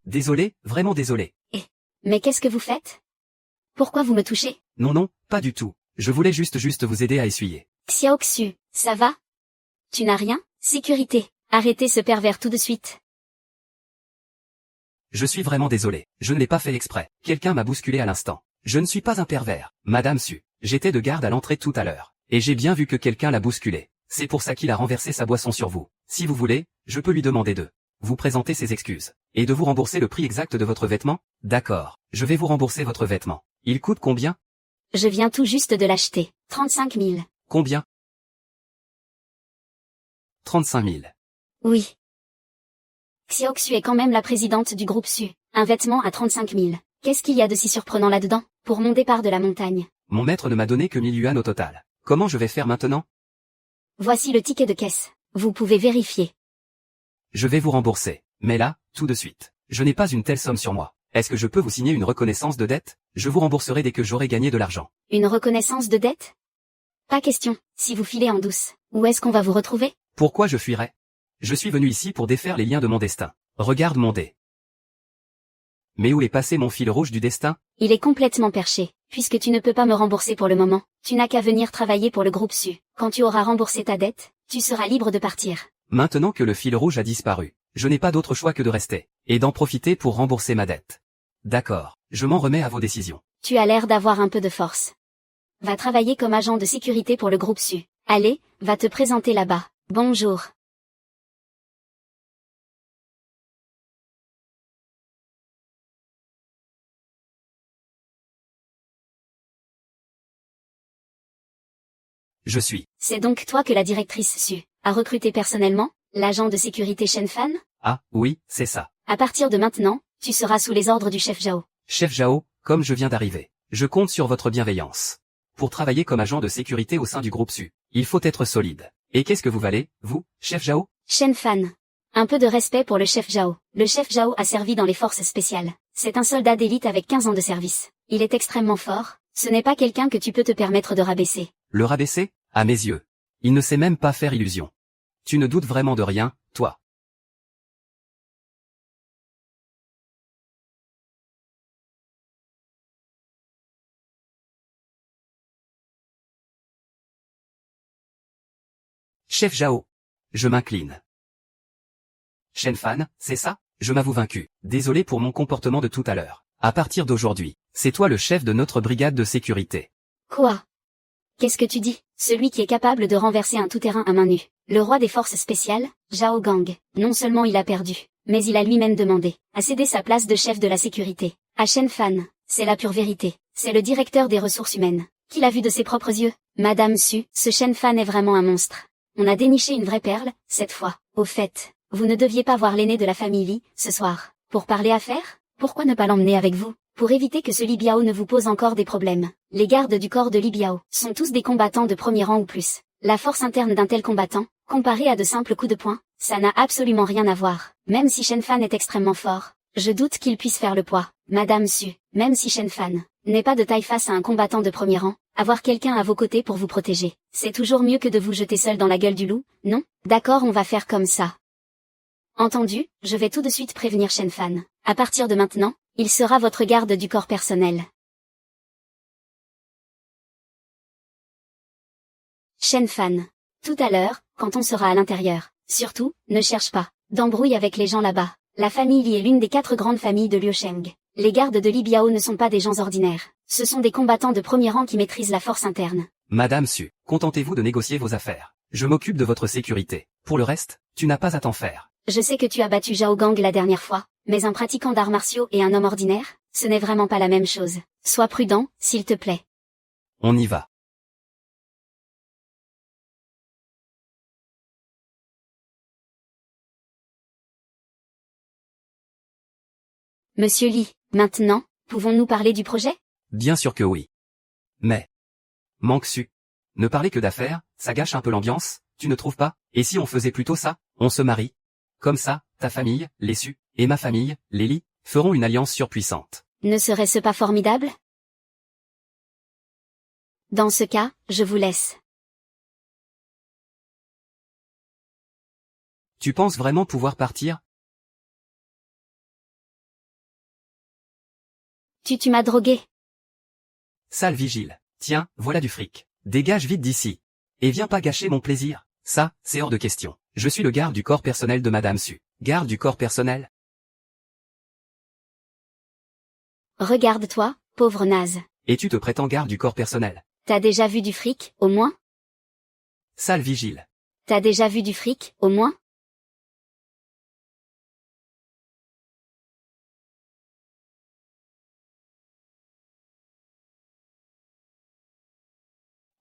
Désolé, vraiment désolé. Mais qu'est-ce que vous faites? Pourquoi vous me touchez? Non non, pas du tout. Je voulais juste vous aider à essuyer. Xiaoxu, ça va? Tu n'as rien? Sécurité. Arrêtez ce pervers tout de suite. Je suis vraiment désolé. Je ne l'ai pas fait exprès. Quelqu'un m'a bousculé à l'instant. Je ne suis pas un pervers. Madame Su. J'étais de garde à l'entrée tout à l'heure. Et j'ai bien vu que quelqu'un l'a bousculé. C'est pour ça qu'il a renversé sa boisson sur vous. Si vous voulez, je peux lui demander de vous présenter ses excuses. Et de vous rembourser le prix exact de votre vêtement? D'accord. Je vais vous rembourser votre vêtement. Il coûte combien? Je viens tout juste de l'acheter. 35 000. Combien? 35 000. Oui. Xiaoxu est quand même la présidente du groupe Su. Un vêtement à 35 000. Qu'est-ce qu'il y a de si surprenant là-dedans? Pour mon départ de la montagne. Mon maître ne m'a donné que 1000 yuan au total. Comment je vais faire maintenant? Voici le ticket de caisse. Vous pouvez vérifier. Je vais vous rembourser. Mais là, tout de suite. Je n'ai pas une telle somme sur moi. Est-ce que je peux vous signer une reconnaissance de dette? Je vous rembourserai dès que j'aurai gagné de l'argent. Une reconnaissance de dette? Pas question, si vous filez en douce. Où est-ce qu'on va vous retrouver? Pourquoi je fuirais? Je suis venu ici pour défaire les liens de mon destin. Regarde mon dé. Mais où est passé mon fil rouge du destin? Il est complètement perché. Puisque tu ne peux pas me rembourser pour le moment, tu n'as qu'à venir travailler pour le groupe Su. Quand tu auras remboursé ta dette, tu seras libre de partir. Maintenant que le fil rouge a disparu, je n'ai pas d'autre choix que de rester, et d'en profiter pour rembourser ma dette. D'accord, je m'en remets à vos décisions. Tu as l'air d'avoir un peu de force. Va travailler comme agent de sécurité pour le groupe Su. Allez, va te présenter là-bas. Bonjour. Je suis. C'est donc toi que la directrice Su a recruté personnellement, l'agent de sécurité Shen Fan? Ah, oui, c'est ça. À partir de maintenant, tu seras sous les ordres du chef Zhao. Chef Zhao, comme je viens d'arriver, je compte sur votre bienveillance. Pour travailler comme agent de sécurité au sein du groupe Su, il faut être solide. Et qu'est-ce que vous valez, vous, chef Zhao? Shen Fan. Un peu de respect pour le chef Zhao. Le chef Zhao a servi dans les forces spéciales. C'est un soldat d'élite avec 15 ans de service. Il est extrêmement fort. Ce n'est pas quelqu'un que tu peux te permettre de rabaisser. Le rabaisser? À mes yeux. Il ne sait même pas faire illusion. Tu ne doutes vraiment de rien, toi. Chef Zhao. Je m'incline. Shen Fan, c'est ça? Je m'avoue vaincu. Désolé pour mon comportement de tout à l'heure. À partir d'aujourd'hui, c'est toi le chef de notre brigade de sécurité. Quoi? Qu'est-ce que tu dis? Celui qui est capable de renverser un tout-terrain à main nue. Le roi des forces spéciales, Zhao Gang. Non seulement il a perdu, mais il a lui-même demandé à céder sa place de chef de la sécurité à Shen Fan. C'est la pure vérité. C'est le directeur des ressources humaines qui l'a vu de ses propres yeux. Madame Su, ce Shen Fan est vraiment un monstre. On a déniché une vraie perle, cette fois. Au fait, vous ne deviez pas voir l'aîné de la famille Li, ce soir. Pour parler affaires? Pourquoi ne pas l'emmener avec vous? Pour éviter que ce Li Biao ne vous pose encore des problèmes. Les gardes du corps de Li Biao sont tous des combattants de premier rang ou plus. La force interne d'un tel combattant, comparée à de simples coups de poing, ça n'a absolument rien à voir. Même si Shen Fan est extrêmement fort, je doute qu'il puisse faire le poids. Madame Su, même si Shen Fan n'est pas de taille face à un combattant de premier rang, avoir quelqu'un à vos côtés pour vous protéger, c'est toujours mieux que de vous jeter seul dans la gueule du loup, non? D'accord, on va faire comme ça. Entendu, je vais tout de suite prévenir Shen Fan. À partir de maintenant, il sera votre garde du corps personnel. Shen Fan. Tout à l'heure, quand on sera à l'intérieur. Surtout, ne cherche pas d'embrouille avec les gens là-bas. La famille Li est l'une des 4 grandes familles de Liusheng. Les gardes de Li Biao ne sont pas des gens ordinaires. Ce sont des combattants de premier rang qui maîtrisent la force interne. Madame Su, contentez-vous de négocier vos affaires. Je m'occupe de votre sécurité. Pour le reste, tu n'as pas à t'en faire. Je sais que tu as battu Zhao Gang la dernière fois, mais un pratiquant d'arts martiaux et un homme ordinaire, ce n'est vraiment pas la même chose. Sois prudent, s'il te plaît. On y va. Monsieur Li, maintenant, pouvons-nous parler du projet? Bien sûr que oui. Mais, manque Su. Ne parler que d'affaires, ça gâche un peu l'ambiance, tu ne trouves pas? Et si on faisait plutôt ça, on se marie? Comme ça, ta famille, les Su, et ma famille, les Li, feront une alliance surpuissante. Ne serait-ce pas formidable? Dans ce cas, je vous laisse. Tu penses vraiment pouvoir partir? Tu m'as drogué. Sale vigile. Tiens, voilà du fric. Dégage vite d'ici. Et viens pas gâcher mon plaisir. Ça, c'est hors de question. Je suis le garde du corps personnel de Madame Su. Garde du corps personnel? Regarde-toi, pauvre naze. Et tu te prétends garde du corps personnel? T'as déjà vu du fric, au moins? Sale vigile. T'as déjà vu du fric, au moins?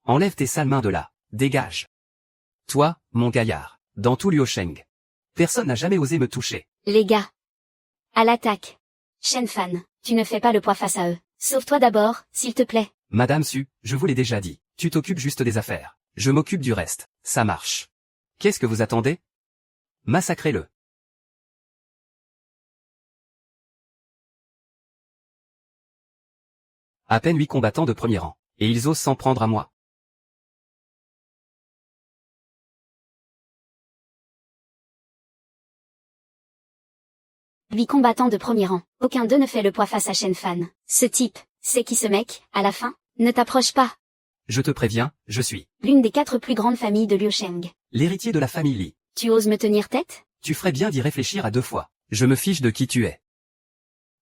Enlève tes sales mains de là. Dégage. Toi, mon gaillard, dans tout Liusheng. Personne n'a jamais osé me toucher. Les gars. À l'attaque. Shen Fan, tu ne fais pas le poids face à eux. Sauve-toi d'abord, s'il te plaît. Madame Su, je vous l'ai déjà dit. Tu t'occupes juste des affaires. Je m'occupe du reste. Ça marche. Qu'est-ce que vous attendez? Massacrez-le. À peine 8 combattants de premier rang. Et ils osent s'en prendre à moi. Huit combattants de premier rang. Aucun d'eux ne fait le poids face à Shen Fan. Ce type, c'est qui ce mec, à la fin? Ne t'approche pas. Je te préviens, je suis L'une des 4 plus grandes familles de Liusheng. l'héritier de la famille Li. Tu oses me tenir tête? Tu ferais bien d'y réfléchir à 2 fois. Je me fiche de qui tu es.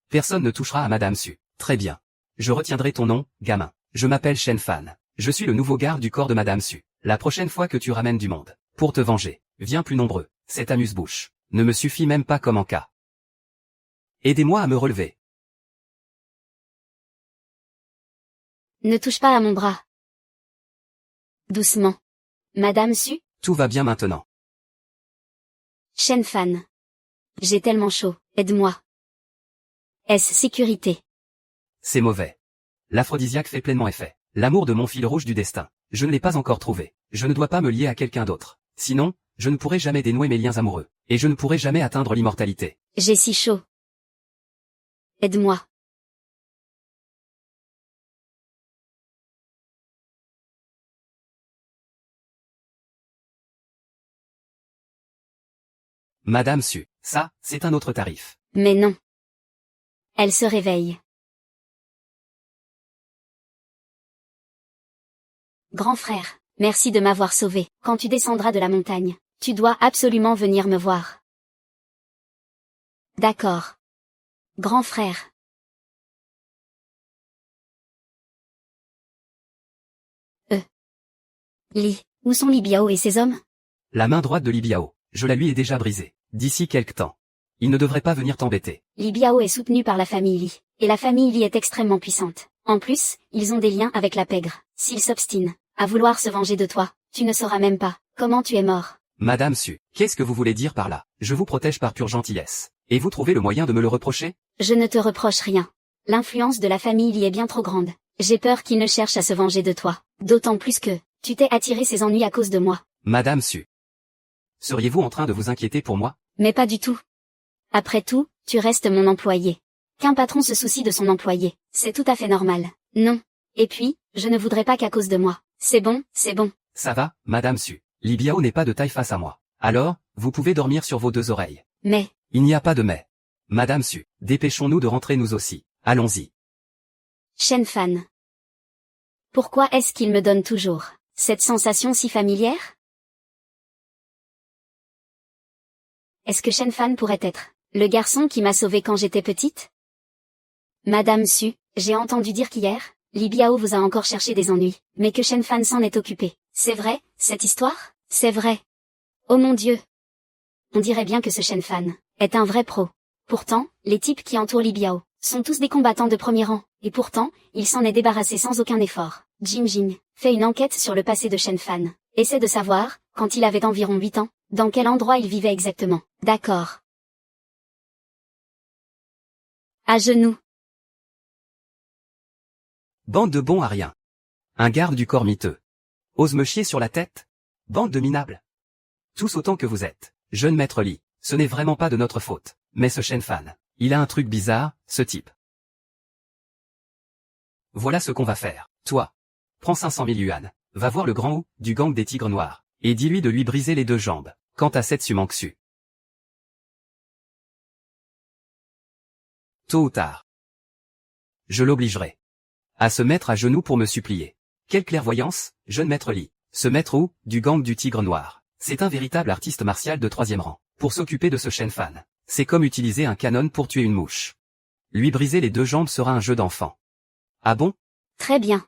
Personne ne touchera à Madame Su. Très bien. Je retiendrai ton nom, gamin. Je m'appelle Shen Fan. Je suis le nouveau garde du corps de Madame Su. La prochaine fois que tu ramènes du monde, pour te venger, viens plus nombreux. Cet amuse-bouche ne me suffit même pas comme en cas. Aidez-moi à me relever. Ne touche pas à mon bras. Doucement. Madame Su? Tout va bien maintenant. Shen Fan. J'ai tellement chaud, aide-moi. Est-ce sécurité? C'est mauvais. L'aphrodisiaque fait pleinement effet. L'amour de mon fil rouge du destin. Je ne l'ai pas encore trouvé. Je ne dois pas me lier à quelqu'un d'autre. Sinon, je ne pourrai jamais dénouer mes liens amoureux. Et je ne pourrai jamais atteindre l'immortalité. J'ai si chaud. Aide-moi. Madame Su, ça, c'est un autre tarif. Mais non. Elle se réveille. Grand frère, merci de m'avoir sauvé. Quand tu descendras de la montagne, tu dois absolument venir me voir. D'accord. Grand frère. Li, où sont Li Biao et ses hommes? La main droite de Li Biao, je la lui ai déjà brisée. D'ici quelque temps. Il ne devrait pas venir t'embêter. Li Biao est soutenu par la famille Li, et la famille Li est extrêmement puissante. En plus, ils ont des liens avec la pègre. S'ils s'obstinent à vouloir se venger de toi, tu ne sauras même pas comment tu es mort. Madame Su, qu'est-ce que vous voulez dire par là? Je vous protège par pure gentillesse. Et vous trouvez le moyen de me le reprocher? Je ne te reproche rien. L'influence de la famille Li est bien trop grande. J'ai peur qu'ils ne cherchent à se venger de toi. D'autant plus que, tu t'es attiré ces ennuis à cause de moi. Madame Su. Seriez-vous en train de vous inquiéter pour moi? Mais pas du tout. Après tout, tu restes mon employé. Qu'un patron se soucie de son employé, c'est tout à fait normal. Non. Et puis, je ne voudrais pas qu'à cause de moi. C'est bon, c'est bon. Ça va, Madame Su. Li Biao n'est pas de taille face à moi. Alors, vous pouvez dormir sur vos 2 oreilles. Mais, Il n'y a pas de mais. Madame Su, dépêchons-nous de rentrer nous aussi. Allons-y. Shen Fan. Pourquoi est-ce qu'il me donne toujours cette sensation si familière? Est-ce que Shen Fan pourrait être le garçon qui m'a sauvé quand j'étais petite? Madame Su, j'ai entendu dire qu'hier, Li Biao vous a encore cherché des ennuis, mais que Shen Fan s'en est occupé. C'est vrai, cette histoire? C'est vrai. Oh mon Dieu. On dirait bien que ce Shen Fan est un vrai pro. Pourtant, les types qui entourent Li Biao sont tous des combattants de premier rang, et pourtant, il s'en est débarrassé sans aucun effort. Jin Jing fait une enquête sur le passé de Shen Fan. Essaie de savoir, quand il avait environ 8 ans, dans quel endroit il vivait exactement. D'accord. À genoux. Bande de bons à rien. Un garde du corps miteux. Ose me chier sur la tête? Bande de minables. Tous autant que vous êtes. Jeune maître Li, ce n'est vraiment pas de notre faute. Mais ce Shen Fan, il a un truc bizarre, ce type. Voilà ce qu'on va faire. Toi, prends 500 000 yuan, va voir le grand Wu, du gang des tigres noirs, et dis-lui de lui briser les 2 jambes. Quant à cette Sumanksu, tôt ou tard, je l'obligerai à se mettre à genoux pour me supplier. Quelle clairvoyance, jeune maître Li. Ce maître Wu, du gang du Tigre Noir, c'est un véritable artiste martial de 3e rang. Pour s'occuper de ce Shen Fan, c'est comme utiliser un canon pour tuer une mouche. Lui briser les 2 jambes sera un jeu d'enfant. Ah bon? Très bien.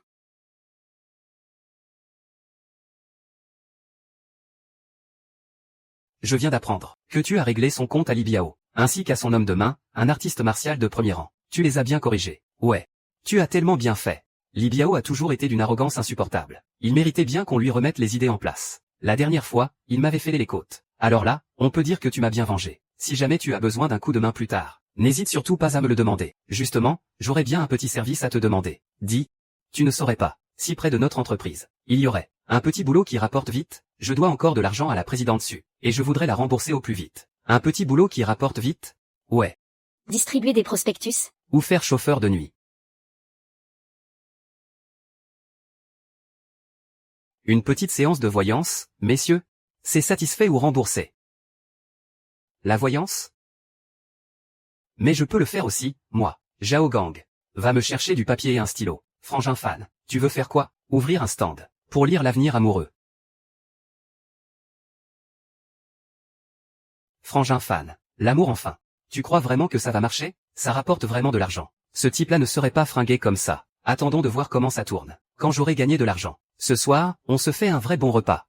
Je viens d'apprendre que tu as réglé son compte à Li Biao, ainsi qu'à son homme de main, un artiste martial de 1er rang. Tu les as bien corrigés. Ouais. Tu as tellement bien fait. Li Biao a toujours été d'une arrogance insupportable. Il méritait bien qu'on lui remette les idées en place. La dernière fois, il m'avait fêlé les côtes. Alors là, on peut dire que tu m'as bien vengé. Si jamais tu as besoin d'un coup de main plus tard, n'hésite surtout pas à me le demander. Justement, j'aurais bien un petit service à te demander. Dis. Tu ne saurais pas, si près de notre entreprise, il y aurait un petit boulot qui rapporte vite. Je dois encore de l'argent à la présidente Su, et je voudrais la rembourser au plus vite. Un petit boulot qui rapporte vite? Ouais. Distribuer des prospectus? Ou faire chauffeur de nuit. Une petite séance de voyance, messieurs? C'est satisfait ou remboursé? La voyance? Mais je peux le faire aussi, moi. Zhao Gang. Va me chercher du papier et un stylo. Frangin Fan, tu veux faire quoi? Ouvrir un stand. Pour lire l'avenir amoureux. Frangin Fan. L'amour enfin. Tu crois vraiment que ça va marcher? Ça rapporte vraiment de l'argent. Ce type-là ne serait pas fringué comme ça. Attendons de voir comment ça tourne. Quand j'aurai gagné de l'argent. Ce soir, on se fait un vrai bon repas.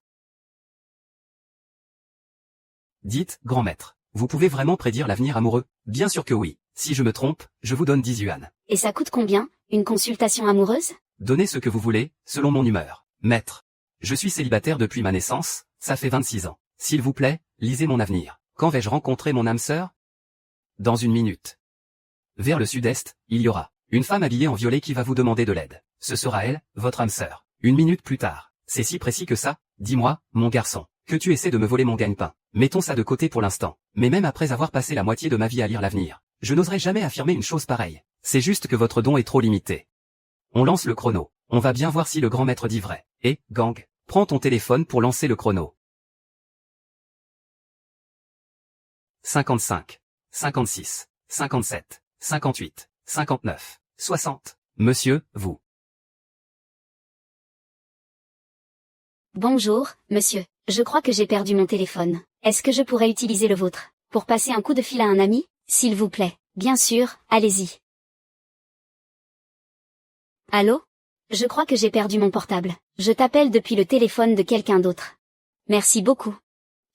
Dites, grand maître, vous pouvez vraiment prédire l'avenir amoureux? Bien sûr que oui. Si je me trompe, je vous donne 10 yuan. Et ça coûte combien, une consultation amoureuse? Donnez ce que vous voulez, selon mon humeur. Maître. Je suis célibataire depuis ma naissance, ça fait 26 ans. S'il vous plaît, lisez mon avenir. Quand vais-je rencontrer mon âme sœur? Dans 1 minute. Vers le sud-est, il y aura une femme habillée en violet qui va vous demander de l'aide. Ce sera elle, votre âme sœur. 1 minute plus tard. C'est si précis que ça? Dis-moi, mon garçon, que tu essaies de me voler mon gagne-pain. Mettons ça de côté pour l'instant. Mais même après avoir passé la moitié de ma vie à lire l'avenir, je n'oserais jamais affirmer une chose pareille. C'est juste que votre don est trop limité. On lance le chrono. On va bien voir si le grand maître dit vrai. Et, Gang, prends ton téléphone pour lancer le chrono. 55, 56, 57, 58, 59, 60. Monsieur, vous. Bonjour, monsieur. Je crois que j'ai perdu mon téléphone. Est-ce que je pourrais utiliser le vôtre pour passer un coup de fil à un ami, s'il vous plaît? Bien sûr, allez-y. Allô? Je crois que j'ai perdu mon portable. Je t'appelle depuis le téléphone de quelqu'un d'autre. Merci beaucoup.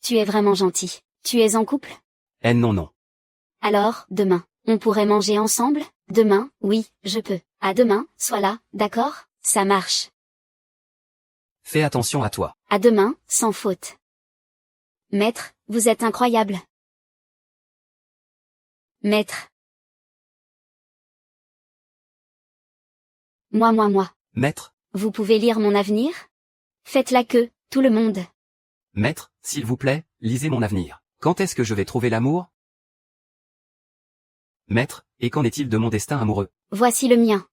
Tu es vraiment gentil. Tu es en couple? Non. Alors, demain, on pourrait manger ensemble? Demain, oui, je peux. À demain, sois là, d'accord? Ça marche. Fais attention à toi. À demain, sans faute. Maître, vous êtes incroyable. Maître. Moi. Maître, Vous pouvez lire mon avenir? Faites la queue, tout le monde. maître, s'il vous plaît, lisez mon avenir. Quand est-ce que je vais trouver l'amour? Maître, et qu'en est-il de mon destin amoureux? Voici le mien.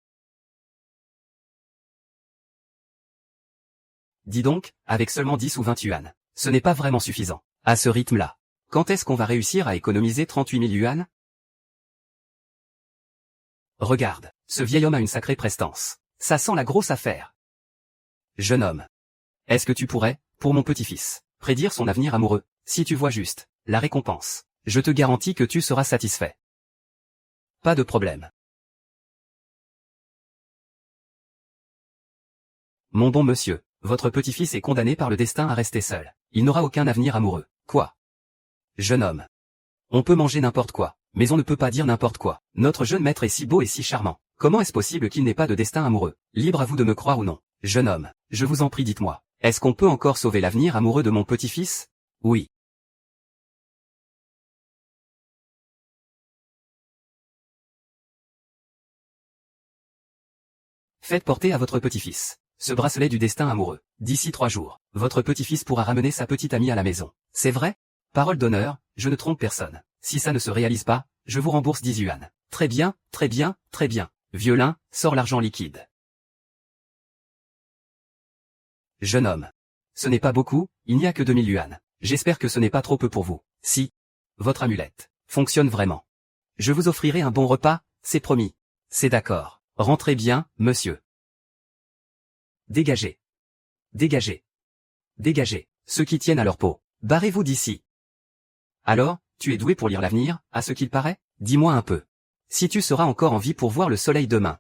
Dis donc, avec seulement 10 ou 20 yuan, ce n'est pas vraiment suffisant. À ce rythme-là, quand est-ce qu'on va réussir à économiser 38 000 yuan? Regarde, ce vieil homme a une sacrée prestance. Ça sent la grosse affaire. Jeune homme. Est-ce que tu pourrais, pour mon petit-fils, prédire son avenir amoureux? Si tu vois juste la récompense, je te garantis que tu seras satisfait. Pas de problème. Mon bon monsieur, votre petit-fils est condamné par le destin à rester seul. Il n'aura aucun avenir amoureux. Quoi? Jeune homme. On peut manger n'importe quoi, mais on ne peut pas dire n'importe quoi. Notre jeune maître est si beau et si charmant. Comment est-ce possible qu'il n'ait pas de destin amoureux? Libre à vous de me croire ou non. Jeune homme, je vous en prie, dites-moi. Est-ce qu'on peut encore sauver l'avenir amoureux de mon petit-fils? Oui. Faites porter à votre petit-fils ce bracelet du destin amoureux. D'ici 3 jours, votre petit-fils pourra ramener sa petite amie à la maison. C'est vrai? Parole d'honneur, je ne trompe personne. Si ça ne se réalise pas, je vous rembourse 10 yuan. Très bien, très bien, très bien. Violin, sors l'argent liquide. Jeune homme. Ce n'est pas beaucoup, il n'y a que 2000 yuan. J'espère que ce n'est pas trop peu pour vous. Si votre amulette fonctionne vraiment, je vous offrirai un bon repas, c'est promis. C'est d'accord. Rentrez bien, monsieur. Dégagez. Dégagez. Dégagez, ceux qui tiennent à leur peau. Barrez-vous d'ici. Alors, tu es doué pour lire l'avenir, à ce qu'il paraît? Dis-moi un peu. Si tu seras encore en vie pour voir le soleil demain.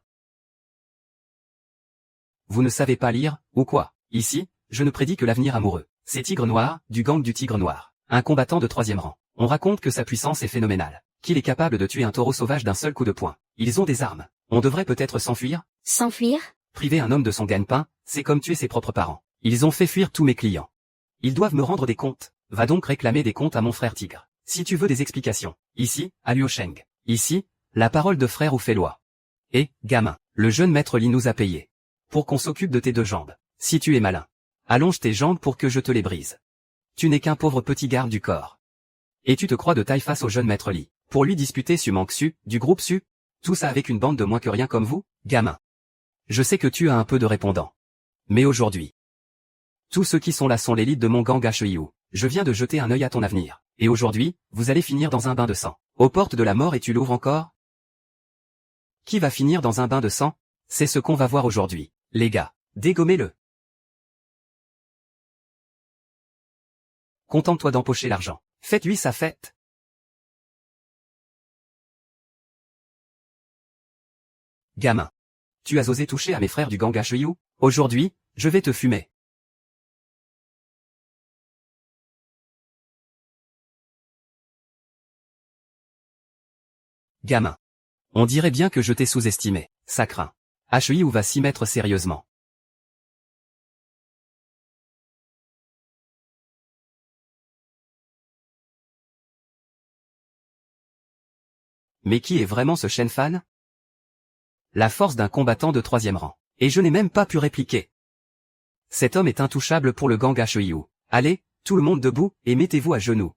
Vous ne savez pas lire, ou quoi? Ici, je ne prédis que l'avenir amoureux. C'est Tigre Noir, du gang du Tigre Noir. Un combattant de 3e rang. On raconte que sa puissance est phénoménale. Qu'il est capable de tuer un taureau sauvage d'un seul coup de poing. Ils ont des armes. On devrait peut-être s'enfuir? S'enfuir? Priver un homme de son gagne-pain, c'est comme tuer ses propres parents. Ils ont fait fuir tous mes clients. Ils doivent me rendre des comptes. Va donc réclamer des comptes à mon frère Tigre. Si tu veux des explications. Ici, à Liu Sheng. Ici, la parole de frère ou fait loi. Et, gamin, le jeune maître Li nous a payé. Pour qu'on s'occupe de tes 2 jambes. Si tu es malin. Allonge tes jambes pour que je te les brise. Tu n'es qu'un pauvre petit garde du corps. Et tu te crois de taille face au jeune maître Li. Pour lui disputer Su Manque Su, du groupe Su. Tout ça avec une bande de moins que rien comme vous, gamin. Je sais que tu as un peu de répondants. Mais aujourd'hui, tous ceux qui sont là sont l'élite de mon gang HEIU. Je viens de jeter un œil à ton avenir. Et aujourd'hui, vous allez finir dans un bain de sang. Aux portes de la mort et tu l'ouvres encore? Qui va finir dans un bain de sang? C'est ce qu'on va voir aujourd'hui. Les gars, dégommez-le. Contente-toi d'empocher l'argent. Faites-lui sa fête. Gamin. Tu as osé toucher à mes frères du gang HEIU? Aujourd'hui, je vais te fumer. Gamin. On dirait bien que je t'ai sous-estimé. Ça craint. HEIU va s'y mettre sérieusement. Mais qui est vraiment ce Shen Fan? La force d'un combattant de 3e rang. Et je n'ai même pas pu répliquer. Cet homme est intouchable pour le gang HEIU. Allez, tout le monde debout, et mettez-vous à genoux.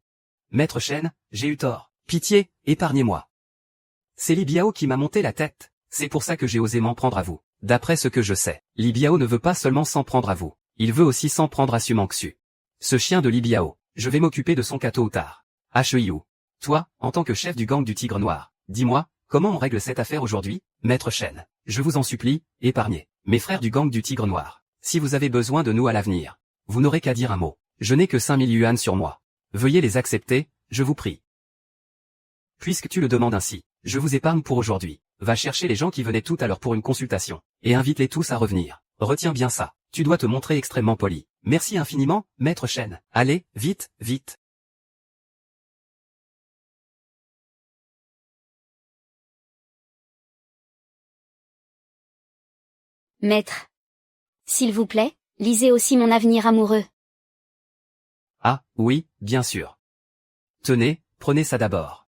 Maître Shen, j'ai eu tort. Pitié, épargnez-moi. C'est Li Biao qui m'a monté la tête. C'est pour ça que j'ai osé m'en prendre à vous. D'après ce que je sais, Li Biao ne veut pas seulement s'en prendre à vous. Il veut aussi s'en prendre à Su Manque Su. Ce chien de Li Biao, je vais m'occuper de son cas tôt ou tard. HEIU. Toi, en tant que chef du gang du Tigre Noir, dis-moi, comment on règle cette affaire aujourd'hui, Maître Shen? Je vous en supplie, épargnez. Mes frères du gang du Tigre Noir. Si vous avez besoin de nous à l'avenir, vous n'aurez qu'à dire un mot. Je n'ai que 5000 yuan sur moi. Veuillez les accepter, je vous prie. Puisque tu le demandes ainsi, je vous épargne pour aujourd'hui. Va chercher les gens qui venaient tout à l'heure pour une consultation, et invite-les tous à revenir. Retiens bien ça, tu dois te montrer extrêmement poli. Merci infiniment, Maître Shen. Allez, vite, vite. Maître. S'il vous plaît, lisez aussi mon avenir amoureux. Ah, oui, bien sûr. Tenez, prenez ça d'abord.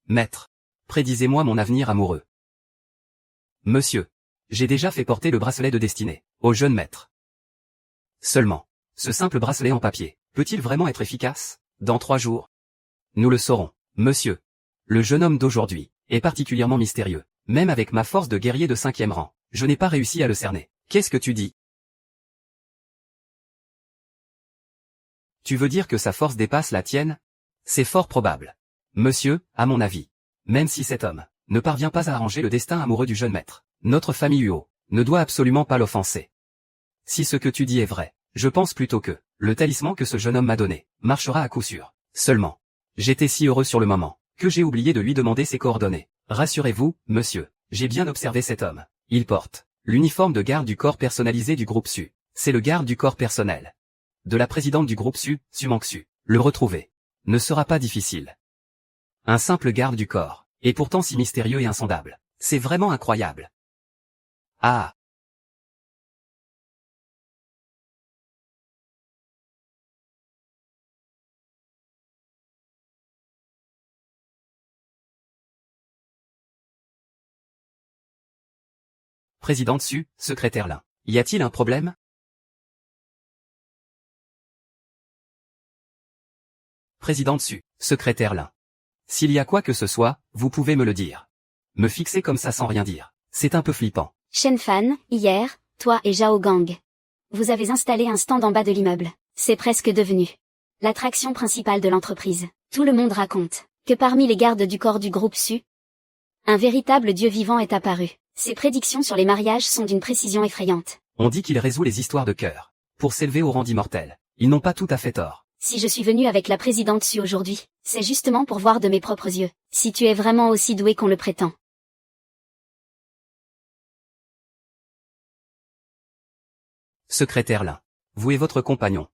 Maître. Prédisez-moi mon avenir amoureux. Monsieur. J'ai déjà fait porter le bracelet de destinée, au jeune maître. Seulement. Ce simple bracelet en papier, peut-il vraiment être efficace? Dans 3 jours. Nous le saurons, monsieur. Le jeune homme d'aujourd'hui, est particulièrement mystérieux. Même avec ma force de guerrier de 5e rang, je n'ai pas réussi à le cerner. Qu'est-ce que tu dis? Tu veux dire que sa force dépasse la tienne? C'est fort probable. Monsieur, à mon avis. Même si cet homme ne parvient pas à arranger le destin amoureux du jeune maître, notre famille Huo ne doit absolument pas l'offenser. Si ce que tu dis est vrai, je pense plutôt que le talisman que ce jeune homme m'a donné marchera à coup sûr. Seulement, j'étais si heureux sur le moment que j'ai oublié de lui demander ses coordonnées. Rassurez-vous, monsieur, j'ai bien observé cet homme. Il porte l'uniforme de garde du corps personnalisé du groupe Su. C'est le garde du corps personnel de la présidente du groupe Su, Su Manque Su. Le retrouver ne sera pas difficile. Un simple garde du corps, et pourtant si mystérieux et insondable. C'est vraiment incroyable. Ah. Présidente Su, secrétaire Lin. Y a-t-il un problème? Présidente Su, secrétaire Lin. S'il y a quoi que ce soit, vous pouvez me le dire. Me fixer comme ça sans rien dire, c'est un peu flippant. Shen Fan, hier, toi et Zhao Gang. Vous avez installé un stand en bas de l'immeuble. C'est presque devenu l'attraction principale de l'entreprise. Tout le monde raconte que parmi les gardes du corps du groupe Su, Un véritable Dieu vivant est apparu. Ses prédictions sur les mariages sont d'une précision effrayante. On dit qu'il résout les histoires de cœur. Pour s'élever au rang d'immortel. Ils n'ont pas tout à fait tort. Si je suis venue avec la présidente Su aujourd'hui, c'est justement pour voir de mes propres yeux, si tu es vraiment aussi doué qu'on le prétend. Secrétaire Lin. Vous et votre compagnon.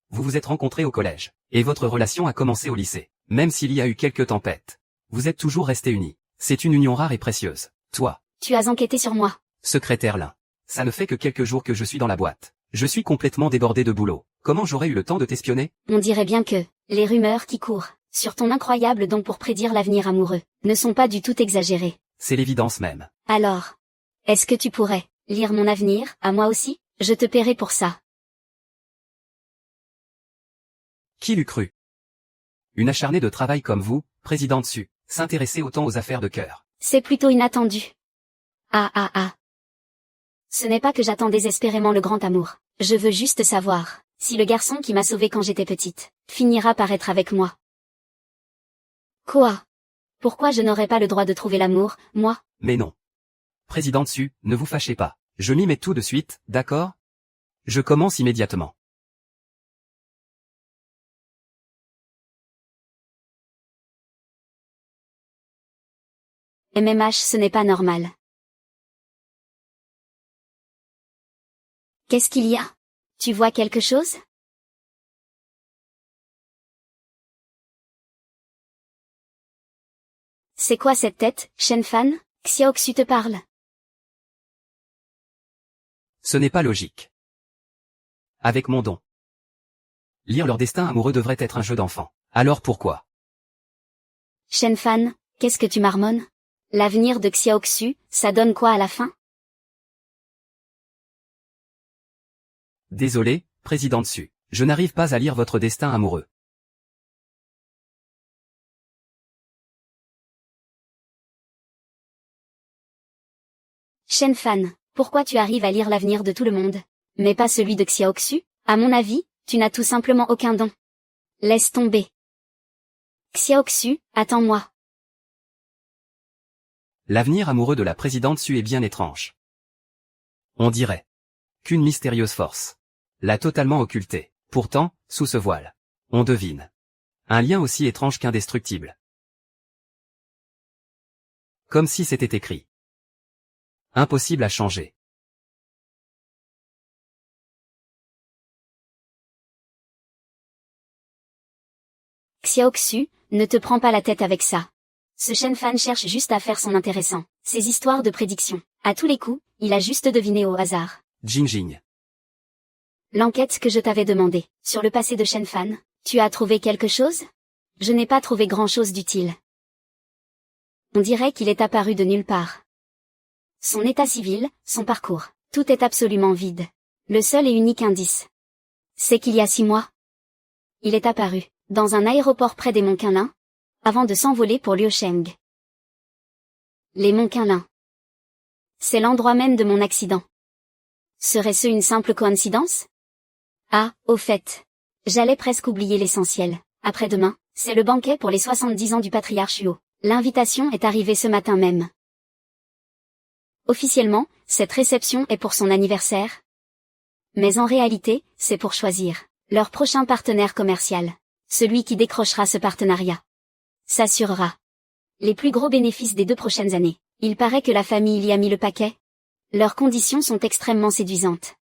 Vous vous êtes rencontrés au collège. Et votre relation a commencé au lycée. Même s'il y a eu quelques tempêtes. Vous êtes toujours restés unis. C'est une union rare et précieuse. Toi. Tu as enquêté sur moi. Secrétaire Lin. Ça ne fait que quelques jours que je suis dans la boîte. Je suis complètement débordé de boulot. Comment j'aurais eu le temps de t'espionner? On dirait bien que, les rumeurs qui courent, sur ton incroyable don pour prédire l'avenir amoureux, ne sont pas du tout exagérées. C'est l'évidence même. Alors, est-ce que tu pourrais, lire mon avenir, à moi aussi? Je te paierai pour ça. Qui l'eût cru? Une acharnée de travail comme vous, présidente Su, s'intéresser autant aux affaires de cœur. C'est plutôt inattendu. Ah. Ce n'est pas que j'attends désespérément le grand amour. Je veux juste savoir, si le garçon qui m'a sauvée quand j'étais petite, finira par être avec moi. Quoi? Pourquoi je n'aurais pas le droit de trouver l'amour, moi? Mais non. Présidente Su, ne vous fâchez pas. Je m'y mets tout de suite, d'accord? Je commence immédiatement. MMH, ce n'est pas normal. Qu'est-ce qu'il y a? Tu vois quelque chose? C'est quoi cette tête, Shenfan? Xiaoxu te parle. Ce n'est pas logique. Avec mon don. Lire leur destin amoureux devrait être un jeu d'enfant. Alors pourquoi? Shenfan, qu'est-ce que tu marmonnes? L'avenir de Xiaoxu, ça donne quoi à la fin? Désolé, présidente Su. Je n'arrive pas à lire votre destin amoureux. Shenfan, pourquoi tu arrives à lire l'avenir de tout le monde, mais pas celui de Xiaoxu? À mon avis, tu n'as tout simplement aucun don. Laisse tomber. Xiaoxu, attends-moi. L'avenir amoureux de la présidente Su est bien étrange. On dirait qu'une mystérieuse force l'a totalement occulté. Pourtant, sous ce voile, on devine un lien aussi étrange qu'indestructible. Comme si c'était écrit. Impossible à changer. Xiaoxu, ne te prends pas la tête avec ça. Ce Shenfan cherche juste à faire son intéressant. Ces histoires de prédiction. À tous les coups, il a juste deviné au hasard. Jingjing. L'enquête que je t'avais demandée, sur le passé de Shenfan, tu as trouvé quelque chose? Je n'ai pas trouvé grand-chose d'utile. On dirait qu'il est apparu de nulle part. Son état civil, son parcours, tout est absolument vide. Le seul et unique indice, c'est qu'il y a 6 mois, il est apparu, dans un aéroport près des monts Qinlin, avant de s'envoler pour Liusheng. Les monts Qinlin. C'est l'endroit même de mon accident. Serait-ce une simple coïncidence? Ah, au fait. J'allais presque oublier l'essentiel. Après-demain, c'est le banquet pour les 70 ans du patriarche Huo. L'invitation est arrivée ce matin même. Officiellement, cette réception est pour son anniversaire. Mais en réalité, c'est pour choisir leur prochain partenaire commercial. Celui qui décrochera ce partenariat s'assurera les plus gros bénéfices des 2 prochaines années. Il paraît que la famille y a mis le paquet. Leurs conditions sont extrêmement séduisantes.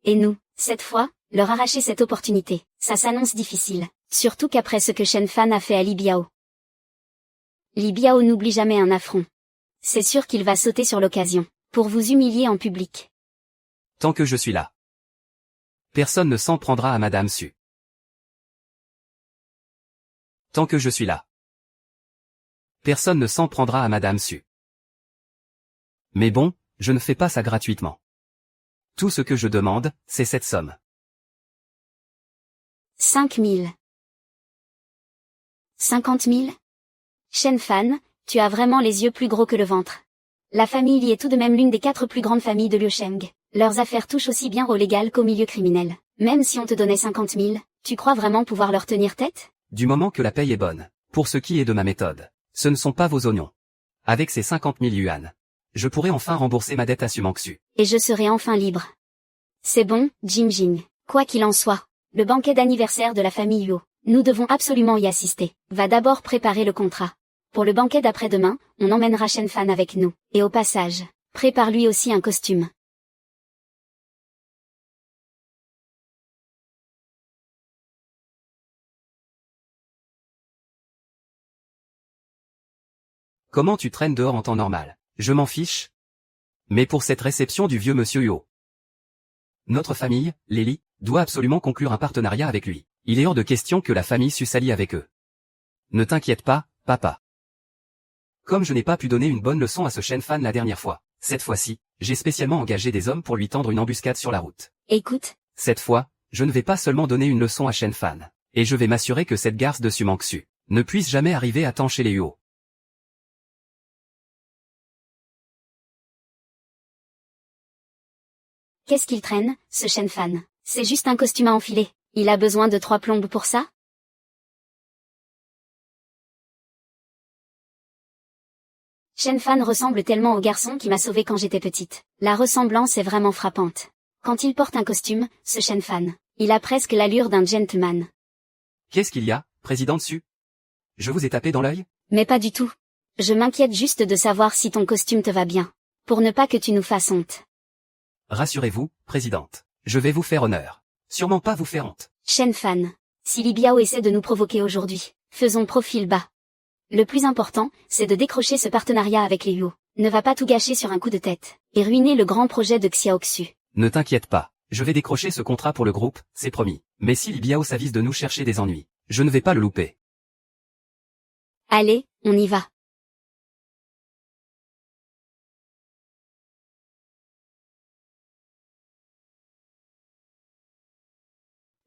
Et nous, cette fois, leur arracher cette opportunité, ça s'annonce difficile. Surtout qu'après ce que Shenfan a fait à Li Biao. Li Biao n'oublie jamais un affront. C'est sûr qu'il va sauter sur l'occasion, pour vous humilier en public. Tant que je suis là. Personne ne s'en prendra à Madame Su. Tant que je suis là. Personne ne s'en prendra à Madame Su. Mais bon, je ne fais pas ça gratuitement. Tout ce que je demande, c'est cette somme. 5 000. 50 000? Shenfan, tu as vraiment les yeux plus gros que le ventre. La famille Li est tout de même l'une des 4 plus grandes familles de Liusheng. Leurs affaires touchent aussi bien au légal qu'au milieu criminel. Même si on te donnait 50 000, tu crois vraiment pouvoir leur tenir tête? Du moment que la paye est bonne. Pour ce qui est de ma méthode, ce ne sont pas vos oignons. Avec ces 50 000 yuan, je pourrai enfin rembourser ma dette à Sumangsu. Et je serai enfin libre. C'est bon, Jim Jing. Quoi qu'il en soit, le banquet d'anniversaire de la famille Yuo, nous devons absolument y assister. Va d'abord préparer le contrat. Pour le banquet d'après-demain, on emmènera Shen Fan avec nous. Et au passage, prépare lui aussi un costume. Comment tu traînes dehors en temps normal? Je m'en fiche. Mais pour cette réception du vieux monsieur Yo, notre famille, Lily, doit absolument conclure un partenariat avec lui. Il est hors de question que la famille Su s'allie avec eux. Ne t'inquiète pas, papa. Comme je n'ai pas pu donner une bonne leçon à ce Shen Fan la dernière fois, cette fois-ci, j'ai spécialement engagé des hommes pour lui tendre une embuscade sur la route. Écoute. Cette fois, je ne vais pas seulement donner une leçon à Shen Fan, et je vais m'assurer que cette garce de Sumangsu ne puisse jamais arriver à temps chez les Yo. Qu'est-ce qu'il traîne, ce Shen Fan? C'est juste un costume à enfiler. Il a besoin de 3 plombes pour ça? Shen Fan ressemble tellement au garçon qui m'a sauvée quand j'étais petite. La ressemblance est vraiment frappante. Quand il porte un costume, ce Shen Fan, il a presque l'allure d'un gentleman. Qu'est-ce qu'il y a, président Su? Je vous ai tapé dans l'œil? Mais pas du tout. Je m'inquiète juste de savoir si ton costume te va bien. Pour ne pas que tu nous fasses honte. Rassurez-vous, présidente. Je vais vous faire honneur. Sûrement pas vous faire honte. Shen Fan. Si Li Biao essaie de nous provoquer aujourd'hui, faisons profil bas. Le plus important, c'est de décrocher ce partenariat avec les Yuo. Ne va pas tout gâcher sur un coup de tête, et ruiner le grand projet de Xiaoxu. Ne t'inquiète pas. Je vais décrocher ce contrat pour le groupe, c'est promis. Mais si Li Biao s'avise de nous chercher des ennuis, je ne vais pas le louper. Allez, on y va.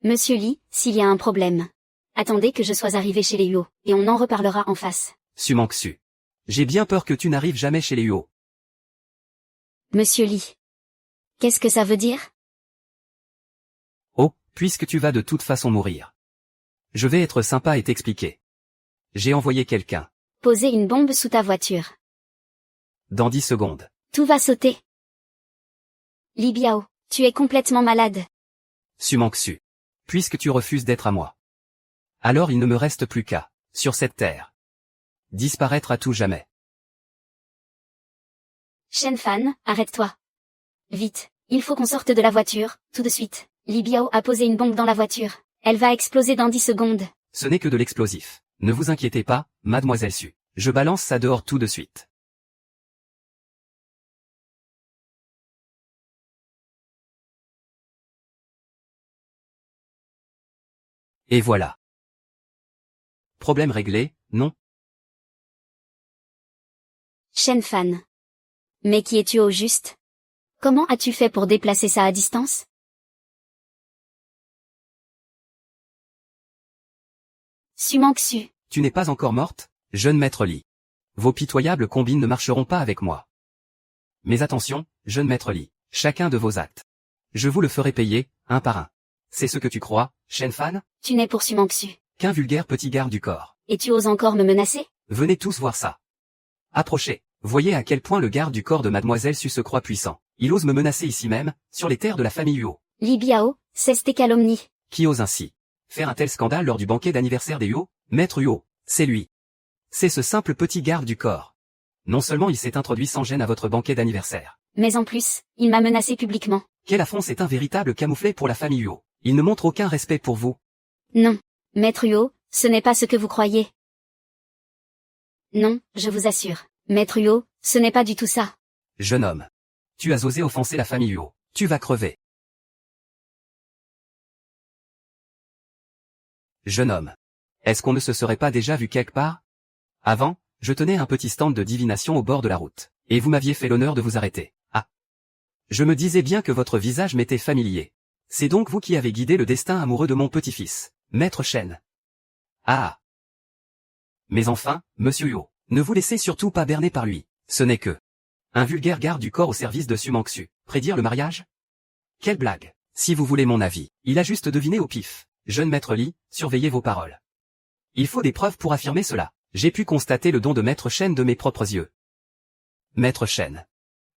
Monsieur Li, s'il y a un problème. Attendez que je sois arrivé chez les Yuo, et on en reparlera en face. Sumangsu. J'ai bien peur que tu n'arrives jamais chez les Yuo. Monsieur Li. Qu'est-ce que ça veut dire? Oh, puisque tu vas de toute façon mourir. Je vais être sympa et t'expliquer. J'ai envoyé quelqu'un. Poser une bombe sous ta voiture. Dans 10 secondes. Tout va sauter. Li Biao, tu es complètement malade. Sumangsu. Puisque tu refuses d'être à moi. Alors il ne me reste plus qu'à, sur cette terre, disparaître à tout jamais. Shen Fan, arrête-toi. Vite, il faut qu'on sorte de la voiture, tout de suite. Li Biao a posé une bombe dans la voiture. Elle va exploser dans 10 secondes. Ce n'est que de l'explosif. Ne vous inquiétez pas, mademoiselle Su. Je balance ça dehors tout de suite. Et voilà. Problème réglé, non? Shen Fan. Mais qui es-tu au juste? Comment as-tu fait pour déplacer ça à distance? Sumangsu. Tu n'es pas encore morte, jeune maître Li. Vos pitoyables combines ne marcheront pas avec moi. Mais attention, jeune maître Li, chacun de vos actes. Je vous le ferai payer, un par un. C'est ce que tu crois, Shen Fan? Tu n'es pour Sumangsu. Qu'un vulgaire petit garde du corps. Et tu oses encore me menacer? Venez tous voir ça. Approchez. Voyez à quel point le garde du corps de mademoiselle Su se croit puissant. Il ose me menacer ici même, sur les terres de la famille Yuo. Li Biao, cesse tes calomnies. Qui ose ainsi faire un tel scandale lors du banquet d'anniversaire des Yuo? Maître Yuo, c'est lui. C'est ce simple petit garde du corps. Non seulement il s'est introduit sans gêne à votre banquet d'anniversaire. Mais en plus, il m'a menacé publiquement. Quel affront, c'est un véritable camouflet pour la famille Yuo. Il ne montre aucun respect pour vous. Non. Maître Yuo, ce n'est pas ce que vous croyez. Non, je vous assure. Maître Yuo, ce n'est pas du tout ça. Jeune homme. Tu as osé offenser la famille Yuo. Tu vas crever. Jeune homme. Est-ce qu'on ne se serait pas déjà vu quelque part? Avant, je tenais un petit stand de divination au bord de la route, et vous m'aviez fait l'honneur de vous arrêter. Ah. Je me disais bien que votre visage m'était familier. C'est donc vous qui avez guidé le destin amoureux de mon petit-fils, Maître Shen. Ah. Mais enfin, Monsieur Yuo, ne vous laissez surtout pas berner par lui. Ce n'est que un vulgaire garde du corps au service de Sumangsu. Prédire le mariage? Quelle blague. Si vous voulez mon avis, il a juste deviné au pif. Jeune maître Li, surveillez vos paroles. Il faut des preuves pour affirmer cela. J'ai pu constater le don de Maître Shen de mes propres yeux. Maître Shen.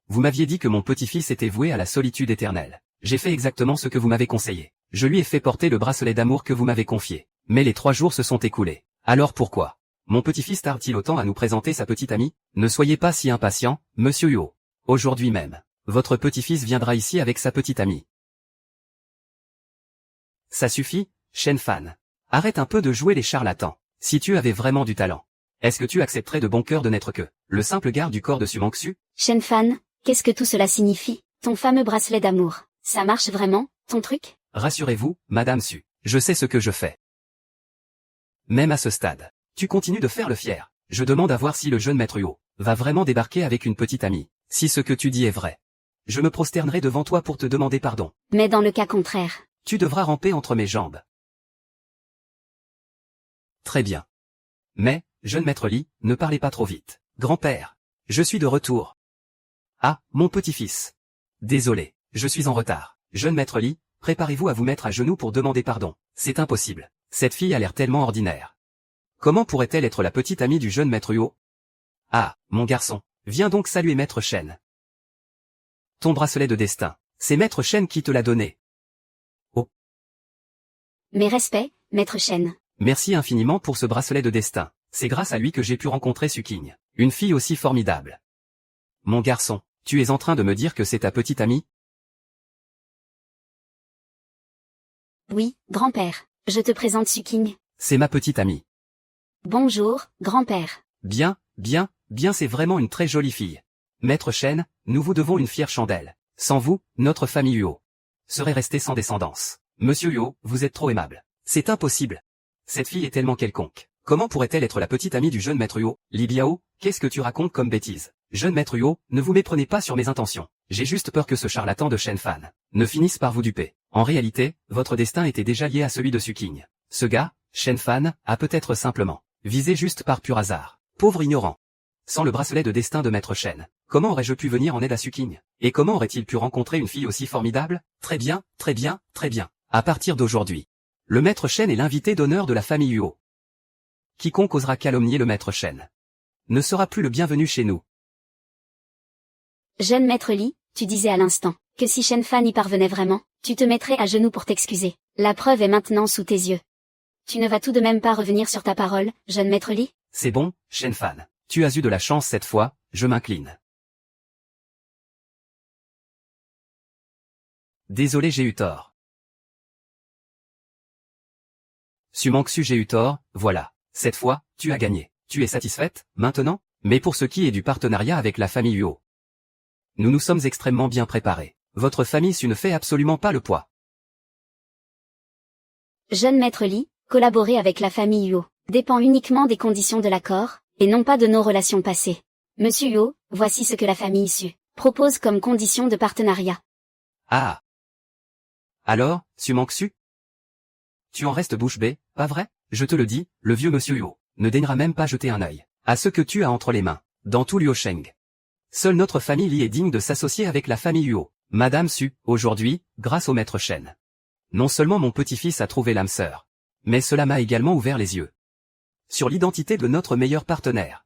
Vous m'aviez dit que mon petit-fils était voué à la solitude éternelle. J'ai fait exactement ce que vous m'avez conseillé. Je lui ai fait porter le bracelet d'amour que vous m'avez confié. Mais les 3 jours se sont écoulés. Alors pourquoi mon petit-fils tarde-t-il autant à nous présenter sa petite amie? Ne soyez pas si impatient, monsieur Yo. Aujourd'hui même, votre petit-fils viendra ici avec sa petite amie. Ça suffit, Shen Fan. Arrête un peu de jouer les charlatans. Si tu avais vraiment du talent, est-ce que tu accepterais de bon cœur de n'être que le simple garde du corps de Sumangsu? Shen Fan, qu'est-ce que tout cela signifie? Ton fameux bracelet d'amour, ça marche vraiment, ton truc? Rassurez-vous, Madame Su, je sais ce que je fais. Même à ce stade, tu continues de faire le fier. Je demande à voir si le jeune maître Yo va vraiment débarquer avec une petite amie. Si ce que tu dis est vrai, je me prosternerai devant toi pour te demander pardon. Mais dans le cas contraire, tu devras ramper entre mes jambes. Très bien. Mais, jeune maître Li, ne parlez pas trop vite. Grand-père, je suis de retour. Ah, mon petit-fils. Désolé, je suis en retard. Jeune maître Li, préparez-vous à vous mettre à genoux pour demander pardon. C'est impossible. Cette fille a l'air tellement ordinaire. Comment pourrait-elle être la petite amie du jeune maître Yo? Ah, mon garçon, viens donc saluer maître Shen. Ton bracelet de destin, c'est maître Shen qui te l'a donné. Oh. Mes respects, maître Shen. Merci infiniment pour ce bracelet de destin. C'est grâce à lui que j'ai pu rencontrer Suking, une fille aussi formidable. Mon garçon, tu es en train de me dire que c'est ta petite amie? Oui, grand-père, je te présente Suking. C'est ma petite amie. Bonjour, grand-père. Bien, c'est vraiment une très jolie fille. Maître Shen, nous vous devons une fière chandelle. Sans vous, notre famille Yo serait restée sans descendance. Monsieur Yo, vous êtes trop aimable. C'est impossible. Cette fille est tellement quelconque. Comment pourrait-elle être la petite amie du jeune maître Yo? Li Biao, qu'est-ce que tu racontes comme bêtise? Jeune maître Yo, ne vous méprenez pas sur mes intentions. J'ai juste peur que ce charlatan de Shen Fan ne finisse par vous duper. En réalité, votre destin était déjà lié à celui de Suking. Ce gars, Shen Fan, a peut-être simplement visé juste par pur hasard. Pauvre ignorant. Sans le bracelet de destin de maître Shen, comment aurais-je pu venir en aide à Suking? Et comment aurait-il pu rencontrer une fille aussi formidable? Très bien. À partir d'aujourd'hui, le maître Shen est l'invité d'honneur de la famille Yo. Quiconque osera calomnier le maître Shen ne sera plus le bienvenu chez nous. Jeune maître Li, tu disais à l'instant que si Shen Fan y parvenait vraiment, tu te mettrais à genoux pour t'excuser. La preuve est maintenant sous tes yeux. Tu ne vas tout de même pas revenir sur ta parole, jeune maître Li? C'est bon, Shen Fan. Tu as eu de la chance cette fois, je m'incline. Désolé, j'ai eu tort. Sumangsu, j'ai eu tort, voilà. Cette fois, tu as gagné. Tu es satisfaite, maintenant? Mais pour ce qui est du partenariat avec la famille Yo, nous nous sommes extrêmement bien préparés. Votre famille Su ne fait absolument pas le poids. Jeune maître Li, collaborer avec la famille Yo dépend uniquement des conditions de l'accord, et non pas de nos relations passées. Monsieur Yo, voici ce que la famille Su propose comme condition de partenariat. Ah. Alors, Sumangsu? Tu en restes bouche bée, pas vrai? Je te le dis, le vieux monsieur Yo ne daignera même pas jeter un œil à ce que tu as entre les mains, dans tout Liusheng. Seule notre famille Li est digne de s'associer avec la famille Yo. Madame Su, aujourd'hui, grâce au maître Shen, non seulement mon petit-fils a trouvé l'âme sœur, mais cela m'a également ouvert les yeux sur l'identité de notre meilleur partenaire.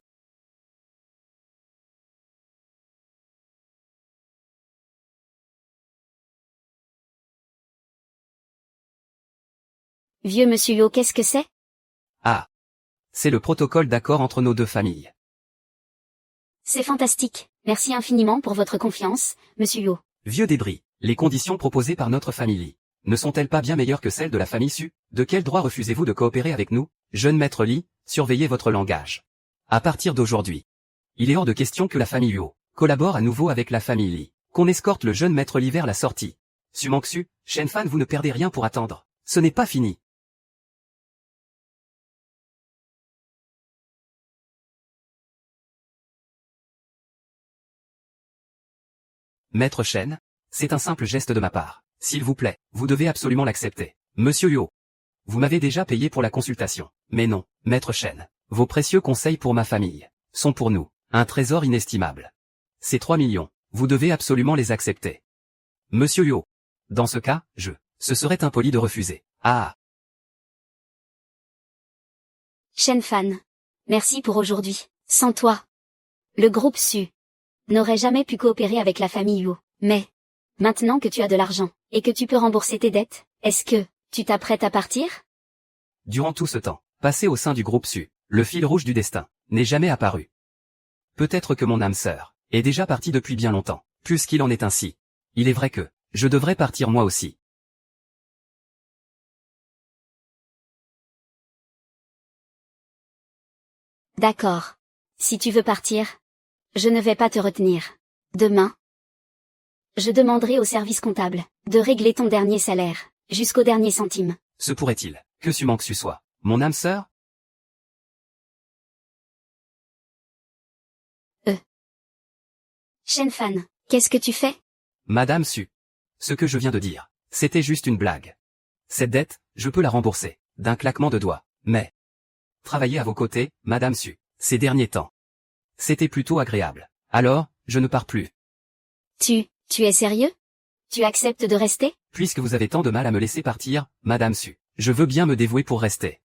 Vieux monsieur Yo, qu'est-ce que c'est? Ah. C'est le protocole d'accord entre nos deux familles. C'est fantastique. Merci infiniment pour votre confiance, monsieur Yo. Vieux débris, les conditions proposées par notre famille ne sont-elles pas bien meilleures que celles de la famille Su? De quel droit refusez-vous de coopérer avec nous? Jeune maître Li, surveillez votre langage. À partir d'aujourd'hui, il est hors de question que la famille Yo collabore à nouveau avec la famille Li. Qu'on escorte le jeune maître Li vers la sortie. Sumangsu, Shen Fan, vous ne perdez rien pour attendre. Ce n'est pas fini. Maître Shen, c'est un simple geste de ma part. S'il vous plaît, vous devez absolument l'accepter. Monsieur Yo, vous m'avez déjà payé pour la consultation. Mais non, Maître Shen, vos précieux conseils pour ma famille sont pour nous un trésor inestimable. Ces 3 millions, vous devez absolument les accepter. Monsieur Yo, dans ce cas, ce serait impoli de refuser. Ah. Shen Fan, merci pour aujourd'hui. Sans toi, le groupe Su n'aurait jamais pu coopérer avec la famille Yuo. Mais, maintenant que tu as de l'argent, et que tu peux rembourser tes dettes, est-ce que tu t'apprêtes à partir? Durant tout ce temps, passé au sein du groupe Su, le fil rouge du destin n'est jamais apparu. Peut-être que mon âme sœur est déjà partie depuis bien longtemps, puisqu'il en est ainsi. Il est vrai que je devrais partir moi aussi. D'accord. Si tu veux partir, je ne vais pas te retenir. Demain, je demanderai au service comptable de régler ton dernier salaire, jusqu'au dernier centime. Se pourrait-il que Su Mangxu soit mon âme sœur? Shen Fan, qu'est-ce que tu fais? Madame Su. Ce que je viens de dire, c'était juste une blague. Cette dette, je peux la rembourser, d'un claquement de doigts, mais travailler à vos côtés, Madame Su, ces derniers temps, c'était plutôt agréable. Alors, je ne pars plus. Tu es sérieux? Tu acceptes de rester? Puisque vous avez tant de mal à me laisser partir, Madame Su, je veux bien me dévouer pour rester.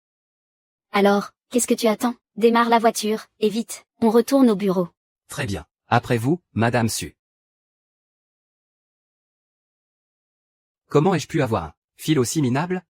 Alors, qu'est-ce que tu attends? Démarre la voiture, et vite, on retourne au bureau. Très bien. Après vous, Madame Su. Comment ai-je pu avoir un fil aussi minable?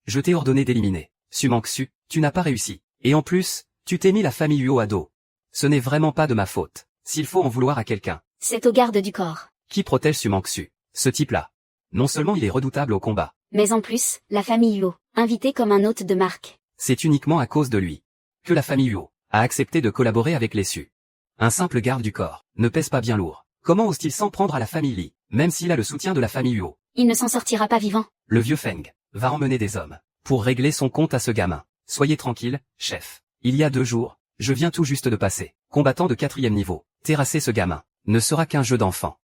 Je t'ai ordonné d'éliminer Su Mangxu, tu n'as pas réussi. Et en plus, tu t'es mis la famille Yuo à dos. Ce n'est vraiment pas de ma faute. S'il faut en vouloir à quelqu'un C'est au garde du corps. qui protège Su Mangxu, ce type-là. Non seulement il est redoutable au combat, Mais en plus, la famille Yuo, invitée comme un hôte de marque. c'est uniquement à cause de lui que la famille Yuo a accepté de collaborer avec les Su. Un simple garde du corps ne pèse pas bien lourd. Comment ose-t-il s'en prendre à la famille Li, même s'il a le soutien de la famille Yuo? Il ne s'en sortira pas vivant. Le vieux Feng va emmener des hommes pour régler son compte à ce gamin. Soyez tranquille, chef. Il y a 2 jours, je viens tout juste de passer, combattant de 4e niveau. Terrasser ce gamin ne sera qu'un jeu d'enfant.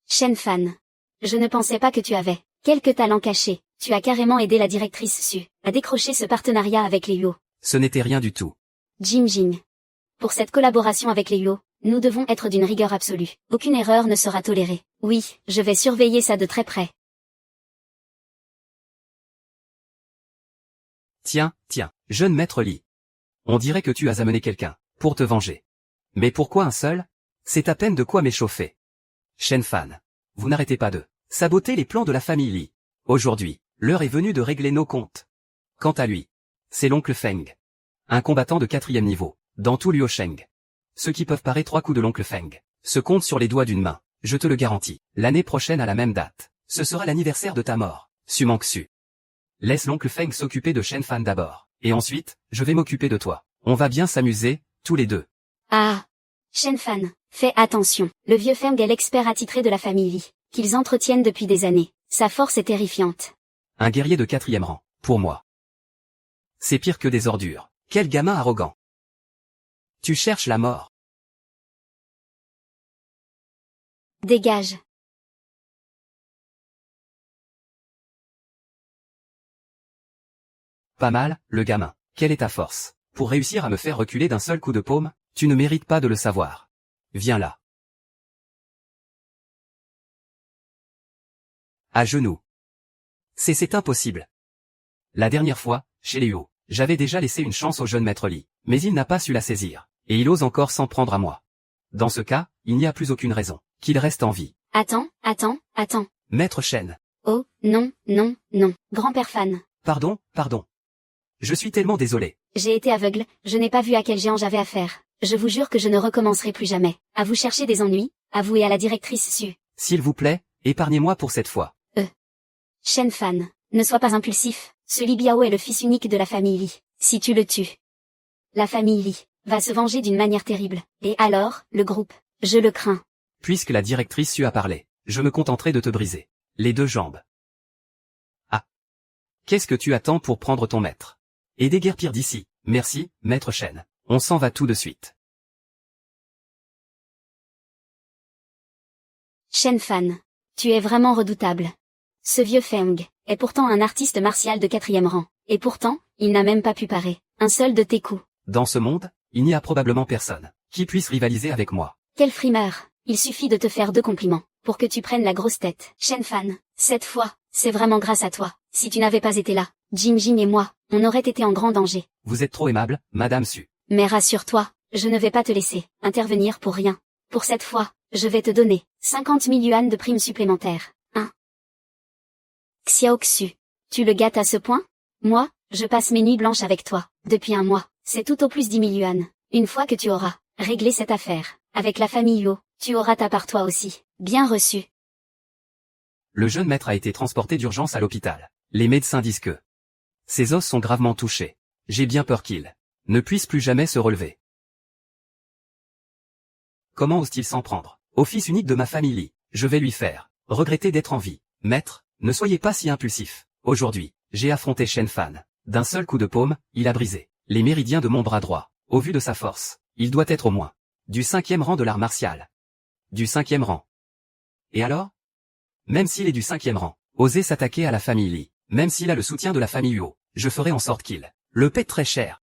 Shen Fan. Je ne pensais pas que tu avais quelques talents cachés. Tu as carrément aidé la directrice Su à décrocher ce partenariat avec les Yuo. Ce n'était rien du tout. Jim Jing. Pour cette collaboration avec les Yuo, nous devons être d'une rigueur absolue. Aucune erreur ne sera tolérée. Oui, je vais surveiller ça de très près. Tiens, jeune maître Li. On dirait que tu as amené quelqu'un pour te venger. Mais pourquoi un seul? C'est à peine de quoi m'échauffer. Shen Fan, vous n'arrêtez pas de saboter les plans de la famille Li. Aujourd'hui, l'heure est venue de régler nos comptes. Quant à lui, c'est l'oncle Feng. Un combattant de 4e niveau, dans tout Luosheng. Ceux qui peuvent parer 3 coups de l'oncle Feng se comptent sur les doigts d'une main, je te le garantis. L'année prochaine à la même date, ce sera l'anniversaire de ta mort, Su Mangxu. Laisse l'oncle Feng s'occuper de Shen Fan d'abord, et ensuite, je vais m'occuper de toi. On va bien s'amuser, tous les deux. Ah. Shen Fan, fais attention. Le vieux Feng est l'expert attitré de la famille Li, qu'ils entretiennent depuis des années. Sa force est terrifiante. Un guerrier de 4e rang, pour moi. C'est pire que des ordures. Quel gamin arrogant. Tu cherches la mort. Dégage. Pas mal, le gamin. Quelle est ta force? Pour réussir à me faire reculer d'un seul coup de paume, tu ne mérites pas de le savoir. Viens là. À genoux. C'est impossible. La dernière fois, chez les Yuo, j'avais déjà laissé une chance au jeune maître Li, mais il n'a pas su la saisir, et il ose encore s'en prendre à moi. Dans ce cas, il n'y a plus aucune raison qu'il reste en vie. Attends. Maître Shen. Oh, non. Grand-père Fan. Pardon. Je suis tellement désolé. J'ai été aveugle, je n'ai pas vu à quel géant j'avais affaire. Je vous jure que je ne recommencerai plus jamais à vous chercher des ennuis, à vous et à la directrice Su. S'il vous plaît, épargnez-moi pour cette fois. Shen Fan, ne sois pas impulsif. Ce Li Biao est le fils unique de la famille Li. Si tu le tues, la famille Li va se venger d'une manière terrible. Et alors, le groupe, je le crains. Puisque la directrice Su a parlé, je me contenterai de te briser les 2 jambes. Ah. Qu'est-ce que tu attends pour prendre ton maître? Et déguerpir d'ici. Merci, maître Shen. On s'en va tout de suite. Shen Fan, tu es vraiment redoutable. Ce vieux Feng est pourtant un artiste martial de 4e rang. Et pourtant, il n'a même pas pu parer un seul de tes coups. Dans ce monde, il n'y a probablement personne qui puisse rivaliser avec moi. Quel frimeur. Il suffit de te faire 2 compliments pour que tu prennes la grosse tête. Shen Fan, cette fois, c'est vraiment grâce à toi. Si tu n'avais pas été là, Jim Jing et moi, on aurait été en grand danger. Vous êtes trop aimable, Madame Su. Mais rassure-toi, je ne vais pas te laisser intervenir pour rien. Pour cette fois, je vais te donner 50 000 yuan de primes supplémentaires. Xiao Xu. Tu le gâtes à ce point? Moi, je passe mes nuits blanches avec toi, depuis un mois, c'est tout au plus 10 000 yuan. Une fois que tu auras réglé cette affaire, avec la famille Luo, tu auras ta part toi aussi. Bien reçu. Le jeune maître a été transporté d'urgence à l'hôpital. Les médecins disent que ses os sont gravement touchés. J'ai bien peur qu'il ne puisse plus jamais se relever. Comment ose-t-il s'en prendre au fils unique de ma famille Li? Je vais lui faire regretter d'être en vie. Maître, ne soyez pas si impulsif. Aujourd'hui, j'ai affronté Shen Fan. D'un seul coup de paume, il a brisé les méridiens de mon bras droit. Au vu de sa force, il doit être au moins du 5e rang de l'art martial. Du 5e rang. Et alors? Même s'il est du 5e rang, oser s'attaquer à la famille Li, même s'il a le soutien de la famille Huo, je ferai en sorte qu'il le paie très cher.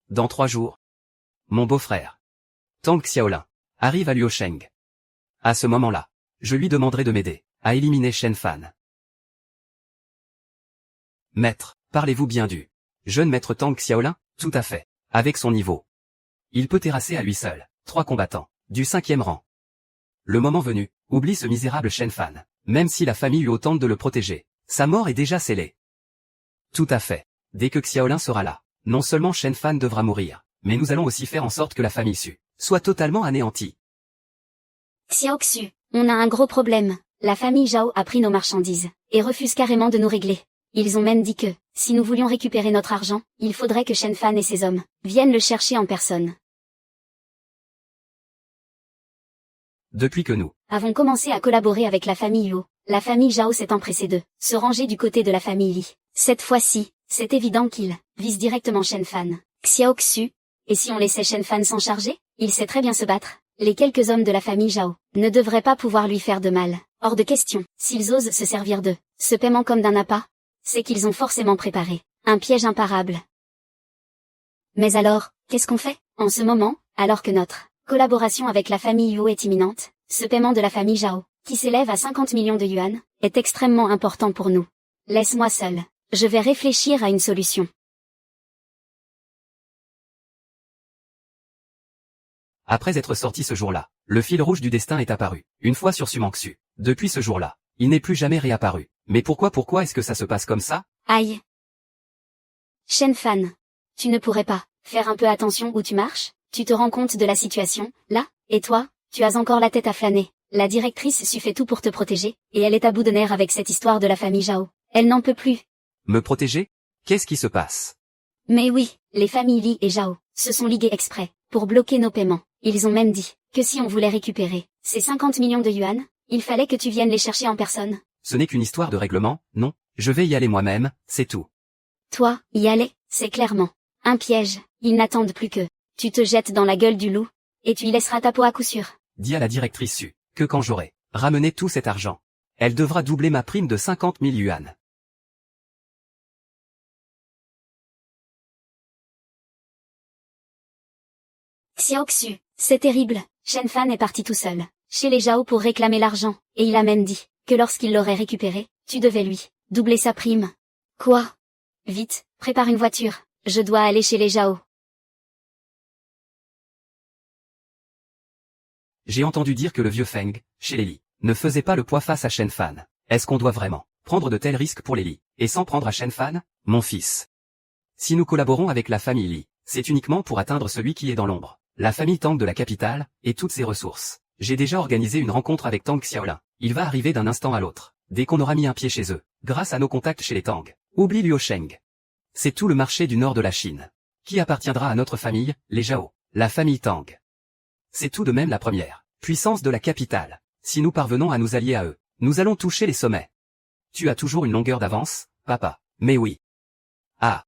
Dans 3 jours, mon beau-frère, Tang Xiaolin, arrive à Luosheng. À ce moment-là, je lui demanderai de m'aider à éliminer Shen Fan. Maître, parlez-vous bien du jeune maître Tang Xiaolin? Tout à fait. Avec son niveau, il peut terrasser à lui seul 3 combattants du 5e rang. Le moment venu, oublie ce misérable Shen Fan. Même si la famille Huo tente de le protéger, sa mort est déjà scellée. Tout à fait. Dès que Xiaolin sera là, non seulement Shen Fan devra mourir, mais nous allons aussi faire en sorte que la famille Su soit totalement anéantie. Xiao Xu, on a un gros problème. La famille Zhao a pris nos marchandises, et refuse carrément de nous régler. Ils ont même dit que, si nous voulions récupérer notre argent, il faudrait que Shen Fan et ses hommes viennent le chercher en personne. Depuis que nous avons commencé à collaborer avec la famille Luo, la famille Zhao s'est empressée de se ranger du côté de la famille Li. Cette fois-ci, c'est évident qu'ils visent directement Shen Fan. Xiao Xu. Et si on laissait Shen Fan s'en charger? Il sait très bien se battre. Les quelques hommes de la famille Zhao ne devraient pas pouvoir lui faire de mal. Hors de question. S'ils osent se servir de ce paiement comme d'un appât, c'est qu'ils ont forcément préparé un piège imparable. Mais alors, qu'est-ce qu'on fait? En ce moment, alors que notre collaboration avec la famille Luo est imminente, ce paiement de la famille Zhao, qui s'élève à 50 millions de yuan, est extrêmement important pour nous. Laisse-moi seul. Je vais réfléchir à une solution. Après être sorti ce jour-là, le fil rouge du destin est apparu, une fois sur Sumangshu. Depuis ce jour-là, il n'est plus jamais réapparu. Mais pourquoi est-ce que ça se passe comme ça? Aïe. Shen Fan. Tu ne pourrais pas faire un peu attention où tu marches? Tu te rends compte de la situation, là? Et toi, tu as encore la tête à flâner. La directrice Su fait tout pour te protéger, et elle est à bout de nerfs avec cette histoire de la famille Zhao. Elle n'en peut plus. Me protéger? Qu'est-ce qui se passe? Mais oui, les familles Li et Zhao se sont liguées exprès pour bloquer nos paiements. Ils ont même dit que si on voulait récupérer ces 50 millions de yuan, il fallait que tu viennes les chercher en personne. Ce n'est qu'une histoire de règlement, non? Je vais y aller moi-même, c'est tout. Toi, y aller, c'est clairement un piège. Ils n'attendent plus que tu te jettes dans la gueule du loup, et tu y laisseras ta peau à coup sûr. Dis à la directrice Su que quand j'aurai ramené tout cet argent, elle devra doubler ma prime de 50 000 yuan. Xiao Xu, c'est terrible. Shen Fan est parti tout seul chez les Zhao pour réclamer l'argent, et il a même dit que lorsqu'il l'aurait récupéré, tu devais lui doubler sa prime. Quoi? Vite, prépare une voiture, je dois aller chez les Zhao. J'ai entendu dire que le vieux Feng, chez les Li, ne faisait pas le poids face à Shen Fan. Est-ce qu'on doit vraiment prendre de tels risques pour les Li, et s'en prendre à Shen Fan? Mon fils. Si nous collaborons avec la famille Li, c'est uniquement pour atteindre celui qui est dans l'ombre, la famille Tang de la capitale, et toutes ses ressources. J'ai déjà organisé une rencontre avec Tang Xiaolin. Il va arriver d'un instant à l'autre, dès qu'on aura mis un pied chez eux, grâce à nos contacts chez les Tang. Oublie Luosheng. C'est tout le marché du nord de la Chine, qui appartiendra à notre famille, les Zhao, la famille Tang. C'est tout de même la première puissance de la capitale. Si nous parvenons à nous allier à eux, nous allons toucher les sommets. Tu as toujours une longueur d'avance, papa. Mais oui. Ah.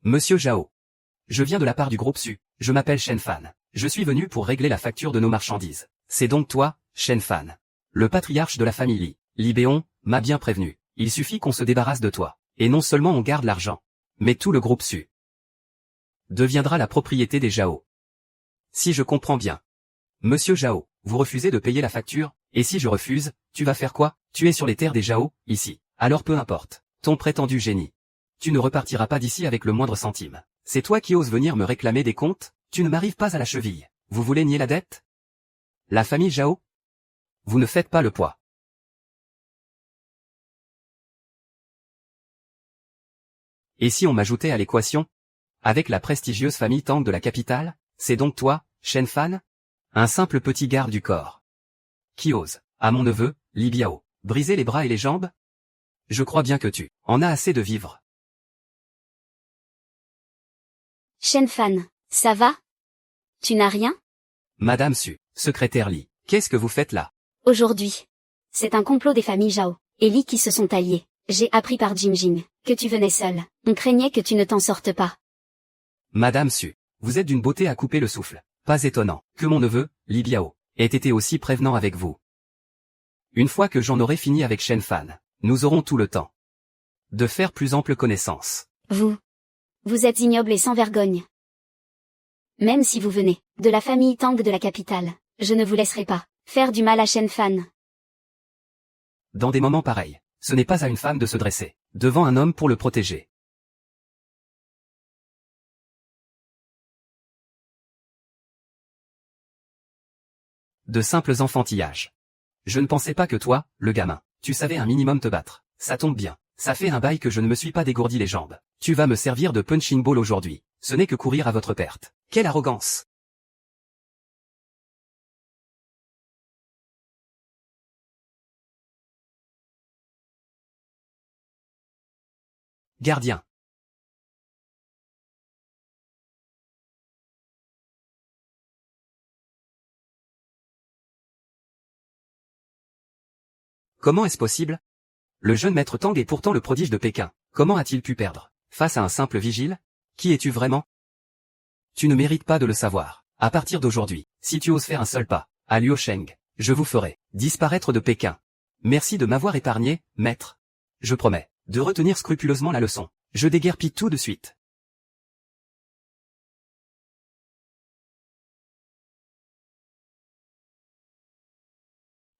Monsieur Zhao. Je viens de la part du groupe Su, je m'appelle Shen Fan. Je suis venu pour régler la facture de nos marchandises. C'est donc toi, Shen Fan. Le patriarche de la famille Li, Li Béon, m'a bien prévenu. Il suffit qu'on se débarrasse de toi, Et non seulement on garde l'argent, mais tout le groupe Su deviendra la propriété des Zhao. Si je comprends bien. Monsieur Zhao, vous refusez de payer la facture, et si je refuse, tu vas faire quoi? Tu es sur les terres des Zhao, ici. Alors peu importe. Ton prétendu génie. Tu ne repartiras pas d'ici avec le moindre centime. C'est toi qui oses venir me réclamer des comptes? Tu ne m'arrives pas à la cheville. Vous voulez nier la dette? La famille Zhao? Vous ne faites pas le poids. Et si on m'ajoutait à l'équation? Avec la prestigieuse famille Tang de la capitale? C'est donc toi, Shen Fan? Un simple petit garde du corps. Qui ose, à mon neveu, Li Biao, briser les bras et les jambes? Je crois bien que tu en as assez de vivre. Shen Fan, ça va? Tu n'as rien? Madame Su, secrétaire Li, qu'est-ce que vous faites là? Aujourd'hui. C'est un complot des familles Zhao et Li qui se sont alliés. J'ai appris par Jingjing que tu venais seul. On craignait que tu ne t'en sortes pas. Madame Su, vous êtes d'une beauté à couper le souffle. Pas étonnant que mon neveu, Li Biao, ait été aussi prévenant avec vous. Une fois que j'en aurai fini avec Shen Fan, nous aurons tout le temps de faire plus ample connaissance. Vous êtes ignoble et sans vergogne. Même si vous venez de la famille Tang de la capitale, je ne vous laisserai pas faire du mal à Shen Fan. Dans des moments pareils, ce n'est pas à une femme de se dresser devant un homme pour le protéger. De simples enfantillages. Je ne pensais pas que toi, le gamin, tu savais un minimum te battre. Ça tombe bien. Ça fait un bail que je ne me suis pas dégourdi les jambes. Tu vas me servir de punching ball aujourd'hui. Ce n'est que courir à votre perte. Quelle arrogance! Gardien. Comment est-ce possible? Le jeune maître Tang est pourtant le prodige de Pékin. Comment a-t-il pu perdre face à un simple vigile? Qui es-tu vraiment? Tu ne mérites pas de le savoir. À partir d'aujourd'hui, si tu oses faire un seul pas à Liusheng, je vous ferai disparaître de Pékin. Merci de m'avoir épargné, maître. Je promets de retenir scrupuleusement la leçon. Je déguerpis tout de suite.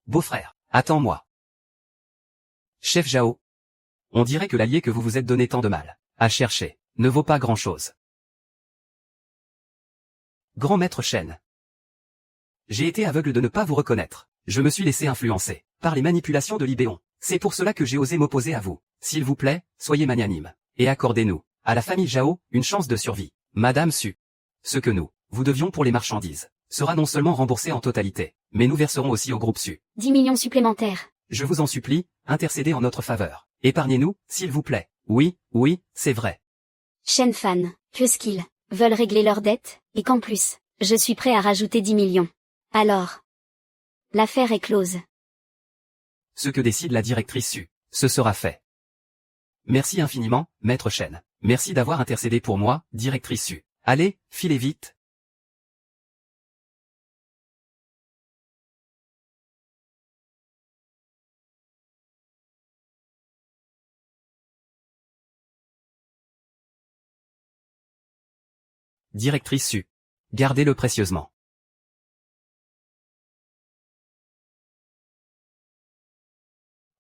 Beau-frère, attends-moi. Chef Zhao. On dirait que l'allié que vous vous êtes donné tant de mal à chercher ne vaut pas grand-chose. Grand maître Shen. J'ai été aveugle de ne pas vous reconnaître. Je me suis laissé influencer par les manipulations de Libéon. C'est pour cela que j'ai osé m'opposer à vous. S'il vous plaît, soyez magnanime. Et accordez-nous, à la famille Zhao, une chance de survie. Madame Su. Ce que vous devions pour les marchandises, sera non seulement remboursé en totalité, mais nous verserons aussi au groupe Su 10 millions supplémentaires. Je vous en supplie, intercédez en notre faveur. Épargnez-nous, s'il vous plaît. Oui, c'est vrai. Shen Fan, puisqu'ils veulent régler leurs dettes, et qu'en plus, je suis prêt à rajouter 10 millions. Alors, l'affaire est close. Ce que décide la directrice Su, ce sera fait. Merci infiniment, maître Shen. Merci d'avoir intercédé pour moi, directrice Su. Allez, filez vite. Directrice Su. Gardez-le précieusement.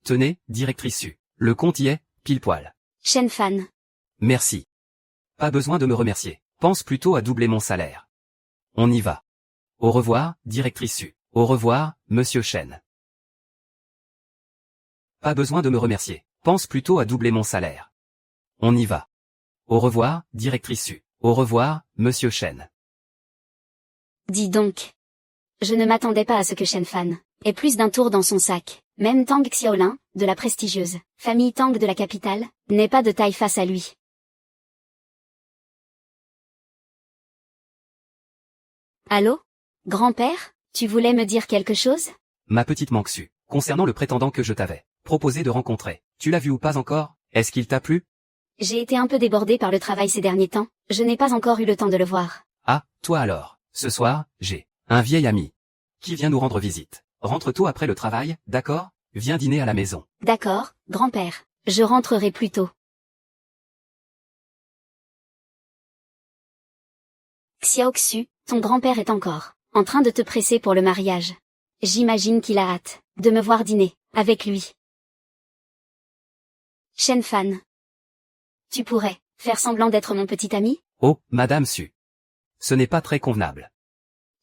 Tenez, directrice Su. Le compte y est, pile poil. Shen Fan. Merci. Pas besoin de me remercier. Pense plutôt à doubler mon salaire. On y va. Au revoir, directrice Su. Au revoir, monsieur Shen. Pas besoin de me remercier. Pense plutôt à doubler mon salaire. On y va. Au revoir, directrice Su. Au revoir, monsieur Shen. Dis donc. Je ne m'attendais pas à ce que Shen Fan ait plus d'un tour dans son sac. Même Tang Xiaolin, de la prestigieuse famille Tang de la capitale, n'est pas de taille face à lui. Allô? Grand-père, tu voulais me dire quelque chose? Ma petite Manxu, concernant le prétendant que je t'avais proposé de rencontrer, tu l'as vu ou pas encore? Est-ce qu'il t'a plu? J'ai été un peu débordée par le travail ces derniers temps, je n'ai pas encore eu le temps de le voir. Ah, toi alors. Ce soir, j'ai un vieil ami qui vient nous rendre visite. Rentre tôt après le travail, d'accord? Viens dîner à la maison. D'accord, grand-père. Je rentrerai plus tôt. Xiaoxu, ton grand-père est encore en train de te presser pour le mariage. J'imagine qu'il a hâte de me voir dîner avec lui. Shen Fan. Tu pourrais faire semblant d'être mon petit ami? Oh, Madame Su. Ce n'est pas très convenable.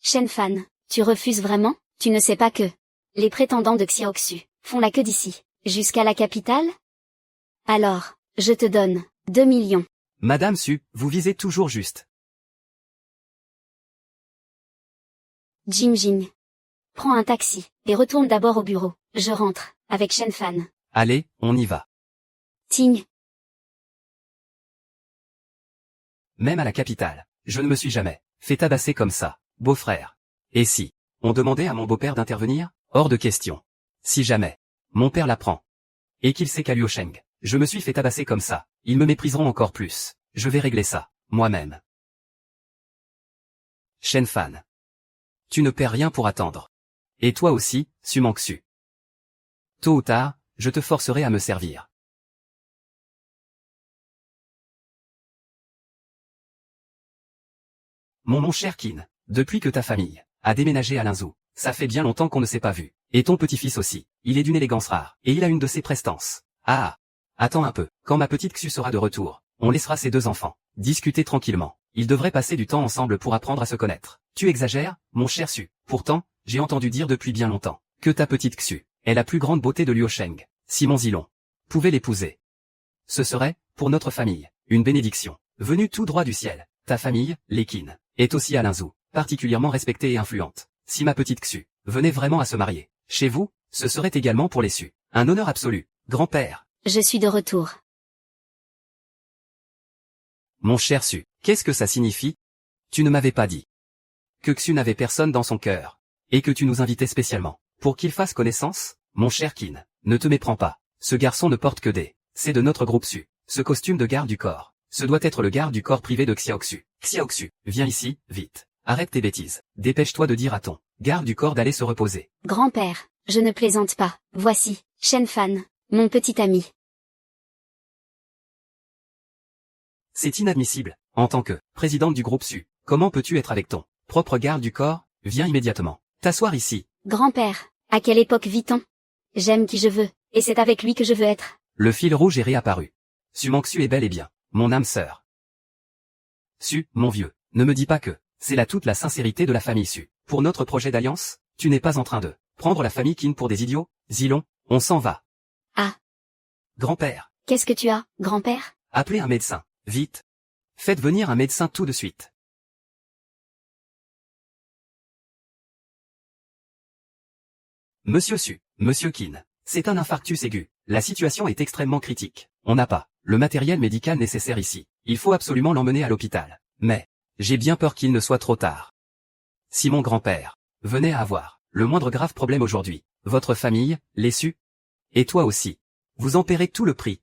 Shen Fan, tu refuses vraiment? Tu ne sais pas que les prétendants de Xiaoxu font la queue d'ici jusqu'à la capitale? Alors, je te donne 2 millions. Madame Su, vous visez toujours juste. Jing Jing. Prends un taxi et retourne d'abord au bureau. Je rentre avec Shen Fan. Allez, on y va. Ting. Même à la capitale, je ne me suis jamais fait tabasser comme ça, beau-frère. Et si on demandait à mon beau-père d'intervenir? Hors de question. Si jamais mon père l'apprend et qu'il sait qu'à Liusheng, je me suis fait tabasser comme ça, ils me mépriseront encore plus. Je vais régler ça, moi-même. Shen Fan. Tu ne perds rien pour attendre. Et toi aussi, Su Mangxu. Tôt ou tard, je te forcerai à me servir. Mon cher Qin, depuis que ta famille a déménagé à Linzhou, ça fait bien longtemps qu'on ne s'est pas vu. Et ton petit-fils aussi, il est d'une élégance rare, et il a une de ses prestances. Ah! Attends un peu, quand ma petite Xu sera de retour, on laissera ces deux enfants discuter tranquillement. Ils devraient passer du temps ensemble pour apprendre à se connaître. Tu exagères, mon cher Su. Pourtant, j'ai entendu dire depuis bien longtemps que ta petite Xu est la plus grande beauté de Liusheng. Si mon Zilong pouvait l'épouser, ce serait, pour notre famille, une bénédiction, venue tout droit du ciel. Ta famille, les Qin, est aussi à Linzhou, particulièrement respectée et influente. Si ma petite Xu venait vraiment à se marier chez vous, ce serait également pour les Su un honneur absolu. Grand-père. Je suis de retour. Mon cher Su, qu'est-ce que ça signifie? Tu ne m'avais pas dit que Xu n'avait personne dans son cœur, et que tu nous invitais spécialement pour qu'il fasse connaissance? Mon cher Qin, ne te méprends pas. Ce garçon ne porte que des c'est de notre groupe Su. Ce costume de garde du corps, ce doit être le garde du corps privé de Xiaoxu. Xiaoxu, viens ici, vite. Arrête tes bêtises. Dépêche-toi de dire à ton garde du corps d'aller se reposer. Grand-père, je ne plaisante pas. Voici, Shen Fan, mon petit ami. C'est inadmissible. En tant que présidente du groupe Su, comment peux-tu être avec ton propre garde du corps? Viens immédiatement t'asseoir ici. Grand-père, à quelle époque vit-on? J'aime qui je veux, et c'est avec lui que je veux être. Le fil rouge est réapparu. Su Mangxu est bel et bien mon âme sœur. Su, mon vieux, ne me dis pas que c'est là toute la sincérité de la famille Su. Pour notre projet d'alliance, tu n'es pas en train de prendre la famille Qin pour des idiots? Zilong, on s'en va. Ah. Grand-père. Qu'est-ce que tu as, grand-père? Appelez un médecin, vite. Faites venir un médecin tout de suite. Monsieur Su, Monsieur Qin, c'est un infarctus aigu. La situation est extrêmement critique. On n'a pas le matériel médical nécessaire ici. Il faut absolument l'emmener à l'hôpital. Mais, j'ai bien peur qu'il ne soit trop tard. Si mon grand-père venait à avoir le moindre grave problème aujourd'hui, votre famille, les Su, et toi aussi, vous en paierez tout le prix.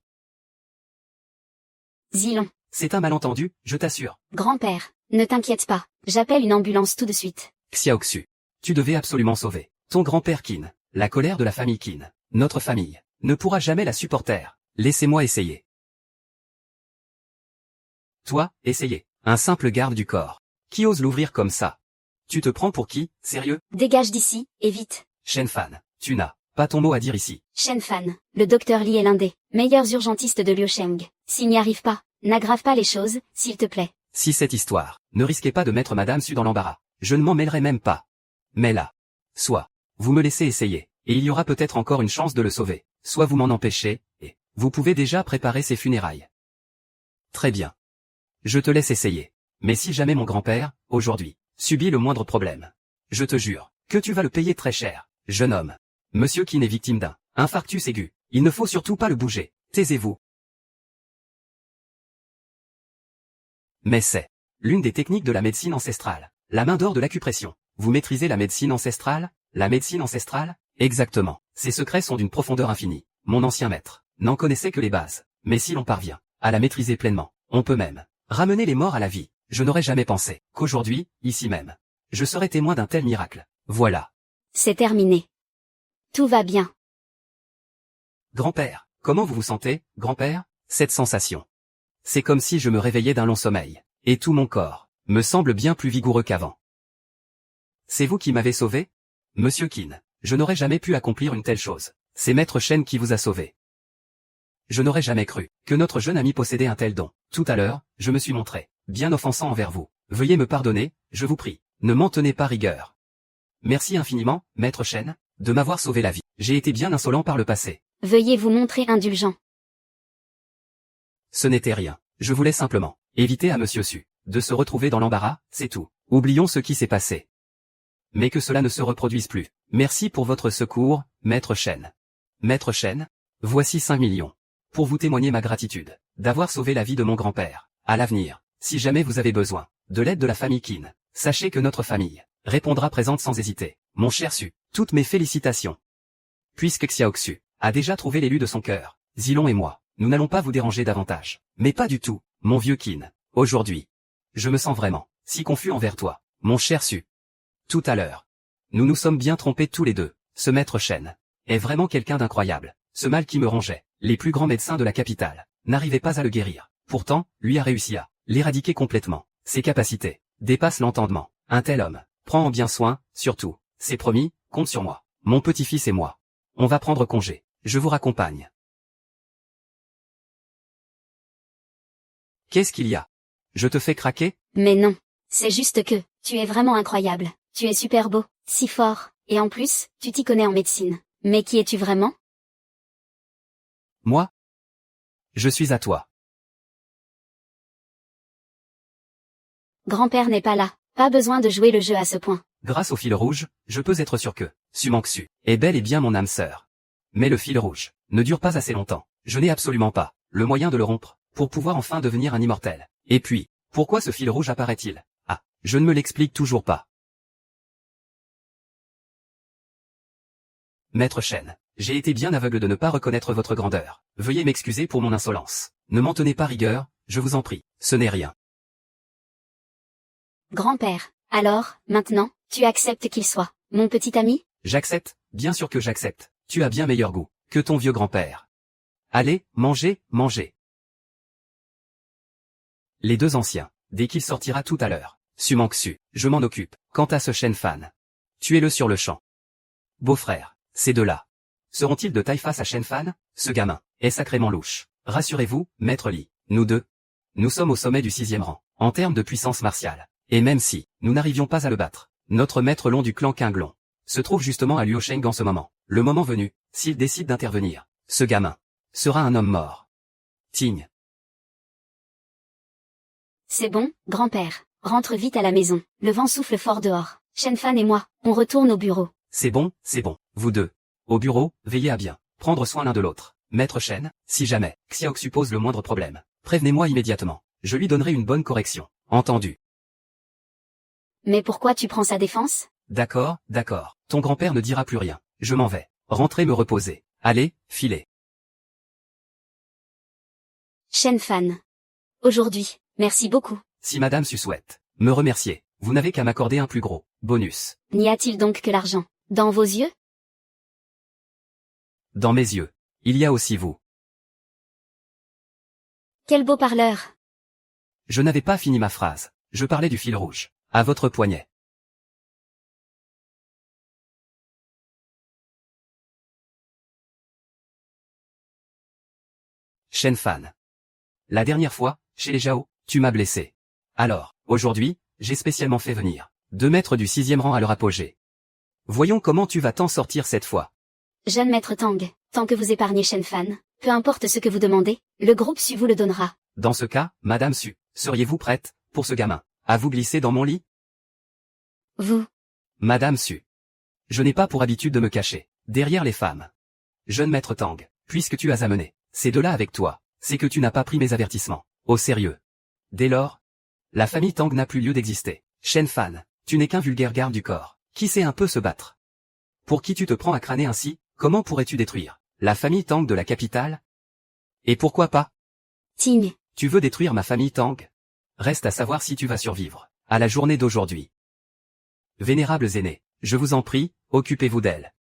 Zilong. C'est un malentendu, je t'assure. Grand-père, ne t'inquiète pas, j'appelle une ambulance tout de suite. Xiaoxu, tu devais absolument sauver ton grand-père Qin. La colère de la famille Qin, notre famille, ne pourra jamais la supporter. Laissez-moi essayer. Toi, essayez. Un simple garde du corps. Qui ose l'ouvrir comme ça? Tu te prends pour qui, sérieux? Dégage d'ici, et vite. Shen Fan, tu n'as pas ton mot à dire ici. Shen Fan, le docteur Li est l'un des meilleurs urgentistes de Liusheng. S'il n'y arrive pas, n'aggrave pas les choses, s'il te plaît. Si cette histoire ne risquait pas de mettre Madame Su dans l'embarras, je ne m'en mêlerai même pas. Mais là, soit vous me laissez essayer, et il y aura peut-être encore une chance de le sauver, soit vous m'en empêchez, et vous pouvez déjà préparer ses funérailles. Très bien. Je te laisse essayer. Mais si jamais mon grand-père, aujourd'hui, subit le moindre problème, je te jure que tu vas le payer très cher, jeune homme. Monsieur Qin est victime d'un infarctus aigu. Il ne faut surtout pas le bouger. Taisez-vous. Mais c'est l'une des techniques de la médecine ancestrale. La main d'or de l'acupression. Vous maîtrisez la médecine ancestrale? La médecine ancestrale? Exactement. Ces secrets sont d'une profondeur infinie. Mon ancien maître n'en connaissait que les bases. Mais si l'on parvient à la maîtriser pleinement, on peut même ramener les morts à la vie. Je n'aurais jamais pensé qu'aujourd'hui, ici même, je serais témoin d'un tel miracle. Voilà. C'est terminé. Tout va bien. Grand-père, comment vous vous sentez, grand-père? Cette sensation. C'est comme si je me réveillais d'un long sommeil, et tout mon corps me semble bien plus vigoureux qu'avant. C'est vous qui m'avez sauvé? Monsieur Qin, je n'aurais jamais pu accomplir une telle chose. C'est Maître Shen qui vous a sauvé. Je n'aurais jamais cru que notre jeune ami possédait un tel don. Tout à l'heure, je me suis montré bien offensant envers vous. Veuillez me pardonner, je vous prie. Ne m'en tenez pas rigueur. Merci infiniment, Maître Shen, de m'avoir sauvé la vie. J'ai été bien insolent par le passé. Veuillez vous montrer indulgent. Ce n'était rien. Je voulais simplement éviter à Monsieur Su de se retrouver dans l'embarras, c'est tout. Oublions ce qui s'est passé. Mais que cela ne se reproduise plus. Merci pour votre secours, Maître Shen. Maître Shen, voici 5 millions. Pour vous témoigner ma gratitude d'avoir sauvé la vie de mon grand-père. À l'avenir, si jamais vous avez besoin de l'aide de la famille Qin, sachez que notre famille répondra présente sans hésiter. Mon cher Su, toutes mes félicitations. Puisque Xiaoxu a déjà trouvé l'élu de son cœur, Zilong et moi, nous n'allons pas vous déranger davantage. Mais pas du tout, mon vieux Qin. Aujourd'hui, je me sens vraiment si confus envers toi, mon cher Su. Tout à l'heure, nous nous sommes bien trompés tous les deux. Ce Maître Shen est vraiment quelqu'un d'incroyable. Ce mal qui me rongeait, les plus grands médecins de la capitale n'arrivaient pas à le guérir. Pourtant, lui a réussi à l'éradiquer complètement. Ses capacités dépassent l'entendement. Un tel homme prend en bien soin, surtout. C'est promis, compte sur moi. Mon petit-fils et moi, on va prendre congé. Je vous raccompagne. Qu'est-ce qu'il y a? Je te fais craquer? Mais non. C'est juste que, tu es vraiment incroyable. Tu es super beau, si fort, et en plus, tu t'y connais en médecine. Mais qui es-tu vraiment? Moi? Je suis à toi. Grand-père n'est pas là. Pas besoin de jouer le jeu à ce point. Grâce au fil rouge, je peux être sûr que Su Mangxu est bel et bien mon âme sœur. Mais le fil rouge ne dure pas assez longtemps. Je n'ai absolument pas le moyen de le rompre pour pouvoir enfin devenir un immortel. Et puis, pourquoi ce fil rouge apparaît-il? Ah, je ne me l'explique toujours pas. Maître Shen, j'ai été bien aveugle de ne pas reconnaître votre grandeur. Veuillez m'excuser pour mon insolence. Ne m'en tenez pas rigueur, je vous en prie. Ce n'est rien. Grand-père, alors, maintenant, tu acceptes qu'il soit mon petit ami? J'accepte, bien sûr que j'accepte. Tu as bien meilleur goût que ton vieux grand-père. Allez, mangez, mangez. Les deux anciens, dès qu'il sortira tout à l'heure. Su Mangxu, je m'en occupe. Quant à ce Shen Fan, tuez-le sur le champ. Beau-frère, ces deux-là, seront-ils de taille face à Shen Fan? Ce gamin est sacrément louche. Rassurez-vous, Maître Li, nous deux, nous sommes au sommet du 6e rang, en termes de puissance martiale. Et même si nous n'arrivions pas à le battre, notre maître long du clan Qinglong se trouve justement à Luosheng en ce moment. Le moment venu, s'il décide d'intervenir, ce gamin sera un homme mort. Ting. C'est bon, grand-père. Rentre vite à la maison. Le vent souffle fort dehors. Shen Fan et moi, on retourne au bureau. C'est bon, vous deux. Au bureau, veillez à bien prendre soin l'un de l'autre. Maître Shen, si jamais Xiaoxu pose le moindre problème, prévenez-moi immédiatement. Je lui donnerai une bonne correction. Entendu. Mais pourquoi tu prends sa défense? D'accord, d'accord. Ton grand-père ne dira plus rien. Je m'en vais. Rentrez me reposer. Allez, filez. Shen Fan. Aujourd'hui, merci beaucoup. Si Madame Su souhaite me remercier, vous n'avez qu'à m'accorder un plus gros bonus. N'y a-t-il donc que l'argent dans vos yeux? Dans mes yeux, il y a aussi vous. Quel beau parleur. Je n'avais pas fini ma phrase. Je parlais du fil rouge. À votre poignet. Shen Fan. La dernière fois, chez les Zhao, tu m'as blessé. Alors, aujourd'hui, j'ai spécialement fait venir 2 maîtres du 6e rang à leur apogée. Voyons comment tu vas t'en sortir cette fois. Jeune maître Tang, tant que vous épargnez Shen Fan, peu importe ce que vous demandez, le groupe Su vous le donnera. Dans ce cas, Madame Su, seriez-vous prête, pour ce gamin, à vous glisser dans mon lit? Vous. Madame Su. Je n'ai pas pour habitude de me cacher derrière les femmes. Jeune maître Tang, puisque tu as amené ces deux-là avec toi, c'est que tu n'as pas pris mes avertissements au sérieux. Dès lors, la famille Tang n'a plus lieu d'exister. Shen Fan, tu n'es qu'un vulgaire garde du corps, qui sait un peu se battre. Pour qui tu te prends à crâner ainsi? Comment pourrais-tu détruire la famille Tang de la capitale? Et pourquoi pas? Ting. Tu veux détruire ma famille Tang? Reste à savoir si tu vas survivre à la journée d'aujourd'hui. Vénérables aînés, je vous en prie, occupez-vous d'elle.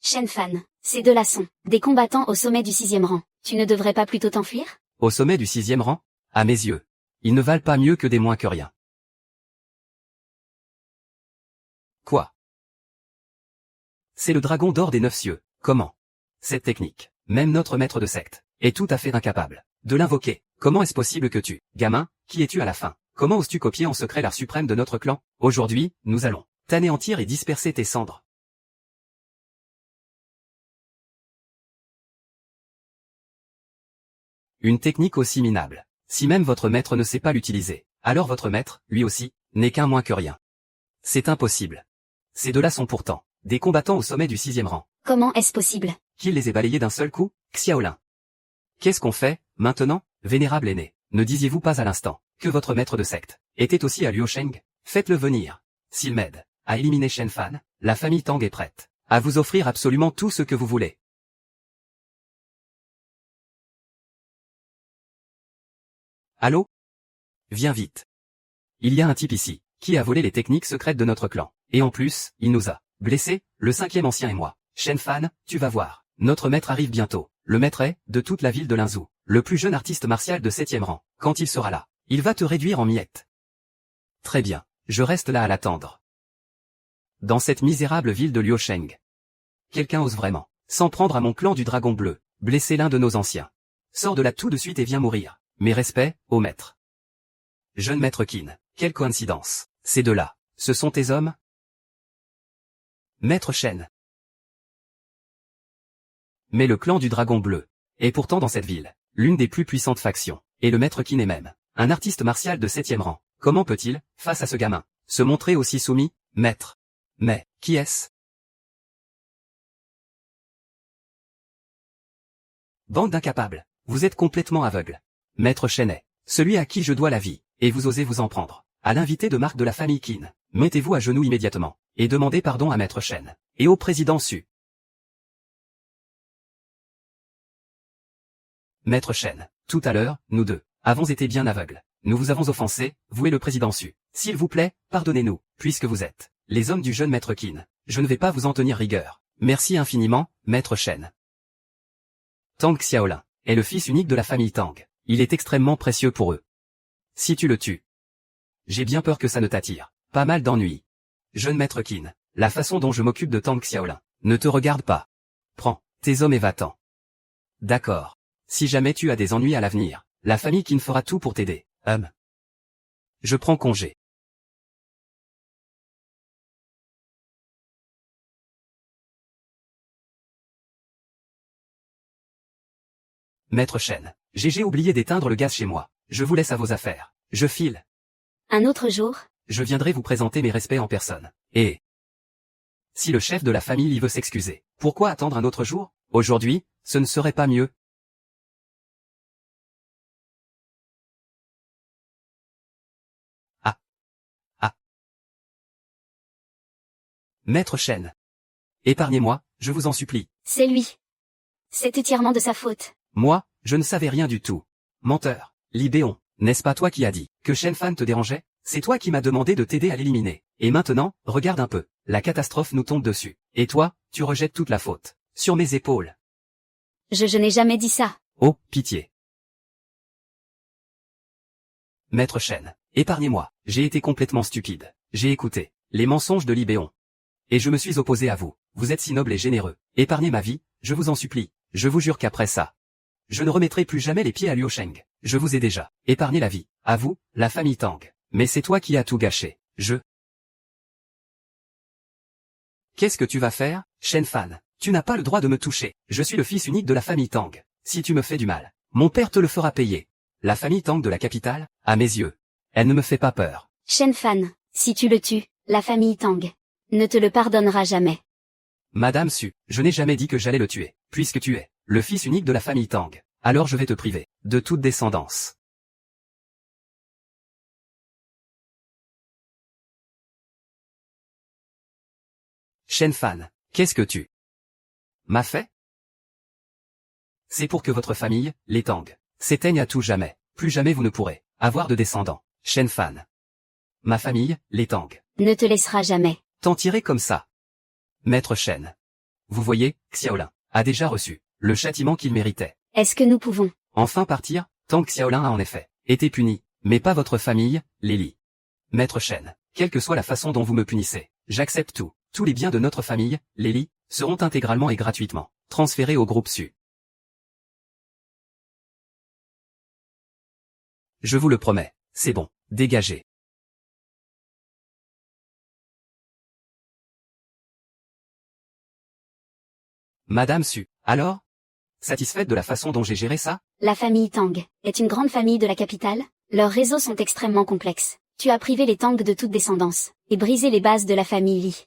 Shen Fan, ces deux-là sont des combattants au sommet du 6e rang. Tu ne devrais pas plutôt t'enfuir? Au sommet du 6e rang? À mes yeux. Ils ne valent pas mieux que des moins que rien. Quoi? C'est le dragon d'or des 9 cieux. Comment? Cette technique, même notre maître de secte, est tout à fait incapable de l'invoquer. Comment est-ce possible que tu, gamin, qui es-tu à la fin? Comment oses-tu copier en secret l'art suprême de notre clan? Aujourd'hui, nous allons t'anéantir et disperser tes cendres. Une technique aussi minable. Si même votre maître ne sait pas l'utiliser, alors votre maître, lui aussi, n'est qu'un moins que rien. C'est impossible. Ces deux-là sont pourtant des combattants au sommet du 6e rang. Comment est-ce possible? Qu'il les ait balayés d'un seul coup? Xiaolin. Qu'est-ce qu'on fait, maintenant, vénérable aîné? Ne disiez-vous pas à l'instant que votre maître de secte était aussi à Liusheng? Faites-le venir. S'il m'aide à éliminer Shen Fan, la famille Tang est prête à vous offrir absolument tout ce que vous voulez. Allô? Viens vite. Il y a un type ici, qui a volé les techniques secrètes de notre clan. Et en plus, il nous a blessés, le 5e ancien et moi. Shen Fan, tu vas voir. Notre maître arrive bientôt. Le maître est, de toute la ville de Linzhou, le plus jeune artiste martial de 7e rang. Quand il sera là, il va te réduire en miettes. Très bien, je reste là à l'attendre. Dans cette misérable ville de Liusheng. Quelqu'un ose vraiment s'en prendre à mon clan du dragon bleu, blesser l'un de nos anciens. Sors de là tout de suite et viens mourir. Mes respects, ô maître. Jeune maître Qin, quelle coïncidence. Ces deux-là, ce sont tes hommes? Maître Shen. Mais le clan du dragon bleu est pourtant dans cette ville l'une des plus puissantes factions, et le maître Qin est même un artiste martial de 7e rang. Comment peut-il, face à ce gamin, se montrer aussi soumis, maître? Mais, qui est-ce? Bande d'incapables, vous êtes complètement aveugles. Maître Shen est celui à qui je dois la vie, et vous osez vous en prendre à l'invité de marque de la famille Qin. Mettez-vous à genoux immédiatement, et demandez pardon à Maître Shen, et au président Su. Maître Shen, tout à l'heure, nous deux avons été bien aveugles. Nous vous avons offensé, vous et le président Su. S'il vous plaît, pardonnez-nous, puisque vous êtes les hommes du jeune Maître Qin. Je ne vais pas vous en tenir rigueur. Merci infiniment, Maître Shen. Tang Xiaolin est le fils unique de la famille Tang. Il est extrêmement précieux pour eux. Si tu le tues, j'ai bien peur que ça ne t'attire pas mal d'ennuis. Jeune Maître Qin, la façon dont je m'occupe de Tang Xiaolin ne te regarde pas. Prends tes hommes et va-t'en. D'accord. Si jamais tu as des ennuis à l'avenir, la famille Qin fera tout pour t'aider. Je prends congé. Maître Shen, j'ai oublié d'éteindre le gaz chez moi. Je vous laisse à vos affaires. Je file. Un autre jour? Je viendrai vous présenter mes respects en personne. Et si le chef de la famille y veut s'excuser, pourquoi attendre un autre jour? Aujourd'hui, ce ne serait pas mieux? Maître Shen. Épargnez-moi, je vous en supplie. C'est lui. C'est entièrement de sa faute. Moi, je ne savais rien du tout. Menteur. Libéon, n'est-ce pas toi qui as dit que Shen Fan te dérangeait? C'est toi qui m'as demandé de t'aider à l'éliminer. Et maintenant, regarde un peu, la catastrophe nous tombe dessus. Et toi, tu rejettes toute la faute sur mes épaules. Je n'ai jamais dit ça. Oh, pitié. Maître Shen, épargnez-moi, j'ai été complètement stupide. J'ai écouté les mensonges de Libéon. Et je me suis opposé à vous. Vous êtes si noble et généreux. Épargnez ma vie, je vous en supplie. Je vous jure qu'après ça, je ne remettrai plus jamais les pieds à Liusheng. Je vous ai déjà épargné la vie. À vous, la famille Tang. Mais c'est toi qui as tout gâché. Qu'est-ce que tu vas faire, Shen Fan? Tu n'as pas le droit de me toucher. Je suis le fils unique de la famille Tang. Si tu me fais du mal, mon père te le fera payer. La famille Tang de la capitale, à mes yeux, elle ne me fait pas peur. Shen Fan, si tu le tues, la famille Tang ne te le pardonnera jamais. Madame Su, je n'ai jamais dit que j'allais le tuer. Puisque tu es le fils unique de la famille Tang, alors je vais te priver de toute descendance. Shen Fan, qu'est-ce que tu m'as fait? C'est pour que votre famille, les Tang, s'éteigne à tout jamais. Plus jamais vous ne pourrez avoir de descendants. Shen Fan. Ma famille, les Tang, Ne te laissera jamais. t'en tirer comme ça. Maître Shen. Vous voyez, Xiaolin a déjà reçu le châtiment qu'il méritait. Est-ce que nous pouvons Enfin partir? Tang Xiaolin a en effet été puni, mais pas votre famille, Lily. Maître Shen, quelle que soit la façon dont vous me punissez, j'accepte tout. Tous les biens de notre famille, Lily, seront intégralement et gratuitement transférés au groupe Su. Je vous le promets, c'est bon, dégagez. Madame Su, alors? Satisfaite de la façon dont j'ai géré ça? La famille Tang est une grande famille de la capitale. Leurs réseaux sont extrêmement complexes. Tu as privé les Tang de toute descendance, et brisé les bases de la famille Li.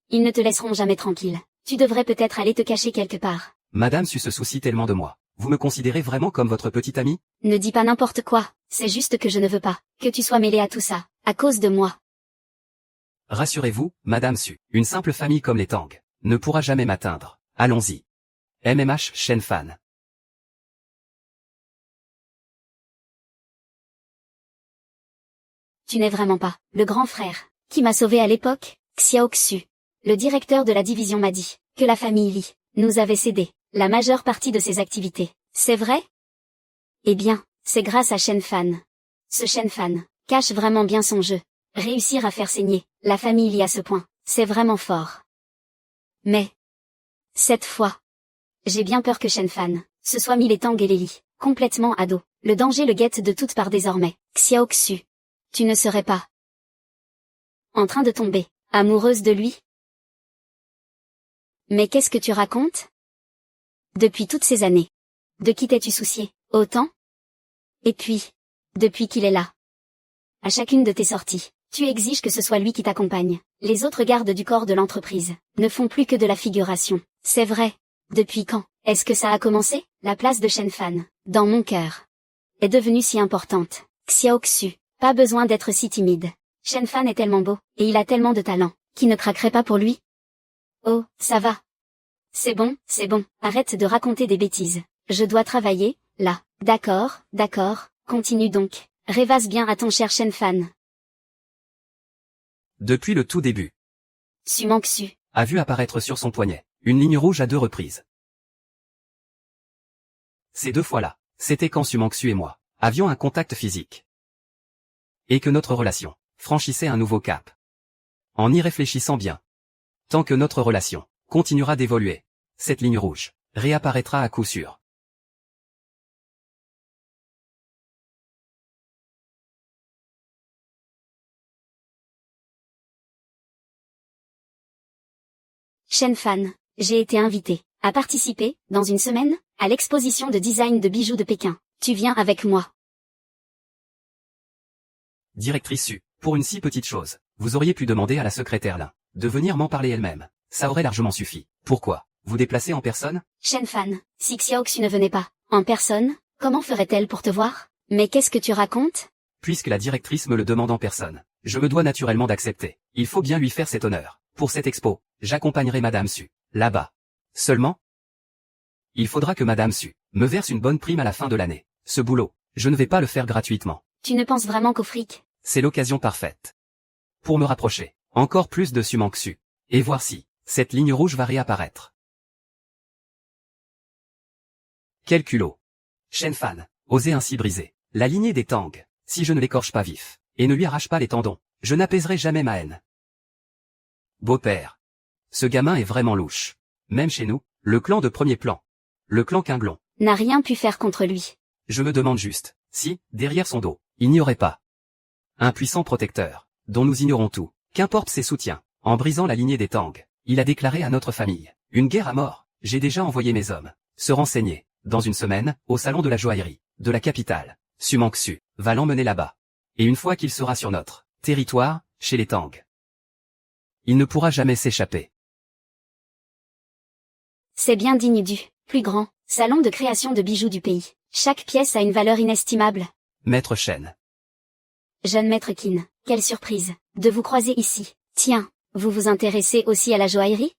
Ils ne te laisseront jamais tranquille. Tu devrais peut-être aller te cacher quelque part. Madame Su se soucie tellement de moi. Vous me considérez vraiment comme votre petite amie? Ne dis pas n'importe quoi, c'est juste que je ne veux pas que tu sois mêlée à tout ça, à cause de moi. Rassurez-vous, Madame Su, une simple famille comme les Tang ne pourra jamais m'atteindre. Allons-y. MMH Shen Fan. Tu n'es vraiment pas le grand frère qui m'a sauvé à l'époque, Xiao Xu. Le directeur de la division m'a dit que la famille Li nous avait cédé la majeure partie de ses activités. C'est vrai? Eh bien, c'est grâce à Shen Fan. Ce Shen Fan cache vraiment bien son jeu. Réussir à faire saigner la famille Li à ce point, c'est vraiment fort. Mais cette fois, j'ai bien peur que Shen Fan se soit mis les Tang et les Li complètement à dos. Le danger le guette de toutes parts désormais. Xiao Xu, tu ne serais pas en train de tomber amoureuse de lui? Mais qu'est-ce que tu racontes? Depuis toutes ces années, de qui t'es-tu soucié autant? Et puis, depuis qu'il est là, à chacune de tes sorties, tu exiges que ce soit lui qui t'accompagne. Les autres gardes du corps de l'entreprise ne font plus que de la figuration. C'est vrai. Depuis quand est-ce que ça a commencé? La place de Shen Fan, dans mon cœur, est devenue si importante. Xiao Xu, pas besoin d'être si timide. Shen Fan est tellement beau, et il a tellement de talent, qui ne craquerait pas pour lui? Oh, ça va. C'est bon, arrête de raconter des bêtises. Je dois travailler, là. D'accord, continue donc. Rêvasse bien à ton cher Shen Fan. Depuis le tout début, Su Mangxu a vu apparaître sur son poignet une ligne rouge à 2 reprises. Ces 2 fois-là, c'était quand Su Mangxu et moi avions un contact physique. Et que notre relation franchissait un nouveau cap. En y réfléchissant bien, tant que notre relation continuera d'évoluer, cette ligne rouge réapparaîtra à coup sûr. Shen Fan, j'ai été invité à participer, dans une semaine, à l'exposition de design de bijoux de Pékin. Tu viens avec moi. Directrice Su, pour une si petite chose, vous auriez pu demander à la secrétaire Lin de venir m'en parler elle-même. Ça aurait largement suffi. Pourquoi vous déplacer en personne? Shen Fan, si Xiao Xu ne venait pas en personne, comment ferait-elle pour te voir? Mais qu'est-ce que tu racontes? Puisque la directrice me le demande en personne, je me dois naturellement d'accepter. Il faut bien lui faire cet honneur. Pour cette expo, j'accompagnerai Madame Su, là-bas. Seulement, il faudra que Madame Su me verse une bonne prime à la fin de l'année. Ce boulot, je ne vais pas le faire gratuitement. Tu ne penses vraiment qu'au fric? C'est l'occasion parfaite pour me rapprocher encore plus de Su Mangxu, et voir si cette ligne rouge va réapparaître. Quel culot! Shen Fan, oser ainsi briser la lignée des Tang. Si je ne l'écorche pas vif, et ne lui arrache pas les tendons, je n'apaiserai jamais ma haine. Beau-père. Ce gamin est vraiment louche. Même chez nous, le clan de premier plan, le clan Quinglon, n'a rien pu faire contre lui. Je me demande juste si, derrière son dos, il n'y aurait pas un puissant protecteur, dont nous ignorons tout. Qu'importe ses soutiens, en brisant la lignée des Tang, il a déclaré à notre famille une guerre à mort. J'ai déjà envoyé mes hommes se renseigner, dans une semaine, au salon de la joaillerie de la capitale. Su Mangxu va l'emmener là-bas. Et une fois qu'il sera sur notre territoire, chez les Tang, il ne pourra jamais s'échapper. C'est bien digne du plus grand salon de création de bijoux du pays. Chaque pièce a une valeur inestimable. Maître Shen. Jeune maître Qin, quelle surprise de vous croiser ici. Tiens, vous vous intéressez aussi à la joaillerie?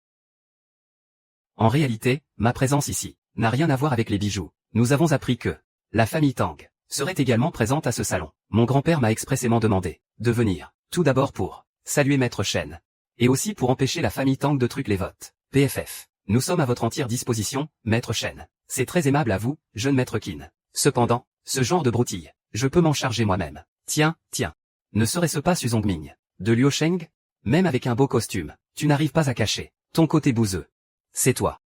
En réalité, ma présence ici n'a rien à voir avec les bijoux. Nous avons appris que la famille Tang serait également présente à ce salon. Mon grand-père m'a expressément demandé de venir, tout d'abord pour saluer Maître Shen, et aussi pour empêcher la famille Tang de truquer les votes. PFF. Nous sommes à votre entière disposition, Maître Shen. C'est très aimable à vous, jeune Maître Qin. Cependant, Ce genre de broutille, je peux m'en charger moi-même. Tiens. Ne serait-ce pas Su Zongming, de Liu Sheng? Même avec un beau costume, tu n'arrives pas à cacher ton côté bouseux. C'est toi.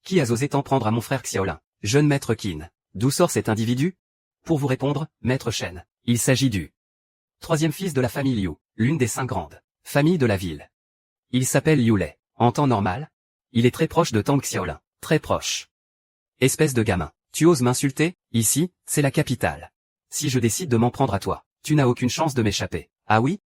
Qui a osé t'en prendre à mon frère Xiaolin? Jeune maître Qin. D'où sort cet individu? Pour vous répondre, maître Shen, il s'agit du troisième fils de la famille Liu, l'une des 5 grandes familles de la ville. Il s'appelle Liu Lei. En temps normal, il est très proche de Tang Xiaolin. Très proche. Espèce de gamin, tu oses m'insulter? Ici, c'est la capitale. Si je décide de m'en prendre à toi, tu n'as aucune chance de m'échapper. Ah oui?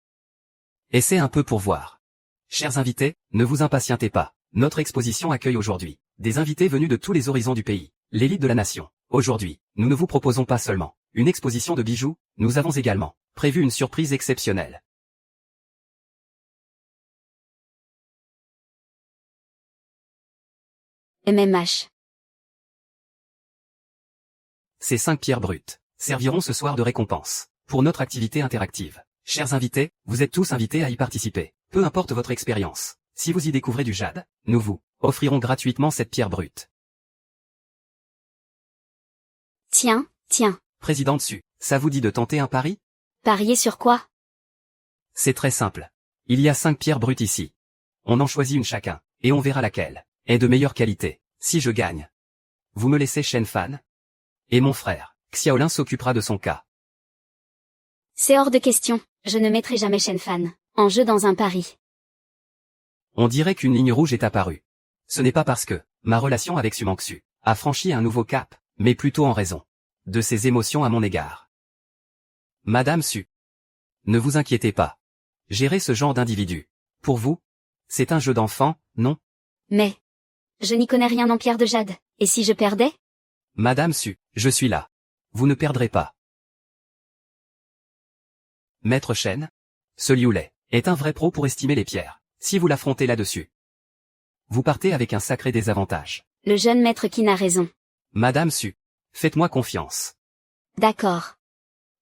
Essaie un peu pour voir. Chers invités, ne vous impatientez pas. Notre exposition accueille aujourd'hui des invités venus de tous les horizons du pays, l'élite de la nation. Aujourd'hui, nous ne vous proposons pas seulement une exposition de bijoux, nous avons également prévu une surprise exceptionnelle. MMH. Ces 5 pierres brutes serviront ce soir de récompense pour notre activité interactive. Chers invités, vous êtes tous invités à y participer. Peu importe votre expérience, si vous y découvrez du jade, nous vous offrirons gratuitement cette pierre brute. Tiens. Président Su, ça vous dit de tenter un pari? Parier sur quoi? C'est très simple. Il y a 5 pierres brutes ici. On en choisit une chacun, et on verra laquelle est de meilleure qualité. Si je gagne, vous me laissez Shen Fan? Et mon frère, Xiaolin s'occupera de son cas. C'est hors de question, je ne mettrai jamais Shen Fan en jeu dans un pari. On dirait qu'une ligne rouge est apparue. Ce n'est pas parce que ma relation avec Su Mangxu a franchi un nouveau cap, mais plutôt en raison de ses émotions à mon égard. Madame Su, ne vous inquiétez pas. Gérez ce genre d'individu. Pour vous, c'est un jeu d'enfant, non? Mais je n'y connais rien en pierre de jade, et si je perdais? Madame Su, je suis là. Vous ne perdrez pas. Maître Shen, ce Liu Lei est un vrai pro pour estimer les pierres. Si vous l'affrontez là-dessus, vous partez avec un sacré désavantage. Le jeune maître Qin a raison. Madame Su, faites-moi confiance. D'accord.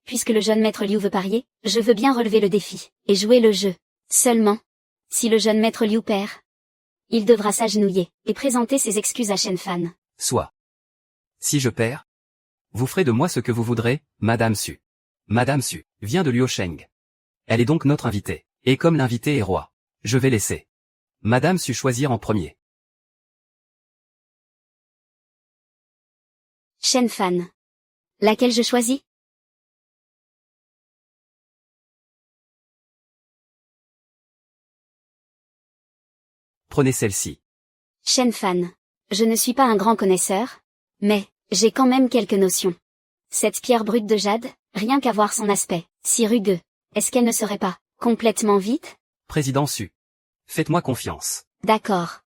Puisque le jeune maître Liu veut parier, je veux bien relever le défi, et jouer le jeu. Seulement, si le jeune maître Liu perd, il devra s'agenouiller, et présenter ses excuses à Shen Fan. Soit. Si je perds, vous ferez de moi ce que vous voudrez, Madame Su. Madame Su vient de Liu Sheng. Elle est donc notre invitée, et comme l'invité est roi, je vais laisser Madame Su choisir en premier. Shen Fan. Laquelle je choisis? Prenez celle-ci. Shen Fan. Je ne suis pas un grand connaisseur, mais j'ai quand même quelques notions. Cette pierre brute de jade, rien qu'à voir son aspect, si rugueux, est-ce qu'elle ne serait pas complètement vide? Président Su, faites-moi confiance. D'accord.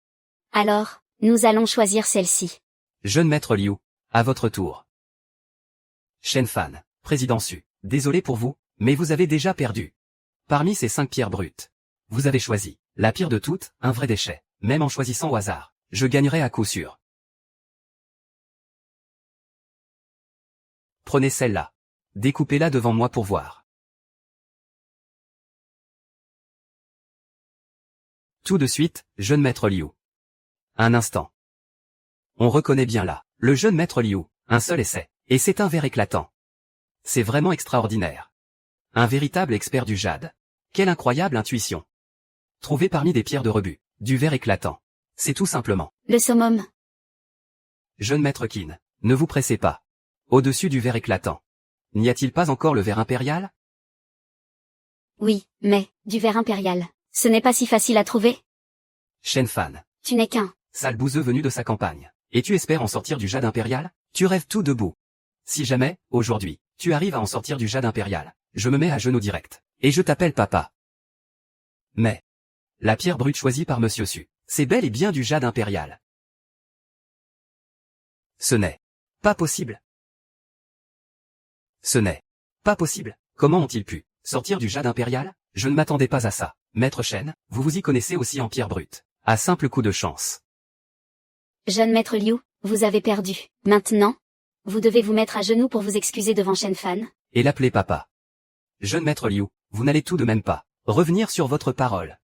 Alors, nous allons choisir celle-ci. Jeune maître Liu, à votre tour. Shen Fan, président Su, désolé pour vous, mais vous avez déjà perdu. Parmi ces 5 pierres brutes, vous avez choisi la pire de toutes, un vrai déchet. Même en choisissant au hasard, je gagnerai à coup sûr. Prenez celle-là. Découpez-la devant moi pour voir. Tout de suite, jeune maître Liu. Un instant. On reconnaît bien là, le jeune maître Liu, un seul essai, et c'est un verre éclatant. C'est vraiment extraordinaire. Un véritable expert du jade. Quelle incroyable intuition. Trouvé parmi des pierres de rebut, du verre éclatant. C'est tout simplement Le summum. Jeune maître Qin, ne vous pressez pas. Au-dessus du verre éclatant. N'y a-t-il pas encore le verre impérial? Oui, mais, du verre impérial, ce n'est pas si facile à trouver. Shen Fan, Tu n'es qu'un sale bouseux venu de sa campagne. Et tu espères en sortir du jade impérial? Tu rêves tout debout. Si jamais, aujourd'hui, tu arrives à en sortir du jade impérial, je me mets à genoux direct, et je t'appelle papa. Mais, la pierre brute choisie par Monsieur Su, c'est bel et bien du jade impérial. Ce n'est pas possible. Ce n'est pas possible. Comment ont-ils pu sortir du jade impérial? Je ne m'attendais pas à ça. Maître Shen, vous vous y connaissez aussi en pierre brute. À simple coup de chance. Jeune maître Liu, vous avez perdu. Maintenant, vous devez vous mettre à genoux pour vous excuser devant Shen Fan. Et l'appeler papa. Jeune maître Liu, vous n'allez tout de même pas revenir sur votre parole.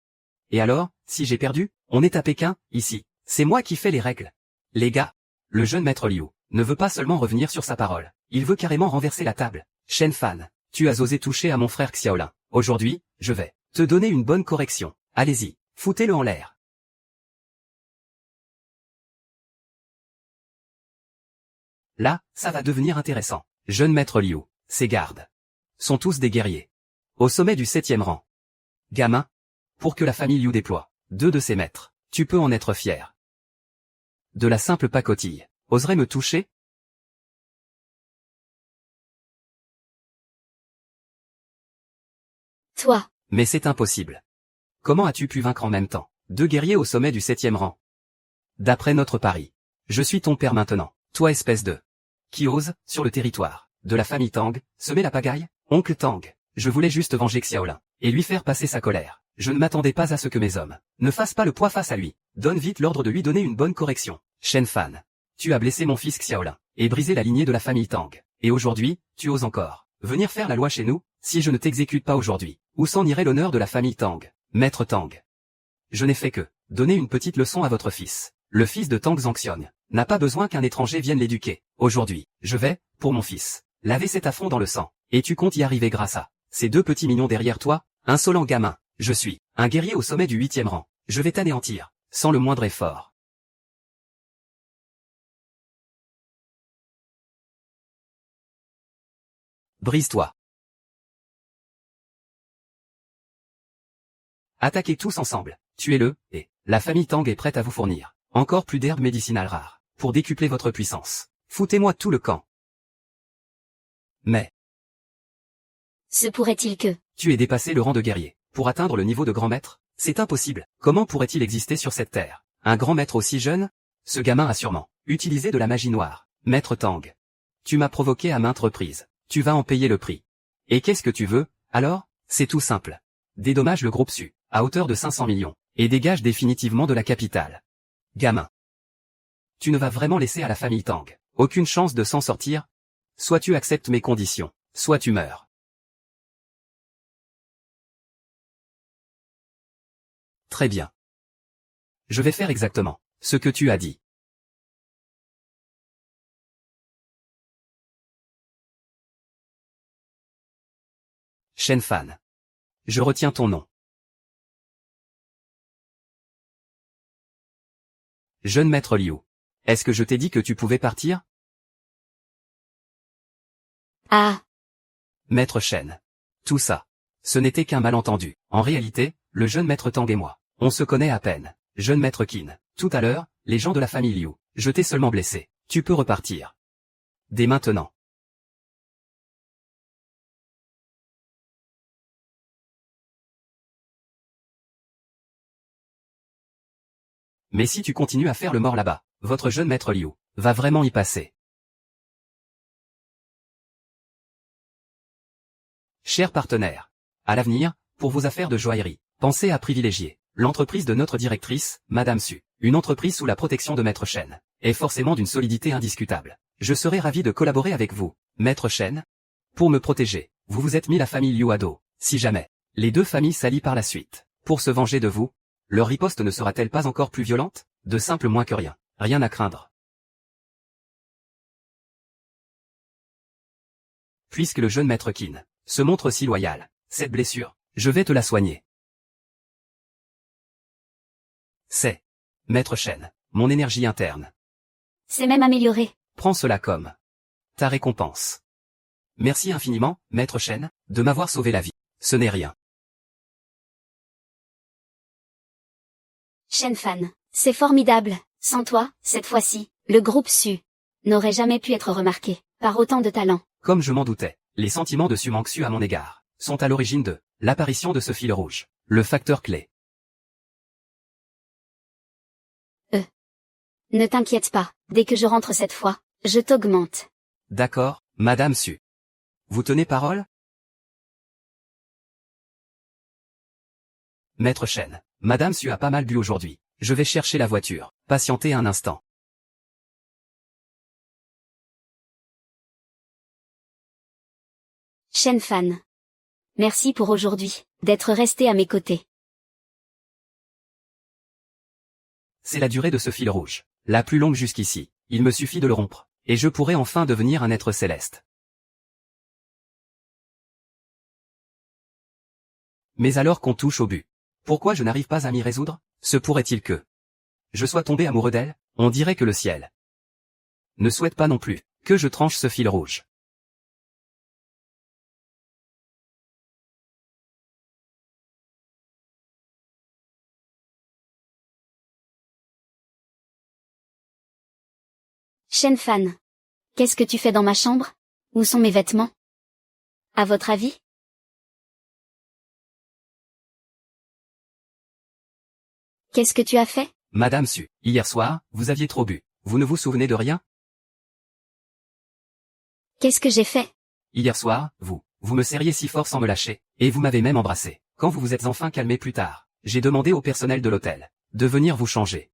Et alors, si j'ai perdu, on est à Pékin, ici. C'est moi qui fais les règles. Les gars, le jeune maître Liu ne veut pas seulement revenir sur sa parole, il veut carrément renverser la table. Shen Fan, tu as osé toucher à mon frère Xiaolin. Aujourd'hui, je vais te donner une bonne correction. Allez-y, foutez-le en l'air. Là, ça va devenir intéressant. Jeune maître Liu, ses gardes sont tous des guerriers. Au sommet du 7e rang. Gamin, pour que la famille Liu déploie 2 de ses maîtres, tu peux en être fier. De la simple pacotille, oserais me toucher? Toi. Mais c'est impossible. Comment as-tu pu vaincre en même temps 2 guerriers au sommet du 7e rang? D'après notre pari, je suis ton père maintenant, toi espèce de... qui ose, sur le territoire de la famille Tang, semer la pagaille? Oncle Tang, je voulais juste venger Xiaolin, et lui faire passer sa colère. Je ne m'attendais pas à ce que mes hommes ne fassent pas le poids face à lui. Donne vite l'ordre de lui donner une bonne correction. Shen Fan, tu as blessé mon fils Xiaolin, et brisé la lignée de la famille Tang. Et aujourd'hui, tu oses encore venir faire la loi chez nous? Si je ne t'exécute pas aujourd'hui, où s'en irait l'honneur de la famille Tang? Maître Tang, je n'ai fait que donner une petite leçon à votre fils. Le fils de Tang Zhangxiong n'a pas besoin qu'un étranger vienne l'éduquer. Aujourd'hui, je vais, pour mon fils, laver cet affront dans le sang. Et tu comptes y arriver grâce à ces 2 petits mignons derrière toi? Insolent gamin, je suis un guerrier au sommet du 8e rang. Je vais t'anéantir, sans le moindre effort. Brise-toi. Attaquez tous ensemble, tuez-le, et la famille Tang est prête à vous fournir encore plus d'herbes médicinales rares, pour décupler votre puissance. Foutez-moi tout le camp. Mais, Se pourrait-il que... tu aies dépassé le rang de guerrier, pour atteindre le niveau de grand maître? C'est impossible. Comment pourrait-il exister sur cette terre un grand maître aussi jeune? Ce gamin a sûrement utilisé de la magie noire. Maître Tang, tu m'as provoqué à maintes reprises. Tu vas en payer le prix. Et qu'est-ce que tu veux, alors? C'est tout simple. Dédommage le groupe Su, à hauteur de 500 millions, et dégage définitivement de la capitale. Gamin, tu ne vas vraiment laisser à la famille Tang aucune chance de s'en sortir? Soit tu acceptes mes conditions, soit tu meurs. Très bien. Je vais faire exactement ce que tu as dit. Shen Fan, je retiens ton nom. Jeune maître Liu, est-ce que je t'ai dit que tu pouvais partir? Ah. Maître Shen, tout ça, ce n'était qu'un malentendu. En réalité, le jeune maître Tang et moi, on se connaît à peine. Jeune maître Qin, tout à l'heure, les gens de la famille Liu, je t'ai seulement blessé. Tu peux repartir. Dès maintenant. Mais si tu continues à faire le mort là-bas, votre jeune maître Liu va vraiment y passer. Chers partenaires, à l'avenir, pour vos affaires de joaillerie, pensez à privilégier l'entreprise de notre directrice, Madame Su. Une entreprise sous la protection de Maître Shen est forcément d'une solidité indiscutable. Je serai ravi de collaborer avec vous, Maître Shen. Pour me protéger, vous vous êtes mis la famille Liu à dos. Si jamais les 2 familles s'allient par la suite, pour se venger de vous, leur riposte ne sera-t-elle pas encore plus violente? De simple moins que rien. Rien à craindre. Puisque le jeune maître Qin se montre si loyal, cette blessure, je vais te la soigner. C'est, Maître Shen, mon énergie interne. C'est même amélioré. Prends cela comme ta récompense. Merci infiniment, Maître Shen, de m'avoir sauvé la vie. Ce n'est rien. Shen Fan, c'est formidable. Sans toi, cette fois-ci, le groupe Su n'aurait jamais pu être remarqué par autant de talent. Comme je m'en doutais, les sentiments de Su Mangxu à mon égard sont à l'origine de l'apparition de ce fil rouge, le facteur clé. Ne t'inquiète pas, dès que je rentre cette fois, je t'augmente. D'accord, Madame Su. Vous tenez parole? Maître Shen, Madame Su a pas mal bu aujourd'hui. Je vais chercher la voiture. Patientez un instant. Shen Fan. Merci pour aujourd'hui, d'être resté à mes côtés. C'est la durée de ce fil rouge, la plus longue jusqu'ici. Il me suffit de le rompre, et je pourrai enfin devenir un être céleste. Mais alors qu'on touche au but. Pourquoi je n'arrive pas à m'y résoudre? Se pourrait-il que je sois tombé amoureux d'elle? On dirait que le ciel ne souhaite pas non plus que je tranche ce fil rouge. Shen Fan. Qu'est-ce que tu fais dans ma chambre? Où sont mes vêtements? À votre avis? Qu'est-ce que tu as fait? Madame Su, hier soir, vous aviez trop bu. Vous ne vous souvenez de rien? Qu'est-ce que j'ai fait? Hier soir, vous me serriez si fort sans me lâcher, et vous m'avez même embrassé. Quand vous vous êtes enfin calmé plus tard, j'ai demandé au personnel de l'hôtel de venir vous changer.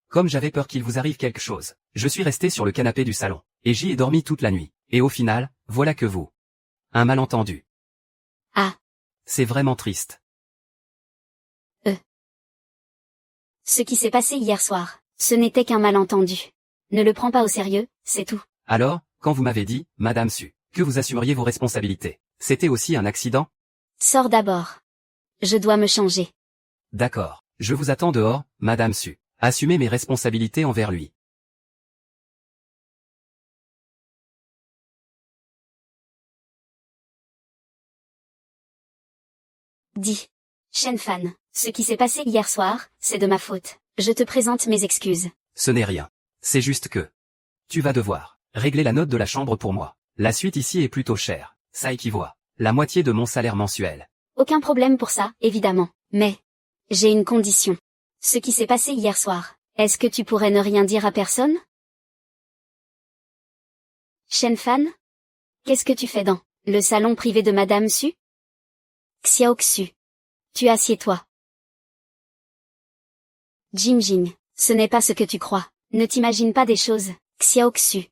Comme j'avais peur qu'il vous arrive quelque chose, je suis resté sur le canapé du salon, et j'y ai dormi toute la nuit. Et au final, voilà que vous. Un malentendu. Ah. C'est vraiment triste. Ce qui s'est passé hier soir, ce n'était qu'un malentendu. Ne le prends pas au sérieux, c'est tout. Alors, quand vous m'avez dit, Madame Su, que vous assumeriez vos responsabilités, c'était aussi un accident? Sors d'abord. Je dois me changer. D'accord. Je vous attends dehors, Madame Su. Assumez mes responsabilités envers lui. Dis. Shen Fan, ce qui s'est passé hier soir, c'est de ma faute. Je te présente mes excuses. Ce n'est rien. C'est juste que tu vas devoir régler la note de la chambre pour moi. La suite ici est plutôt chère. Ça équivaut à la moitié de mon salaire mensuel. Aucun problème pour ça, évidemment. Mais j'ai une condition. Ce qui s'est passé hier soir, est-ce que tu pourrais ne rien dire à personne? Shen Fan? Qu'est-ce que tu fais dans le salon privé de Madame Su? Xiao Xu. Tu assieds-toi. Jim Jing, ce n'est pas ce que tu crois. Ne t'imagine pas des choses, Xiao Xu.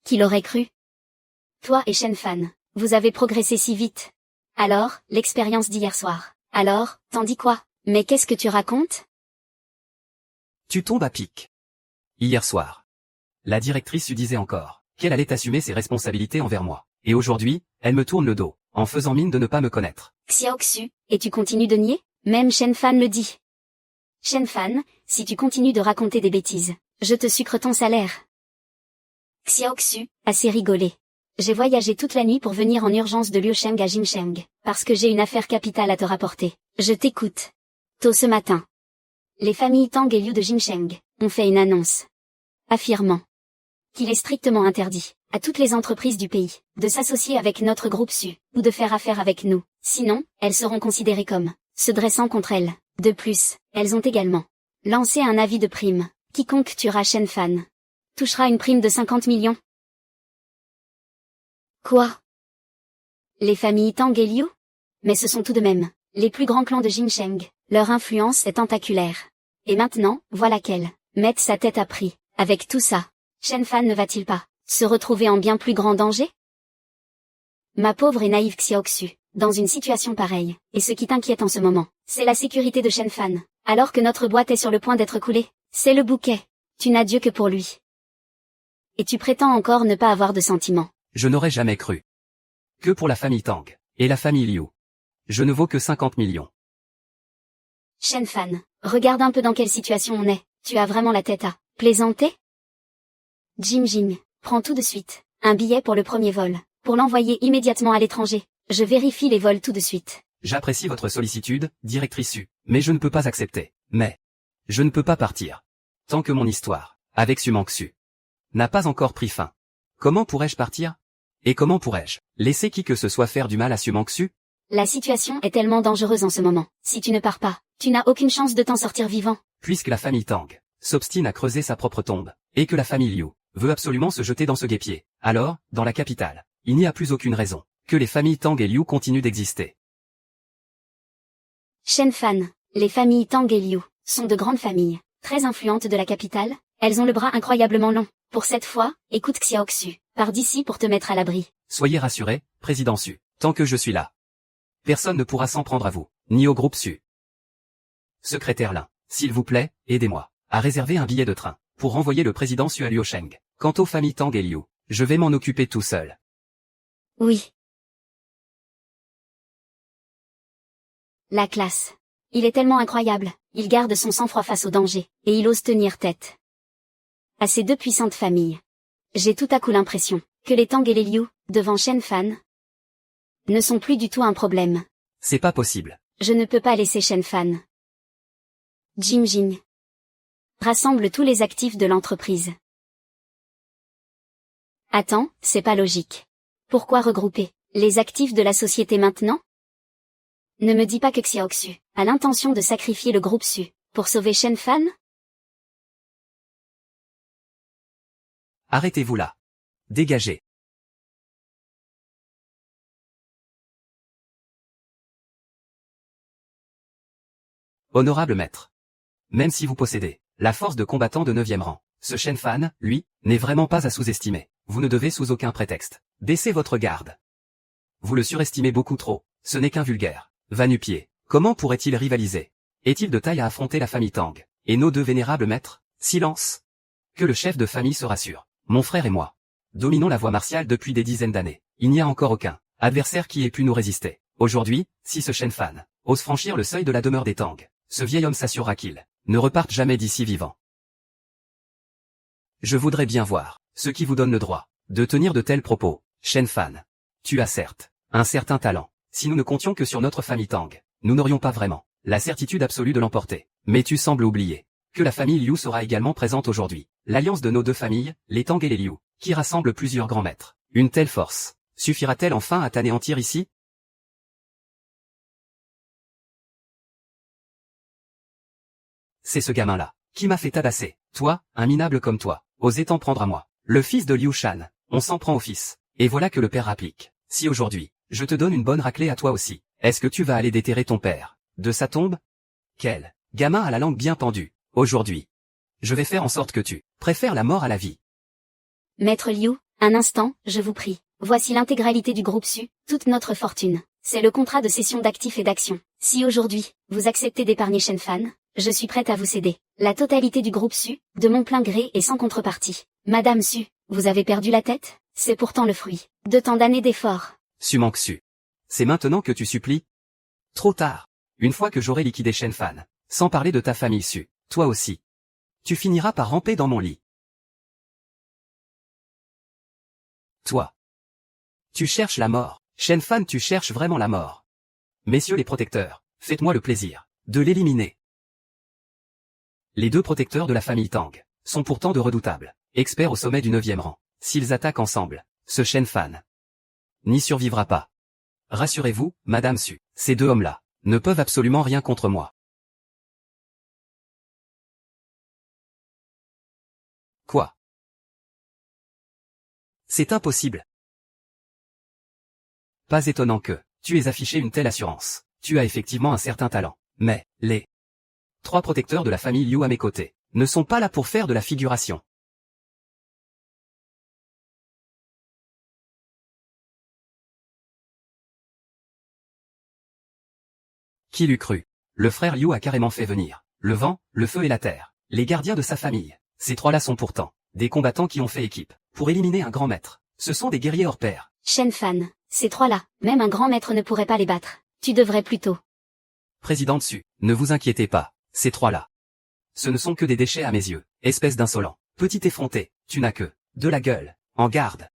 Qui l'aurait cru? Toi et Shen Fan, vous avez progressé si vite. Alors, l'expérience d'hier soir. Alors, t'en dis quoi? Mais qu'est-ce que tu racontes? Tu tombes à pic. Hier soir, la directrice lui disait encore qu'elle allait assumer ses responsabilités envers moi. Et aujourd'hui, elle me tourne le dos, en faisant mine de ne pas me connaître. Xiao Xu, et tu continues de nier? Même Shen Fan le dit. Shen Fan, si tu continues de raconter des bêtises, je te sucre ton salaire. Xiao Xu, assez rigolé. J'ai voyagé toute la nuit pour venir en urgence de Liusheng à Jincheng, parce que j'ai une affaire capitale à te rapporter. Je t'écoute. Tôt ce matin, les familles Tang et Liu de Jincheng ont fait une annonce, affirmant qu'il est strictement interdit à toutes les entreprises du pays de s'associer avec notre groupe Su, ou de faire affaire avec nous. Sinon, elles seront considérées comme se dressant contre elles. De plus, elles ont également lancé un avis de prime. Quiconque tuera Shen Fan touchera une prime de 50 millions. Quoi? Les familles Tang et Liu? Mais ce sont tout de même les plus grands clans de Jincheng. Leur influence est tentaculaire. Et maintenant, voilà qu'elles mettent sa tête à prix. Avec tout ça, Shen Fan ne va-t-il pas se retrouver en bien plus grand danger? Ma pauvre et naïve Xiao Xu, dans une situation pareille, et ce qui t'inquiète en ce moment, c'est la sécurité de Shen Fan. Alors que notre boîte est sur le point d'être coulée, c'est le bouquet. Tu n'as Dieu que pour lui. Et tu prétends encore ne pas avoir de sentiments. Je n'aurais jamais cru. Que pour la famille Tang et la famille Liu. Je ne vaux que 50 millions. Shen Fan, regarde un peu dans quelle situation on est. Tu as vraiment la tête à plaisanter? Jim Jing, prends tout de suite un billet pour le premier vol, pour l'envoyer immédiatement à l'étranger. Je vérifie les vols tout de suite. J'apprécie votre sollicitude, directrice Su, mais je ne peux pas accepter. Mais je ne peux pas partir tant que mon histoire avec Su Mangxu n'a pas encore pris fin. Comment pourrais-je partir? Et comment pourrais-je laisser qui que ce soit faire du mal à Su Mangxu? La situation est tellement dangereuse en ce moment. Si tu ne pars pas, tu n'as aucune chance de t'en sortir vivant. Puisque la famille Tang s'obstine à creuser sa propre tombe, et que la famille Liu veut absolument se jeter dans ce guêpier, alors, dans la capitale, il n'y a plus aucune raison que les familles Tang et Liu continuent d'exister. Shen Fan, les familles Tang et Liu sont de grandes familles, très influentes de la capitale. Elles ont le bras incroyablement long. Pour cette fois, écoute Xiao Xu, pars d'ici pour te mettre à l'abri. Soyez rassuré, président Su, tant que je suis là, personne ne pourra s'en prendre à vous, ni au groupe Su. Secrétaire Lin, s'il vous plaît, aidez-moi à réserver un billet de train pour renvoyer le président Su à Liusheng. Quant aux familles Tang et Liu, je vais m'en occuper tout seul. Oui. La classe. Il est tellement incroyable, il garde son sang-froid face au danger, et il ose tenir tête à ces deux puissantes familles. J'ai tout à coup l'impression que les Tang et les Liu, devant Shen Fan, ne sont plus du tout un problème. C'est pas possible. Je ne peux pas laisser Shen Fan. Jim Jing rassemble tous les actifs de l'entreprise. Attends, c'est pas logique. Pourquoi regrouper les actifs de la société maintenant? Ne me dis pas que Xiaoxu a l'intention de sacrifier le groupe Su pour sauver Shen Fan? Arrêtez-vous là. Dégagez. Honorable maître. Même si vous possédez la force de combattant de 9e rang, ce Shen Fan, lui, n'est vraiment pas à sous-estimer. Vous ne devez sous aucun prétexte baisser votre garde. Vous le surestimez beaucoup trop, ce n'est qu'un vulgaire va-nu-pied. Comment pourrait-il rivaliser? Est-il de taille à affronter la famille Tang et nos deux vénérables maîtres? Silence. Que le chef de famille se rassure. Mon frère et moi dominons la voie martiale depuis des dizaines d'années. Il n'y a encore aucun adversaire qui ait pu nous résister. Aujourd'hui, si ce Shen Fan ose franchir le seuil de la demeure des Tang, ce vieil homme s'assurera qu'il ne reparte jamais d'ici vivant. Je voudrais bien voir ce qui vous donne le droit de tenir de tels propos. Shen Fan, tu as certes un certain talent. Si nous ne comptions que sur notre famille Tang, nous n'aurions pas vraiment la certitude absolue de l'emporter. Mais tu sembles oublier que la famille Liu sera également présente aujourd'hui. L'alliance de nos deux familles, les Tang et les Liu, qui rassemble plusieurs grands maîtres. Une telle force suffira-t-elle enfin à t'anéantir ici? C'est ce gamin-là qui m'a fait tabasser. Toi, un minable comme toi, osez t'en prendre à moi. Le fils de Liu Shan, on s'en prend au fils. Et voilà que le père applique. Si aujourd'hui, je te donne une bonne raclée à toi aussi, est-ce que tu vas aller déterrer ton père de sa tombe? Quel gamin à la langue bien pendue. Aujourd'hui, je vais faire en sorte que tu préfères la mort à la vie. Maître Liu, un instant, je vous prie. Voici l'intégralité du groupe Su, toute notre fortune. C'est le contrat de cession d'actifs et d'actions. Si aujourd'hui, vous acceptez d'épargner Shen Fan, je suis prête à vous céder la totalité du groupe Su, de mon plein gré et sans contrepartie. Madame Su, vous avez perdu la tête? C'est pourtant le fruit de tant d'années d'efforts. Su manque Su. C'est maintenant que tu supplies? Trop tard. Une fois que j'aurai liquidé Shen Fan, sans parler de ta famille Su, toi aussi, tu finiras par ramper dans mon lit. Toi, tu cherches la mort. Shen Fan, tu cherches vraiment la mort. Messieurs les protecteurs, faites-moi le plaisir de l'éliminer. Les deux protecteurs de la famille Tang sont pourtant de redoutables experts au sommet du 9e rang. S'ils attaquent ensemble, ce Shen Fan n'y survivra pas. Rassurez-vous, Madame Su, ces deux hommes-là ne peuvent absolument rien contre moi. Quoi? C'est impossible. Pas étonnant que tu aies affiché une telle assurance. Tu as effectivement un certain talent. Mais, les trois protecteurs de la famille Liu à mes côtés ne sont pas là pour faire de la figuration. Qui l'eût cru? Le frère Liu a carrément fait venir le vent, le feu et la terre, les gardiens de sa famille. Ces trois-là sont pourtant des combattants qui ont fait équipe pour éliminer un grand maître. Ce sont des guerriers hors pair. Shen Fan, ces trois-là, même un grand maître ne pourrait pas les battre. Tu devrais plutôt. Président Su, ne vous inquiétez pas, ces trois-là, ce ne sont que des déchets à mes yeux. Espèce d'insolent, petit effronté, tu n'as que de la gueule. En garde.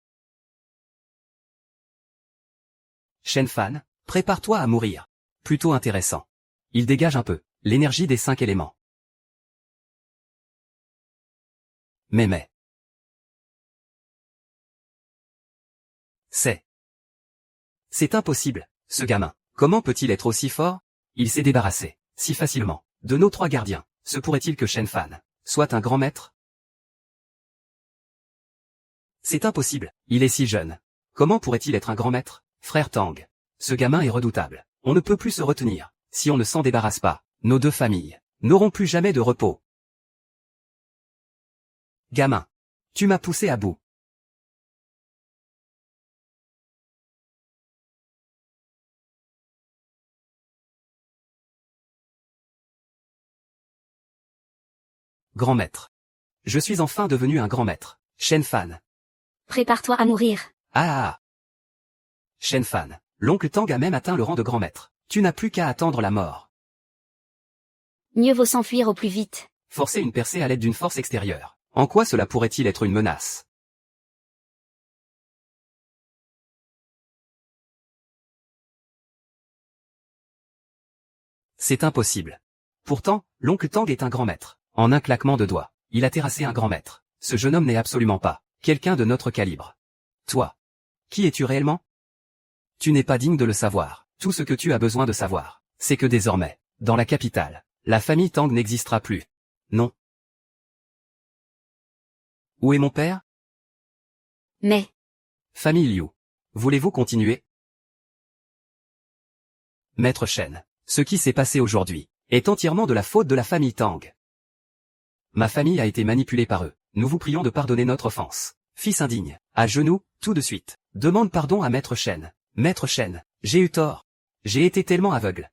Shen Fan, prépare-toi à mourir. Plutôt intéressant. Il dégage un peu l'énergie des 5 éléments. Mais. C'est impossible, ce gamin. Comment peut-il être aussi fort? Il s'est débarrassé si facilement de nos trois gardiens. Se pourrait-il que Shen Fan soit un grand maître? C'est impossible, il est si jeune. Comment pourrait-il être un grand maître? Frère Tang, ce gamin est redoutable. On ne peut plus se retenir. Si on ne s'en débarrasse pas, nos deux familles n'auront plus jamais de repos. Gamin, tu m'as poussé à bout. Grand maître. Je suis enfin devenu un grand maître. Shen Fan. Prépare-toi à mourir. Ah. Shen Fan. L'oncle Tang a même atteint le rang de grand maître. Tu n'as plus qu'à attendre la mort. Mieux vaut s'enfuir au plus vite. Forcer une percée à l'aide d'une force extérieure. En quoi cela pourrait-il être une menace? C'est impossible. Pourtant, l'oncle Tang est un grand maître. En un claquement de doigts, il a terrassé un grand maître. Ce jeune homme n'est absolument pas quelqu'un de notre calibre. Toi. Qui es-tu réellement? Tu n'es pas digne de le savoir. Tout ce que tu as besoin de savoir, c'est que désormais, dans la capitale, la famille Tang n'existera plus. Non. Où est mon père? Mais, Famille Liu. Voulez-vous continuer? Maître Shen, ce qui s'est passé aujourd'hui est entièrement de la faute de la famille Tang. Ma famille a été manipulée par eux. Nous vous prions de pardonner notre offense. Fils indigne, à genoux, tout de suite. Demande pardon à Maître Shen. Maître Shen, j'ai eu tort. J'ai été tellement aveugle.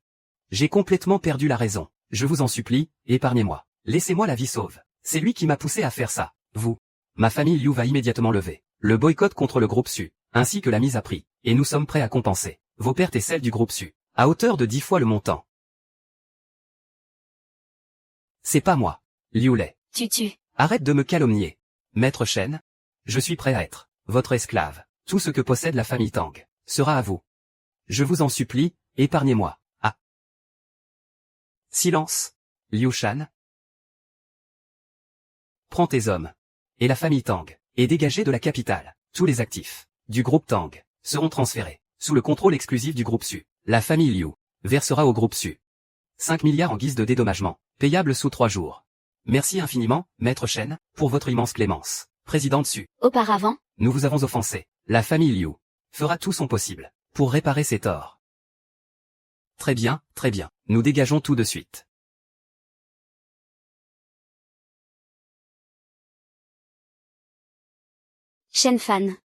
J'ai complètement perdu la raison. Je vous en supplie, épargnez-moi. Laissez-moi la vie sauve. C'est lui qui m'a poussé à faire ça. Vous. Ma famille Liu va immédiatement lever le boycott contre le groupe Su, ainsi que la mise à prix. Et nous sommes prêts à compenser vos pertes et celles du groupe Su, à hauteur de 10 fois le montant. C'est pas moi. Liu Lei. tu. Arrête de me calomnier. Maître Shen, je suis prêt à être votre esclave. Tout ce que possède la famille Tang sera à vous. Je vous en supplie, épargnez-moi. Ah. Silence. Liu Shan. Prends tes hommes et la famille Tang et dégagez de la capitale. Tous les actifs du groupe Tang seront transférés sous le contrôle exclusif du groupe Su. La famille Liu versera au groupe Su 5 milliards en guise de dédommagement, payable sous 3 jours. Merci infiniment, Maître Shen, pour votre immense clémence. Président Su. Auparavant, Nous vous avons offensé. La famille Liu fera tout son possible pour réparer ses torts. Très bien, très bien. Nous dégageons tout de suite. Shen Fan.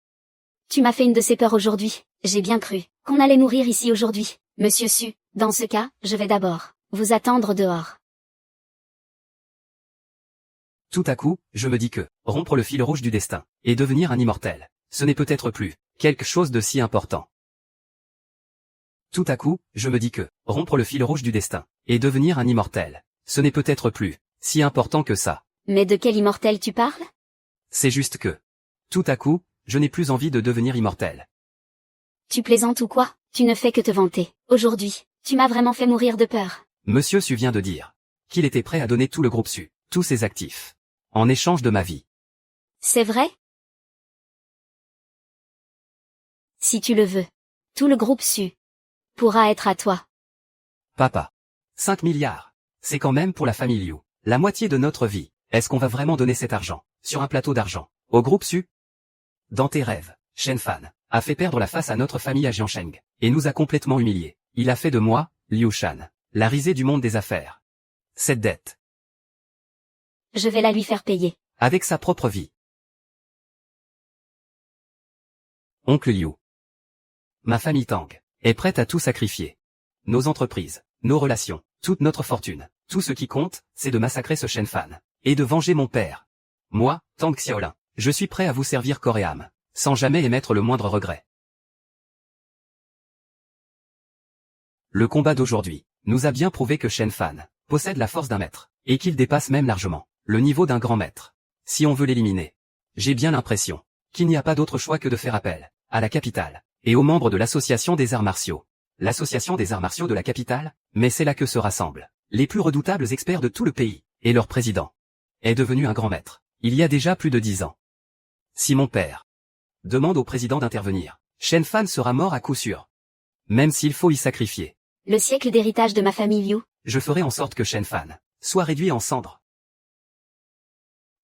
Tu m'as fait une de ces peurs aujourd'hui. J'ai bien cru qu'on allait mourir ici aujourd'hui. Monsieur Su, dans ce cas, je vais d'abord vous attendre dehors. Tout à coup, je me dis que rompre le fil rouge du destin et devenir un immortel, ce n'est peut-être plus quelque chose de si important. Tout à coup, je me dis que rompre le fil rouge du destin et devenir un immortel, ce n'est peut-être plus si important que ça. Mais de quel immortel tu parles? C'est juste que tout à coup, je n'ai plus envie de devenir immortel. Tu plaisantes ou quoi? Tu ne fais que te vanter. Aujourd'hui, tu m'as vraiment fait mourir de peur. Monsieur Su vient de dire qu'il était prêt à donner tout le groupe Su, tous ses actifs, en échange de ma vie. C'est vrai? Si tu le veux. Tout le groupe Su pourra être à toi. Papa. 5 milliards. C'est quand même pour la famille Liu. La moitié de notre vie. Est-ce qu'on va vraiment donner cet argent, sur un plateau d'argent, au groupe Su? Dans tes rêves, Shen Fan a fait perdre la face à notre famille à Jiansheng, et nous a complètement humiliés. Il a fait de moi, Liu Shan, la risée du monde des affaires. Cette dette. Je vais la lui faire payer. Avec sa propre vie. Oncle Liu. Ma famille Tang est prête à tout sacrifier. Nos entreprises, nos relations, toute notre fortune, tout ce qui compte, c'est de massacrer ce Shen Fan et de venger mon père. Moi, Tang Xiaolin, je suis prêt à vous servir corps et âme, sans jamais émettre le moindre regret. Le combat d'aujourd'hui nous a bien prouvé que Shen Fan possède la force d'un maître, et qu'il dépasse même largement le niveau d'un grand maître. Si on veut l'éliminer, j'ai bien l'impression qu'il n'y a pas d'autre choix que de faire appel à la capitale et aux membres de l'association des arts martiaux. L'association des arts martiaux de la capitale, mais c'est là que se rassemblent les plus redoutables experts de tout le pays, et leur président est devenu un grand maître il y a déjà plus de 10 ans. Si mon père demande au président d'intervenir, Shen Fan sera mort à coup sûr. Même s'il faut y sacrifier. Le siècle d'héritage de ma famille Liu. Je ferai en sorte que Shen Fan soit réduit en cendres.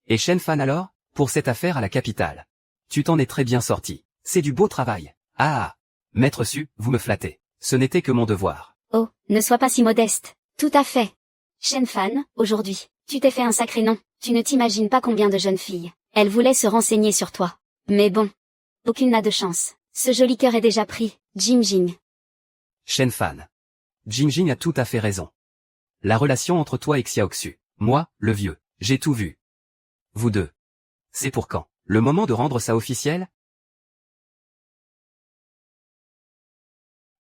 Et Shen Fan alors, pour cette affaire à la capitale. Tu t'en es très bien sorti. C'est du beau travail. Ah, Maître Su, vous me flattez. Ce n'était que mon devoir. Oh, ne sois pas si modeste. Tout à fait. Shen Fan, aujourd'hui, tu t'es fait un sacré nom. Tu ne t'imagines pas combien de jeunes filles elles voulaient se renseigner sur toi. Mais bon, aucune n'a de chance. Ce joli cœur est déjà pris. Jing Jing. Shen Fan. Jing Jing a tout à fait raison. La relation entre toi et Xiaoxu. Moi, le vieux, j'ai tout vu. Vous deux. C'est pour quand? Le moment de rendre ça officiel?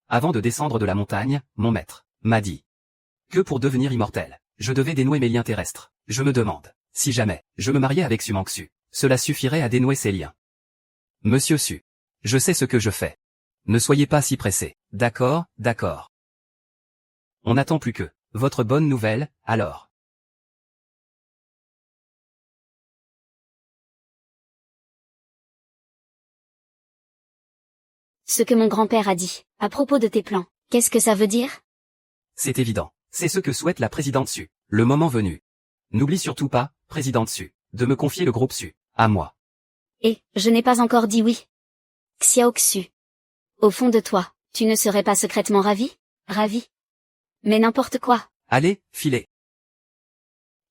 Avant de descendre de la montagne, mon maître m'a dit que pour devenir immortel, je devais dénouer mes liens terrestres. Je me demande si jamais je me mariais avec Su, cela suffirait à dénouer ces liens. Monsieur Su, je sais ce que je fais. Ne soyez pas si pressé. D'accord, d'accord. On n'attend plus que votre bonne nouvelle, alors. Ce que mon grand-père a dit, à propos de tes plans, qu'est-ce que ça veut dire? C'est évident. C'est ce que souhaite la présidente Su. Le moment venu. N'oublie surtout pas, présidente Su, de me confier le groupe Su, à moi. Et, je n'ai pas encore dit oui. Xiao Xu. Au fond de toi, tu ne serais pas secrètement ravi? Ravi? Mais n'importe quoi. Allez, filez.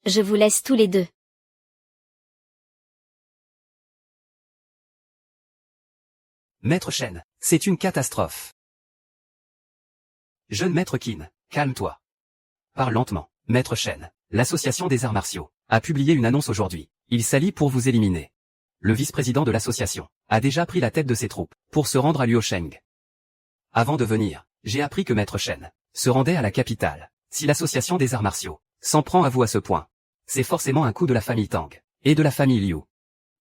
Je vous laisse tous les deux. Maître Shen, c'est une catastrophe. Jeune maître Qin, calme-toi. Parle lentement, maître Shen. L'association des arts martiaux a publié une annonce aujourd'hui. Il s'allie pour vous éliminer. Le vice-président de l'association a déjà pris la tête de ses troupes pour se rendre à Luosheng. Avant de venir, j'ai appris que maître Shen se rendait à la capitale. Si l'association des arts martiaux s'en prend à vous à ce point, c'est forcément un coup de la famille Tang et de la famille Liu.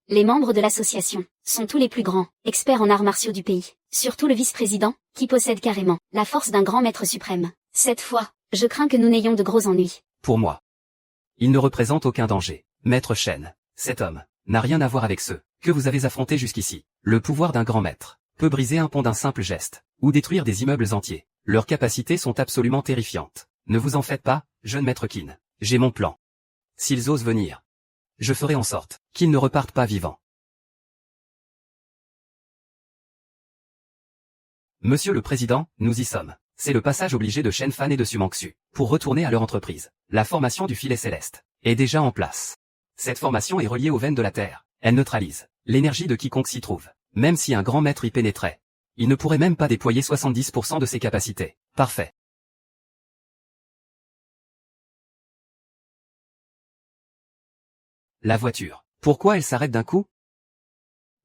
Les membres de l'association sont tous les plus grands experts en arts martiaux du pays, surtout le vice-président, qui possède carrément la force d'un grand maître suprême. Cette fois, je crains que nous n'ayons de gros ennuis. Pour moi, il ne représente aucun danger. Maître Shen, cet homme n'a rien à voir avec ceux que vous avez affrontés jusqu'ici. Le pouvoir d'un grand maître peut briser un pont d'un simple geste, ou détruire des immeubles entiers. Leurs capacités sont absolument terrifiantes. Ne vous en faites pas, jeune maître Qin. J'ai mon plan. S'ils osent venir, je ferai en sorte qu'ils ne repartent pas vivants. Monsieur le Président, nous y sommes. C'est le passage obligé de Shen Fan et de Su Mangxu pour retourner à leur entreprise. La formation du filet céleste est déjà en place. Cette formation est reliée aux veines de la Terre. Elle neutralise l'énergie de quiconque s'y trouve. Même si un grand maître y pénétrait, il ne pourrait même pas déployer 70% de ses capacités. Parfait. La voiture. Pourquoi elle s'arrête d'un coup?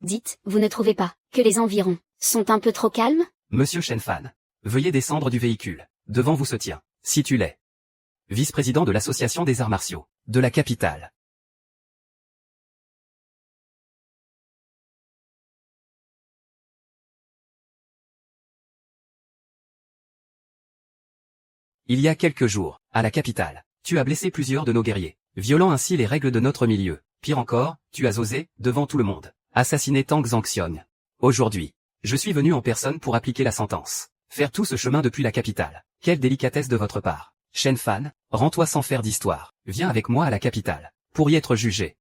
Dites, vous ne trouvez pas que les environs sont un peu trop calmes? Monsieur Shen Fan, veuillez descendre du véhicule. Devant vous se tient, si tu l'es, vice-président de l'association des arts martiaux, de la capitale. Il y a quelques jours, à la capitale, tu as blessé plusieurs de nos guerriers, violant ainsi les règles de notre milieu. Pire encore, tu as osé, devant tout le monde, assassiner Tang Zhangxiong. Aujourd'hui, je suis venu en personne pour appliquer la sentence. Faire tout ce chemin depuis la capitale. Quelle délicatesse de votre part. Shen Fan, rends-toi sans faire d'histoire. Viens avec moi à la capitale, pour y être jugé.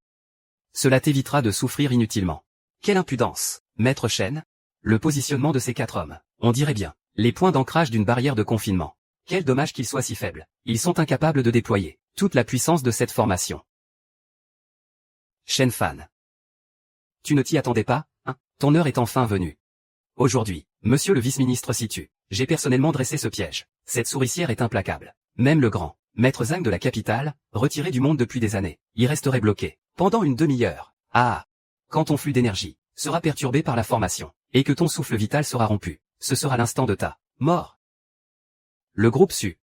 Cela t'évitera de souffrir inutilement. Quelle impudence, maître Shen. Le positionnement de ces 4 hommes, on dirait bien, les points d'ancrage d'une barrière de confinement. Quel dommage qu'ils soient si faibles. Ils sont incapables de déployer toute la puissance de cette formation. Shen Fan. Tu ne t'y attendais pas, hein? Ton heure est enfin venue. Aujourd'hui, monsieur le vice-ministre Situ, j'ai personnellement dressé ce piège. Cette souricière est implacable. Même le grand maître Zhang de la capitale, retiré du monde depuis des années, y resterait bloqué pendant une demi-heure. Ah! Quand ton flux d'énergie sera perturbé par la formation, et que ton souffle vital sera rompu, ce sera l'instant de ta mort. Le groupe Su,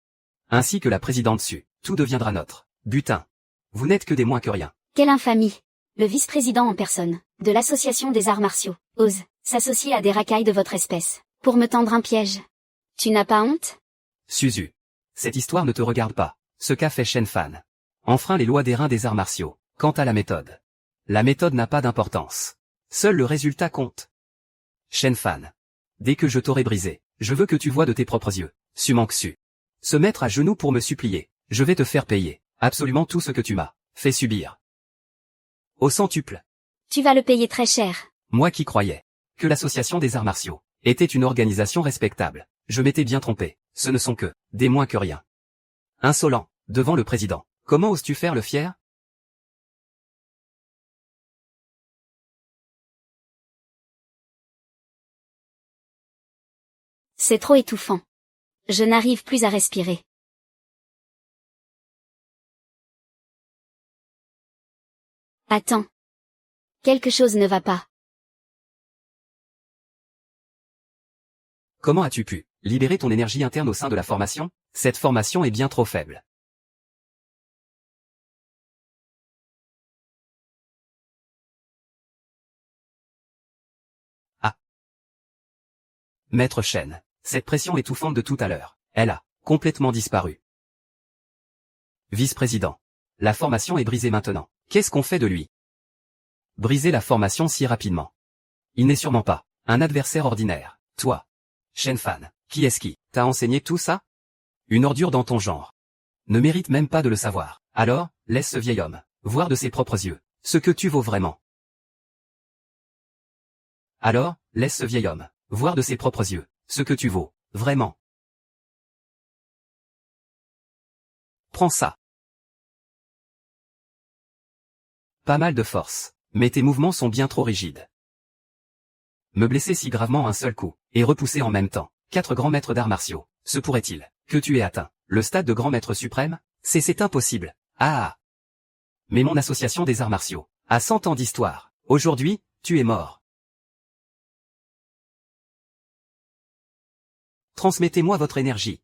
ainsi que la présidente Su, tout deviendra notre butin. Vous n'êtes que des moins que rien. Quelle infamie! Le vice-président en personne, de l'association des arts martiaux, ose s'associer à des racailles de votre espèce, pour me tendre un piège. Tu n'as pas honte? Suzu, cette histoire ne te regarde pas. Ce qu'a fait Shen Fan enfreint les lois des reins des arts martiaux. Quant à la méthode, n'a pas d'importance. Seul le résultat compte. Shen Fan, dès que je t'aurai brisé, je veux que tu vois de tes propres yeux, Su Mangxu, se mettre à genoux pour me supplier. Je vais te faire payer absolument tout ce que tu m'as fait subir. Au centuple. Tu vas le payer très cher. Moi qui croyais que l'association des arts martiaux était une organisation respectable, je m'étais bien trompé. Ce ne sont que des moins que rien. Insolent, devant le président. Comment oses-tu faire le fier? C'est trop étouffant. Je n'arrive plus à respirer. Attends. Quelque chose ne va pas. Comment as-tu pu libérer ton énergie interne au sein de la formation? Cette formation est bien trop faible. Ah. Maître Chen, cette pression étouffante de tout à l'heure, elle a complètement disparu. Vice-président. La formation est brisée maintenant. Qu'est-ce qu'on fait de lui? Briser la formation si rapidement. Il n'est sûrement pas un adversaire ordinaire. Toi, Shen Fan, qui est-ce qui t'a enseigné tout ça? Une ordure dans ton genre. Ne mérite même pas de le savoir. Alors, laisse ce vieil homme voir de ses propres yeux ce que tu vaux vraiment. Alors, laisse ce vieil homme voir de ses propres yeux ce que tu vaux vraiment. Prends ça. Pas mal de force, mais tes mouvements sont bien trop rigides. Me blesser si gravement un seul coup, et repousser en même temps 4 grands maîtres d'arts martiaux, se pourrait-il que tu aies atteint le stade de grand maître suprême? C'est impossible. Ah. Mais mon association des arts martiaux a 100 ans d'histoire. Aujourd'hui, tu es mort. Transmettez-moi votre énergie.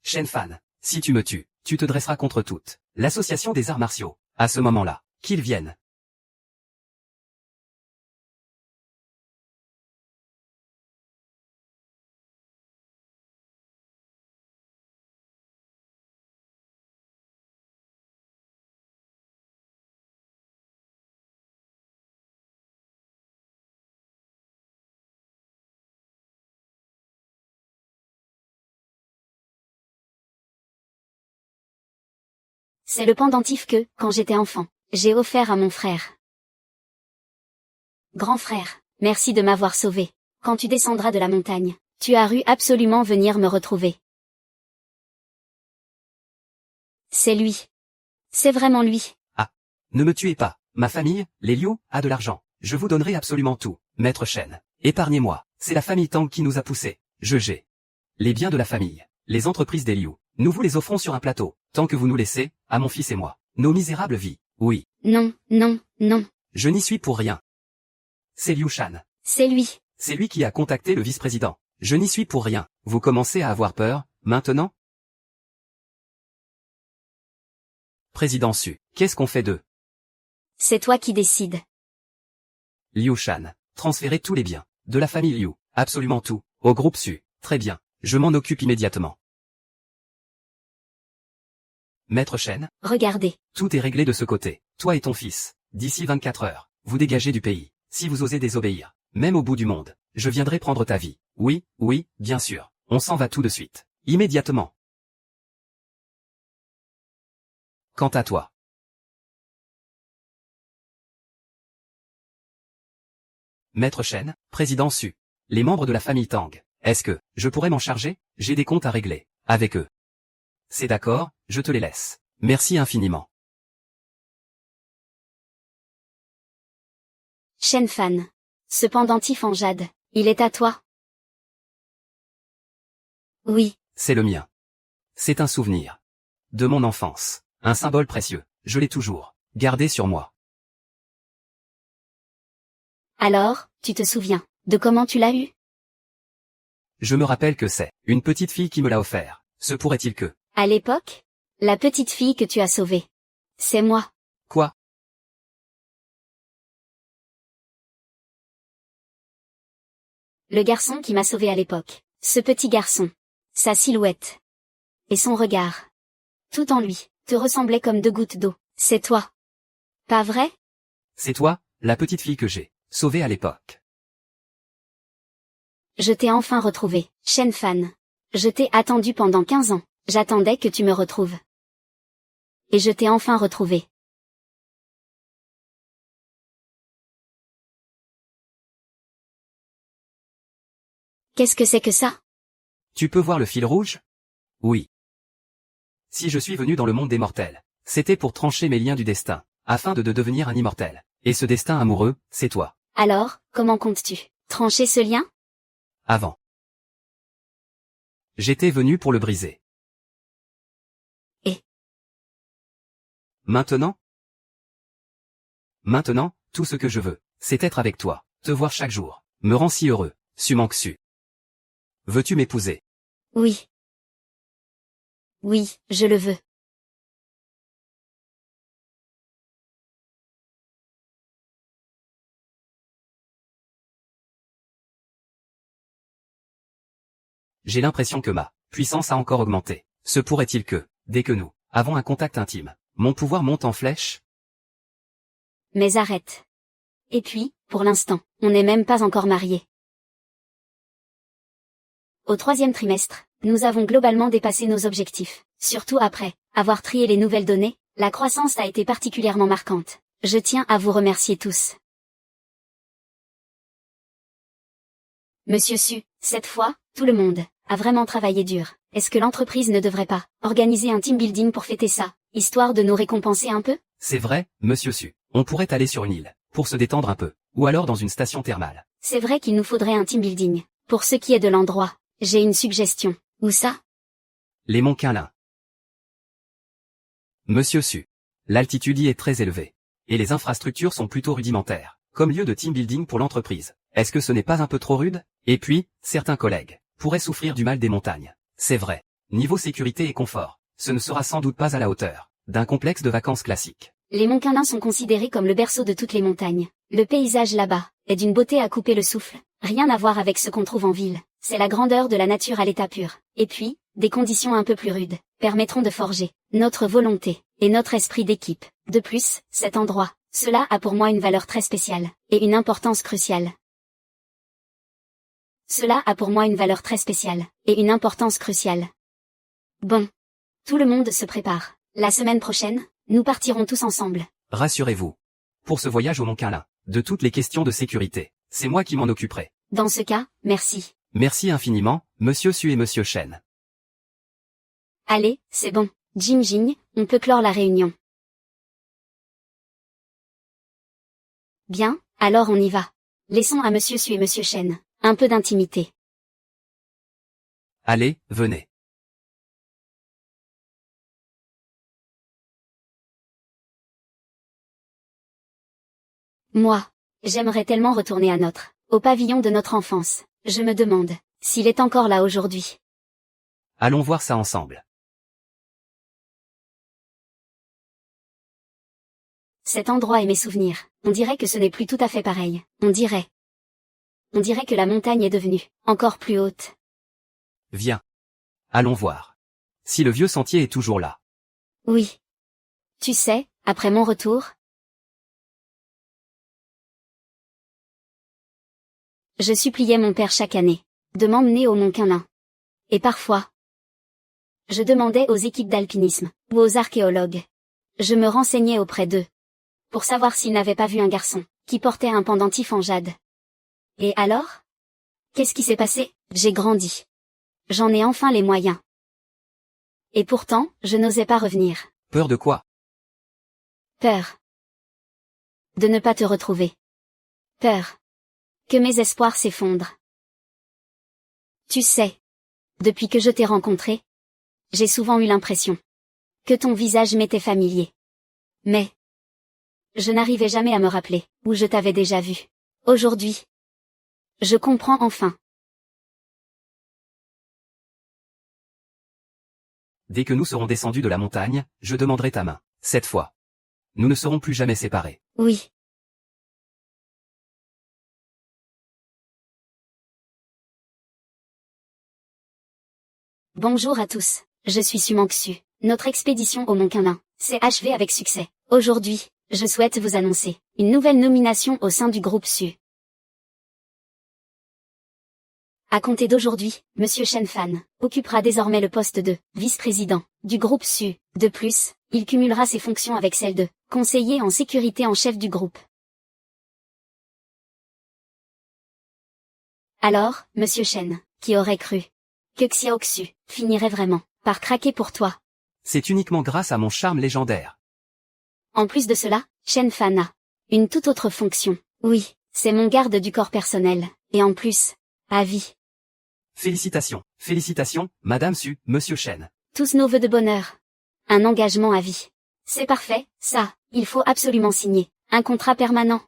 Shen Fan, si tu me tues, tu te dresseras contre toute l'association des arts martiaux. À ce moment-là, qu'ils viennent. C'est le pendentif que, quand j'étais enfant, j'ai offert à mon frère. Grand frère, merci de m'avoir sauvé. Quand tu descendras de la montagne, tu as dû absolument venir me retrouver. C'est lui. C'est vraiment lui. Ah. Ne me tuez pas. Ma famille, les Liu, a de l'argent. Je vous donnerai absolument tout. Maître Shen, épargnez-moi. C'est la famille Tang qui nous a poussés. J'ai les biens de la famille, les entreprises des Liu. Nous vous les offrons sur un plateau, tant que vous nous laissez, à mon fils et moi, nos misérables vies. Oui. Non, non, non. Je n'y suis pour rien. C'est Liu Shan. C'est lui. C'est lui qui a contacté le vice-président. Je n'y suis pour rien. Vous commencez à avoir peur, maintenant? Président Su, qu'est-ce qu'on fait d'eux? C'est toi qui décides. Liu Shan, transférez tous les biens de la famille Liu, absolument tout, au groupe Su. Très bien, je m'en occupe immédiatement. Maître Shen, Regardez. tout est réglé de ce côté. Toi et ton fils, d'ici 24 heures, vous dégagez du pays. Si vous osez désobéir, même au bout du monde, je viendrai prendre ta vie. Oui, oui, bien sûr. On s'en va tout de suite. Immédiatement. Quant à toi. Maître Shen, président Su. Les membres de la famille Tang. Est-ce que je pourrais m'en charger? J'ai des comptes à régler avec eux. C'est d'accord, je te les laisse. Merci infiniment. Shen Fan. Ce pendentif en jade, il est à toi? Oui. C'est le mien. C'est un souvenir de mon enfance. Un symbole précieux. Je l'ai toujours gardé sur moi. Alors, tu te souviens de comment tu l'as eu? Je me rappelle que c'est une petite fille qui me l'a offert. Se pourrait-il que... À l'époque? La petite fille que tu as sauvée. C'est moi. Quoi? Le garçon qui m'a sauvé à l'époque. Ce petit garçon. Sa silhouette. Et son regard. Tout en lui, te ressemblait comme 2 gouttes d'eau. C'est toi. Pas vrai? C'est toi, la petite fille que j'ai sauvée à l'époque. Je t'ai enfin retrouvé, Shen Fan. Je t'ai attendu pendant 15 ans. J'attendais que tu me retrouves. Et je t'ai enfin retrouvé. Qu'est-ce que c'est que ça? Tu peux voir le fil rouge? Oui. Si je suis venu dans le monde des mortels, c'était pour trancher mes liens du destin, afin de devenir un immortel. Et ce destin amoureux, c'est toi. Alors, comment comptes-tu trancher ce lien? Avant. J'étais venu pour le briser. Et Maintenant? Maintenant, Tout ce que je veux, c'est être avec toi, te voir chaque jour, me rend si heureux, Su. Veux-tu m'épouser? Oui. Oui, je le veux. J'ai l'impression que ma puissance a encore augmenté. Se pourrait-il que, dès que nous avons un contact intime, mon pouvoir monte en flèche? Mais arrête. Et puis, pour l'instant, on n'est même pas encore mariés. Au 3e trimestre, nous avons globalement dépassé nos objectifs. Surtout après avoir trié les nouvelles données, la croissance a été particulièrement marquante. Je tiens à vous remercier tous. Monsieur Su, cette fois, tout le monde a vraiment travaillé dur. Est-ce que l'entreprise ne devrait pas organiser un team building pour fêter ça, histoire de nous récompenser un peu? C'est vrai, Monsieur Su. On pourrait aller sur une île, pour se détendre un peu, ou alors dans une station thermale. C'est vrai qu'il nous faudrait un team building. Pour ce qui est de l'endroit, j'ai une suggestion. Où ça? Les monts Qinlin. Monsieur Su. L'altitude y est très élevée. Et les infrastructures sont plutôt rudimentaires, comme lieu de team building pour l'entreprise. Est-ce que ce n'est pas un peu trop rude? Et puis, certains collègues pourraient souffrir du mal des montagnes. C'est vrai. Niveau sécurité et confort, ce ne sera sans doute pas à la hauteur d'un complexe de vacances classique. Les monts Qinlin sont considérés comme le berceau de toutes les montagnes. Le paysage là-bas est d'une beauté à couper le souffle. Rien à voir avec ce qu'on trouve en ville. C'est la grandeur de la nature à l'état pur. Et puis, des conditions un peu plus rudes permettront de forger notre volonté et notre esprit d'équipe. De plus, cet endroit, cela a pour moi une valeur très spéciale et une importance cruciale. Cela a pour moi une valeur très spéciale et une importance cruciale. Bon. Tout le monde se prépare. La semaine prochaine, nous partirons tous ensemble. Rassurez-vous. Pour ce voyage au Mont Qinlin, de toutes les questions de sécurité, c'est moi qui m'en occuperai. Dans ce cas, merci. Merci infiniment, Monsieur Su et Monsieur Shen. Allez, c'est bon. Jing, on peut clore la réunion. Bien, alors on y va. Laissons à Monsieur Su et Monsieur Shen un peu d'intimité. Allez, venez. Moi, j'aimerais tellement retourner au pavillon de notre enfance. Je me demande s'il est encore là aujourd'hui. Allons voir ça ensemble. Cet endroit et mes souvenirs, on dirait que ce n'est plus tout à fait pareil. On dirait que la montagne est devenue encore plus haute. Viens. Allons voir. Si le vieux sentier est toujours là. Oui. Tu sais, après mon retour, je suppliais mon père chaque année de m'emmener au Mont Qinlin. Et parfois, je demandais aux équipes d'alpinisme ou aux archéologues. Je me renseignais auprès d'eux pour savoir s'ils n'avaient pas vu un garçon qui portait un pendentif en jade. Et alors? Qu'est-ce qui s'est passé? J'ai grandi. J'en ai enfin les moyens. Et pourtant, je n'osais pas revenir. Peur de quoi? Peur de ne pas te retrouver. Peur que mes espoirs s'effondrent. Tu sais, depuis que je t'ai rencontré, j'ai souvent eu l'impression que ton visage m'était familier. Mais je n'arrivais jamais à me rappeler où je t'avais déjà vu. Aujourd'hui, je comprends enfin. Dès que nous serons descendus de la montagne, je demanderai ta main. Cette fois, nous ne serons plus jamais séparés. Oui. Bonjour à tous, je suis Su. Notre expédition au Mont Qinlin s'est achevée avec succès. Aujourd'hui, je souhaite vous annoncer une nouvelle nomination au sein du groupe Su. À compter d'aujourd'hui, Monsieur Shen Fan occupera désormais le poste de vice-président du groupe Su. De plus, il cumulera ses fonctions avec celles de conseiller en sécurité en chef du groupe. Alors, Monsieur Shen, qui aurait cru que Xiaoxu finirait vraiment par craquer pour toi? C'est uniquement grâce à mon charme légendaire. En plus de cela, Shen Fan a une toute autre fonction. Oui, c'est mon garde du corps personnel, et en plus, à vie. Félicitations, Madame Su, Monsieur Shen. Tous nos vœux de bonheur. Un engagement à vie. C'est parfait, ça, il faut absolument signer un contrat permanent.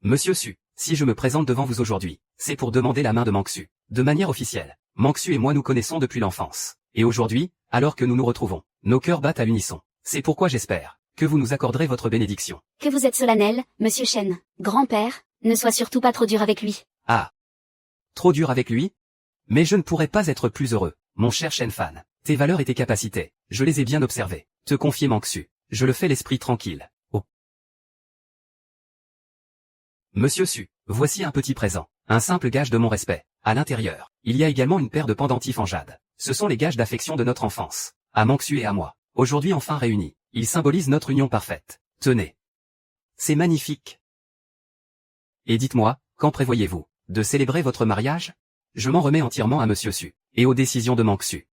Monsieur Su, si je me présente devant vous aujourd'hui, c'est pour demander la main de Mangxu. De manière officielle, Mangxu et moi nous connaissons depuis l'enfance. Et aujourd'hui, alors que nous nous retrouvons, nos cœurs battent à l'unisson. C'est pourquoi j'espère que vous nous accorderez votre bénédiction. Que vous êtes solennel, monsieur Shen. Grand-père, ne sois surtout pas trop dur avec lui. Ah. Trop dur avec lui? Mais je ne pourrais pas être plus heureux, mon cher Shen Fan. Tes valeurs et tes capacités, je les ai bien observées. Te confier Mangxu, je le fais l'esprit tranquille. Oh. Monsieur Su, voici un petit présent, un simple gage de mon respect. À l'intérieur, il y a également une paire de pendentifs en jade. Ce sont les gages d'affection de notre enfance, à Mangxu et à moi. Aujourd'hui enfin réunis, ils symbolisent notre union parfaite. Tenez. C'est magnifique. Et dites-moi, quand prévoyez-vous de célébrer votre mariage? Je m'en remets entièrement à Monsieur Su, et aux décisions de Mangxu.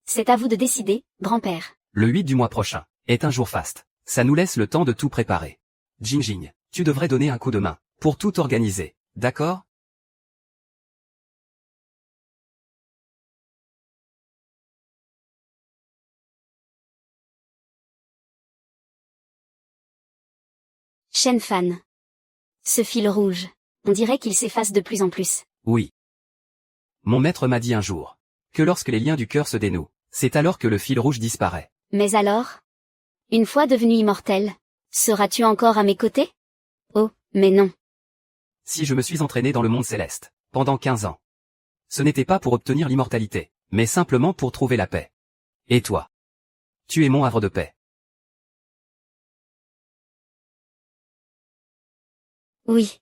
C'est à vous de décider, grand-père. Le 8 du mois prochain est un jour faste. Ça nous laisse le temps de tout préparer. Jingjing, tu devrais donner un coup de main pour tout organiser, d'accord? Shen Fan. Ce fil rouge. On dirait qu'il s'efface de plus en plus. Oui. Mon maître m'a dit un jour que lorsque les liens du cœur se dénouent, c'est alors que le fil rouge disparaît. Mais alors? Une fois devenu immortel, seras-tu encore à mes côtés? Oh, mais non. Si je me suis entraîné dans le monde céleste, pendant 15 ans, ce n'était pas pour obtenir l'immortalité, mais simplement pour trouver la paix. Et toi? Tu es mon havre de paix. Oui.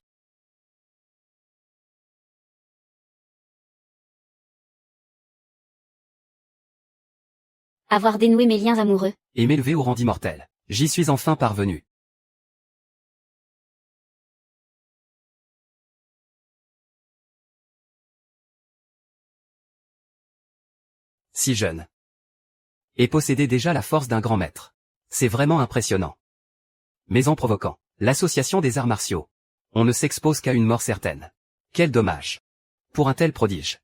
Avoir dénoué mes liens amoureux. Et m'élever au rang d'immortel. J'y suis enfin parvenu. Si jeune. Et posséder déjà la force d'un grand maître. C'est vraiment impressionnant. Mais en provoquant l'association des arts martiaux, on ne s'expose qu'à une mort certaine. Quel dommage. Pour un tel prodige.